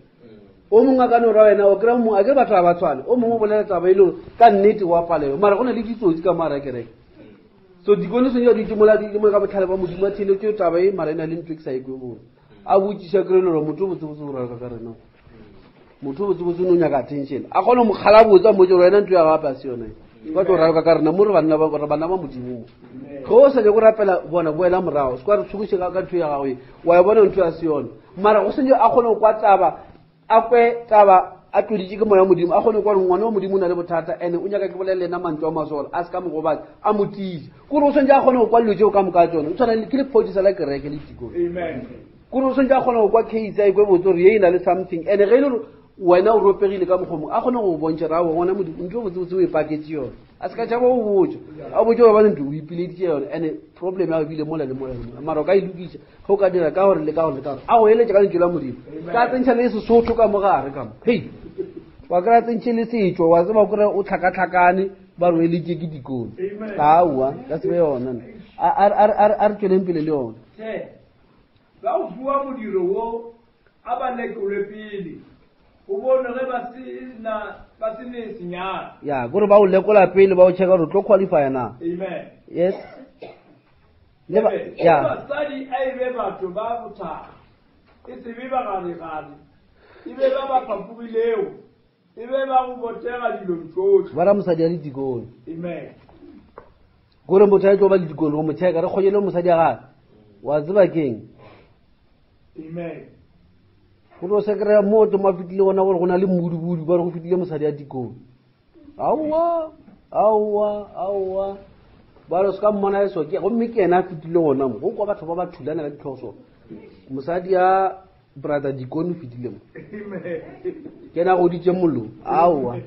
o mongwe ka no ra wena o kra mo a ke batho ba tswana o mongwe bolela taba ile ka nnete wa palelo mara go na le ditsotsi ka mara kereke so di kone se ja di timola di mo ka botlhale ba modimo a tshiletse taba e mara ena le ntwe ke sa ikwe bo a botsisa krelo motho botse ra ka rena motho botse no nya ka attention a gone mo khala botsa mo jo rena ntwe ya ga pa se yone ba tlo ra ka rena mo re bana ba modimo go se go rapela bona boela morao se kwa re tshugise ka ntwe ya gawe wa bona ntwe ya se yone mara go se a gone kwa taba a kwe taba a tloditse ke moya modimo a gone kwa ngwana wa modimo na le bothata ene o nyaka ke bolele na mantwa masola a se ka mogobatsi a motile go re o sentse a gone go kwa lotse o ka moka tsone o tshwana le ke le photisa la kereke le tiko amen go re o sentse a gone go kwa case a ikwe botse re ye ina le something ene ge ile wena o ropegile ka mogomo a gone go bontse ra bona modimo ntwe botse o e paketse yone a se ka tšhaba o botse a botse ba ntwe o ipileditse yone ene problem ya bile mola le mola mara o ka ilukisa go ka dira ka gore le ka gore a go eletša ka lentso la modimo ka tsentšha le sesotho ka mogare ka mo hei wa kra tsentšhe le setšo wa tseba kore o tlhakatlhakane ba re o eletse ke dikolo aowa ka se be yona a re tsweleng pele le yone ba o bua modiro wo a ba lekole pele o bone ge ba se ne senyana ya gore ba o lekola pele ba o checka gore tlo qualify na amen yes ya basadi a ebe batho ba bothata e se be ba gare e be ba phampogileo e be ba go botega dilong tsotlhe ba ra mosadi a le dikolo amen gore motho a tlo ba le dikolo go mo checka re kgonyele mosadi a gae wa tseba keng amen go se kry-a mo to mafitile gona gore go na le mmudubudu ba re go fitile mosadi a dikolo aowa ba re se ka mmona e soke gomme ke ena a fitile gona mo go kwa batho ba ba thulana ka ditlhoso mosadi a brother dikone o fitile mo ke ena go ditse mollo aowa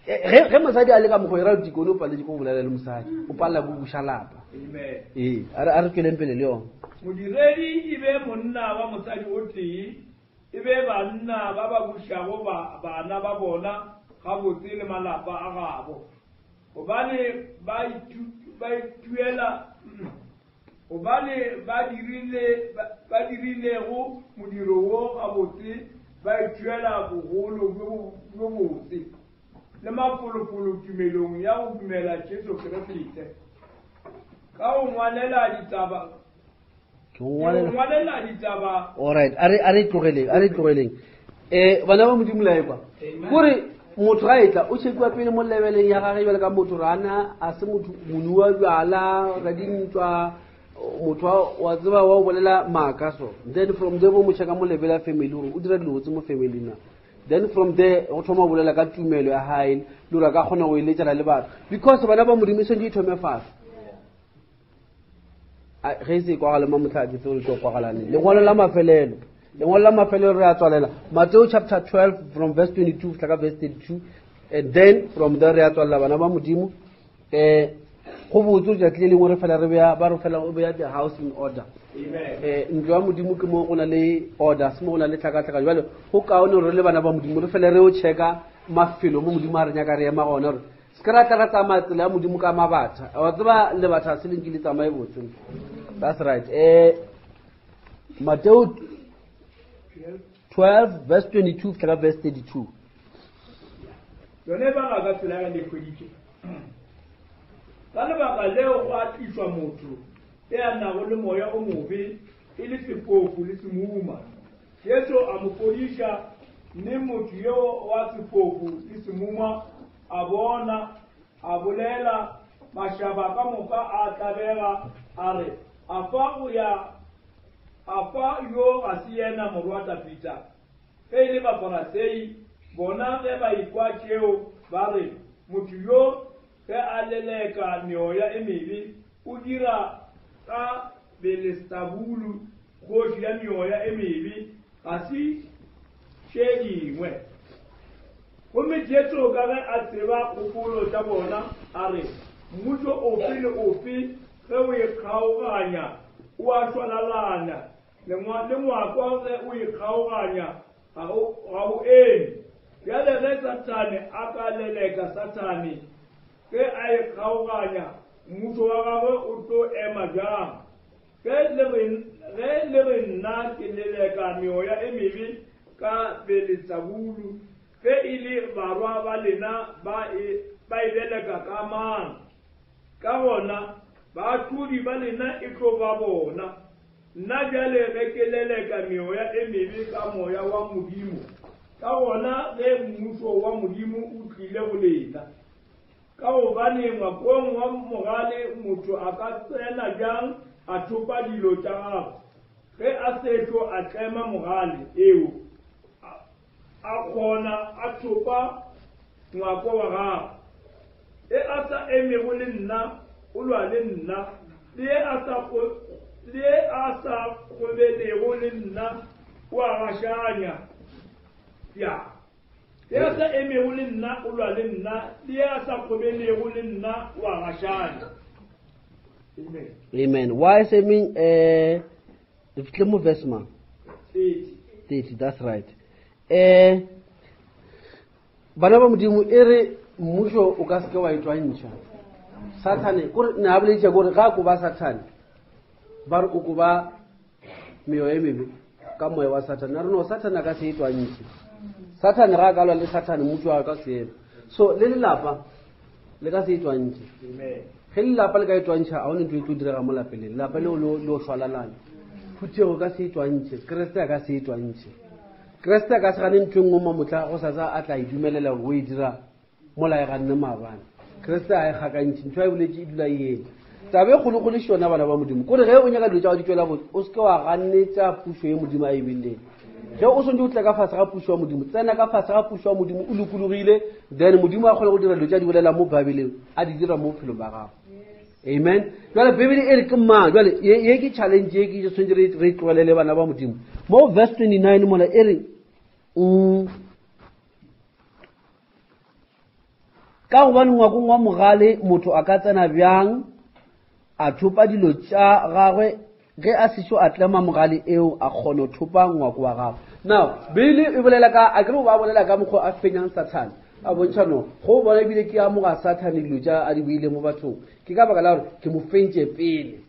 ge mosadi a le ka mokgo e ra dikone o paletse go bolela le mosadi o palela go buša lapa a re tsweleng pele le yone modiredi e be monna wa mosadi o tee e be banna ba ba bušago bana ba bona gabotse le malapa a gabo gobane ba dirilego modiro wo gabotse ba ituela bogolo bjo botse le mafolofolo tumelong ya go dumela Jesu Kriste ka go ngwalela ditaba alright a re tlogeleng bana ba modimo la ekwa gore motho ga etla o chekiwa pele mo leveleng ya gage jale ka motho rana a se motho monu wa bjala ka dintwa motho wa tseba wa o bolela maaka so then from there bo mo checka mo level ya family gore o dira dilo botse mo family na then from there o thoma bolela ka tumelo ya hae le gore ka kgona go eletsana le batho because bana ba modimo se di thome fast ge se kwa gale mamotlha ke tseo tlo kwa galane lengwalo la mafelelo re a tswalela Matthew chapter 12 from verse 22 tlaka verse 32 and then from there re a tswalela bana ba modimo go botse ja tle lengwe re fela re beya ba re fela o beya the house in order ntlo ya modimo ke mo go na le order se mo go na le tlhakatlhaka jwale go kaone re le bana ba modimo re fela re o checka mafelo mo modimo a re nyaka re ema gona re skrata ra tsamaya tsela ya modimo ka mabatha wa tseba le batha se leng ke le tsamaye botse that's right Matthew 12 verse 22 tlaka verse 32 yone ba ga tsela ya lekwedike ka lebaka leo go a tliswa motho e a nago le moya o mobe e le sefofu le semuma Yesu a mo fodisha ne motho yo wa sefofu le semuma a bona a bolela mashaba ka moka a tlabega a re afa yo a se yena morwa Dafita ge le bafarasei bona ge ba ikwa tšeo ba re motho yo ge a leleka meoya e mebe o dira ka belestabulu koši ya meoya e mebe ga se tše dingwe gomme Jetro ka ge a tseba kgopolo tša bona a re mmušo ofe le ofe ge o ikgaoganya o a swalalana le ngwakwa ge o ikgaoganya ga o eme bjale ge Satane a ka leleka Satane ge a ikgaoganya mmušo wa gagwe o tlo ema bjang ge le re nna ke leleka meoya e mebe ka Belzebulu ge e le barwa ba lena ba e leleka ka mang ka gona baahlodi ba lena e tlo ba bona nna bjale ge ke leleka meoya e mebe ka moya wa Modimo ka gona ge mmušo wa Modimo o tlile go lena ka gobane ngwakong wa mogale motho a ka tsena bjang a thopa dilo tša gago ge a setlo a tlema mogale eo a kgona a thopa ngwako wa gago e a sa emego le nna o lwa le nna le a sa kgobelego le nna o a gašanya ya le a sa emego le nna o lwa le nna le a sa kgobelego le nna o a gašanya. Amen. Why is it mean verse 30, that's right. Bana ba Modimo e re mmušo o ka se ke wa itwantšha Satane ne a boleditša kore ga ko ba Satane ba re o ko ba meoya e mebe ka moya wa Satane a re no Satane a ka se itwantšhe Satane ga a ka lwa le Satane mmušo a ka se eme so le lelapa le ka se itwantšhe ge lelapa le ka itwantšha a one ntho e tlo direga mo lapeleng lelapa leo le o šwalalane phuthego ka se itwantšhe Kreste a ka se itwantšhe Kreste a ka se gane ntho engwe mamotla go sa tsa a tla e dumelela gore o e dira mola e ganne maabane Kreste a e gakantšhe ntho a e boletše e dula ene tabe kgolo le šona bana ba Modimo kore ge o nyaka dilo tša go di tšwela botse o se ke wa gannetša pušo ye Modimo a e beileng ge o swantse o tla ka fase ga pušo wa Modimo tsena ka fase ga pušo wa Modimo o lokologile then Modimo a kgole go dira dilo tša di bolela mo Babeleng a di dira mo bophelo ba gago. Amen. Jwale Bibele e re ke mang jwale ye ke challenge ye ke tshwantse re tlwelele bana ba Modimo mo verse 29 mola e re ka gobane ngwakong wa mogale motho a ka tsena bjang a thopa dilo tša gagwe ge a sešo a tlema mogale eo a kgona go thopa ngwako wa gagwe. Now Bibele e bolela ka a kere ba bolela ka mokgwa a fenyang Satane a bontšha no go bona ebile ke amoga Satane dilo tša a di beile mo bathong ke ka baka la gore ke mo fentše pele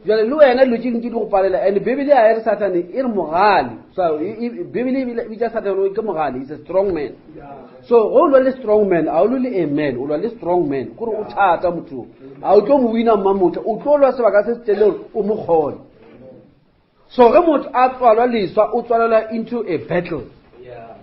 jwale le wena dilo tše ntši di go palela and Bibele a ere Satane e re mogale so Bibele e bitša Satane ke mogale is a strong man so go lwa le strong man a o lwe le a man o lwa le strong man kore o thata motho a o tlo mo wina mmamotho o tlo lwa sebaka se se telele gore o mo kgone so ge motho a tswalwa leswa o tswalela into a battle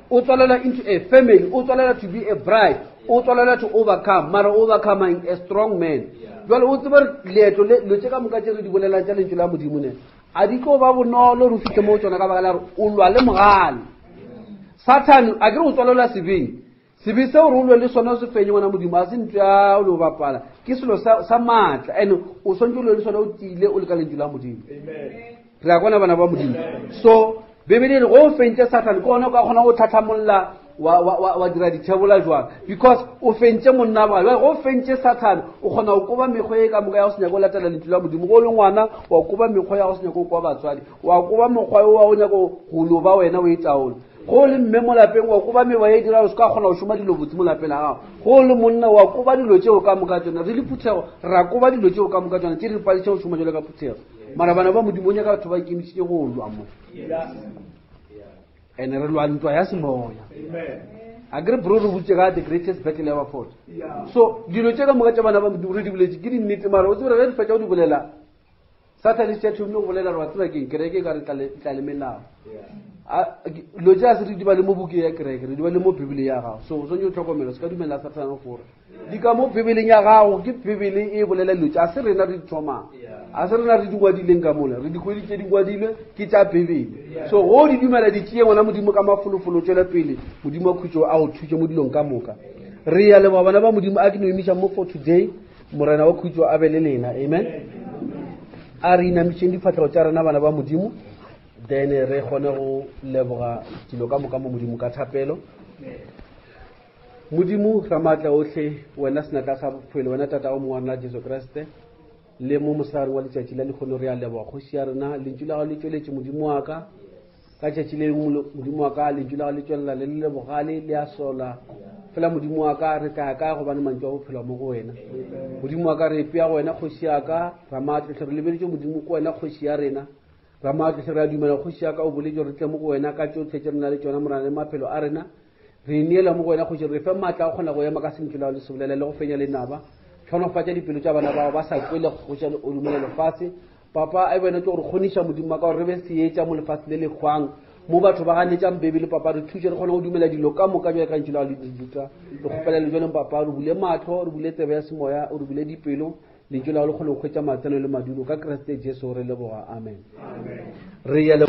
o tswalela into a family o tswalela to be a bride o tswalela to overcome mara overcoming a strong man jwale o tsebe leeto le tše ka moka tše re di bolelang tša lentšu la Modimo ne a di tlo ba bonolo re o fihle mo tsona ka baka la gore o lwa le mogale Satane a kere o tswalela sebeng sebe seo re o lwe le sona o se fenye ngwana Modimo a se ntho ya o le o bapala ke selo sa maatla and o swantse o lwe le sona o tiile o le ka lentšu la Modimo re a kwana bana ba Modimo so Bibele re go fentše Satane ke gona o ka kgona go tlhatlhamolola wa dira dithebola jwang because o fentše monna ba go fentše Satane o kgona go koba mekgwa e ka moka ya go senyaka go latela lentšu la Modimo go le ngwana wa koba mekgwa ya go senyaka go kwa batswadi wa koba mekgwa wa go nyaka go loba wena o e taolo go le mme mo lapeng wa koba mewa e dira o se ka kgona go šoma dilo botse mo lapeng la gago go le monna wa koba dilo tšeo ka moka tsona re le phuthego ra koba dilo tšeo ka moka tsona tše di re palitše go šoma jalo ka phuthego mara bana ba Modimo o nyaka batho ba ikemišitše go lwa mo and re lwa ntwa ya semoya a kere bro re botse ka the greatest battle ever fought so dilo tše ka moka tša bana ba Modimo re di boletše ke dinnete mara o tsebere ge di fetša o di bolela Satane se thomile go bolela gore wa tseba keng kereke ka re tla le melao lo tša se re di ba le mo buke ya kereke re di ba le mo Bibele ya gago so o swantse o tlhokomela se ka dumela Satane gore di ka mo Bibeleng ya gago ke Bibele e bolela dilo tša a se rena re di thomang a se rena re di ngwadileng ka mola re dikgwedi tše di ngwadilwe ke tša Bibele so go di dumela di tšee ngwana Modimo ka mafolofolo tšwela pele Modimo a khutšo a go thutše mo dilong ka moka re ya leboga bana ba Modimo a ke no emiša mo for today morena wa khutšo a be le lena amen a re inamišeng difatlhego tša rena bana ba Modimo then re kgone go leboga dilo ka moka mo modimo ka thapelo. Modimo ra matla otlhe wena senatla sa bophelo wena tata o mongwana la Jesu Kriste le mo mosari wa letšatši la lekgono re a leboga kgoši ya rena lentšu la gago le tšweletše modimo wa ka tšatši le modimo wa ka lentšu la gago le tšwelela le lebogale le a sola fela modimo wa ka re tla ka gobane mantšu a bophelo mo go wena modimo wa ka re epea go wena kgoši ya ka ra matlotlhe re lebeditše modimo ko wena kgoši ya rena ra matlotlhe re a dumela kgoši ya ka o boletše re tle mo go wena ka tšotlhe tše re na le tšona morana le maphelo a rena re neela mo go wena kgoši re fe maatla a kgona go ema ka sentšu la go le sebolela le go fenya lenaba tlhonofatša dipelo tša bana bao ba sa kwele kgoša o dumela lefase papa a bena tlo gore kgoniša modimo wa ka gore re be seetša mo lefase le lekgwang mo batho ba ganetšang bebele papa re thuše re kgone go dumela dilo ka moka jwa ka ntši la go le dibuta re kgopela le jwaneng papa re bule matlho re bule tsebe ya semoya re bule dipelo lentšu la go le kgone go kgwetša matseno le madulo ka Kriste Jesu re leboga amen re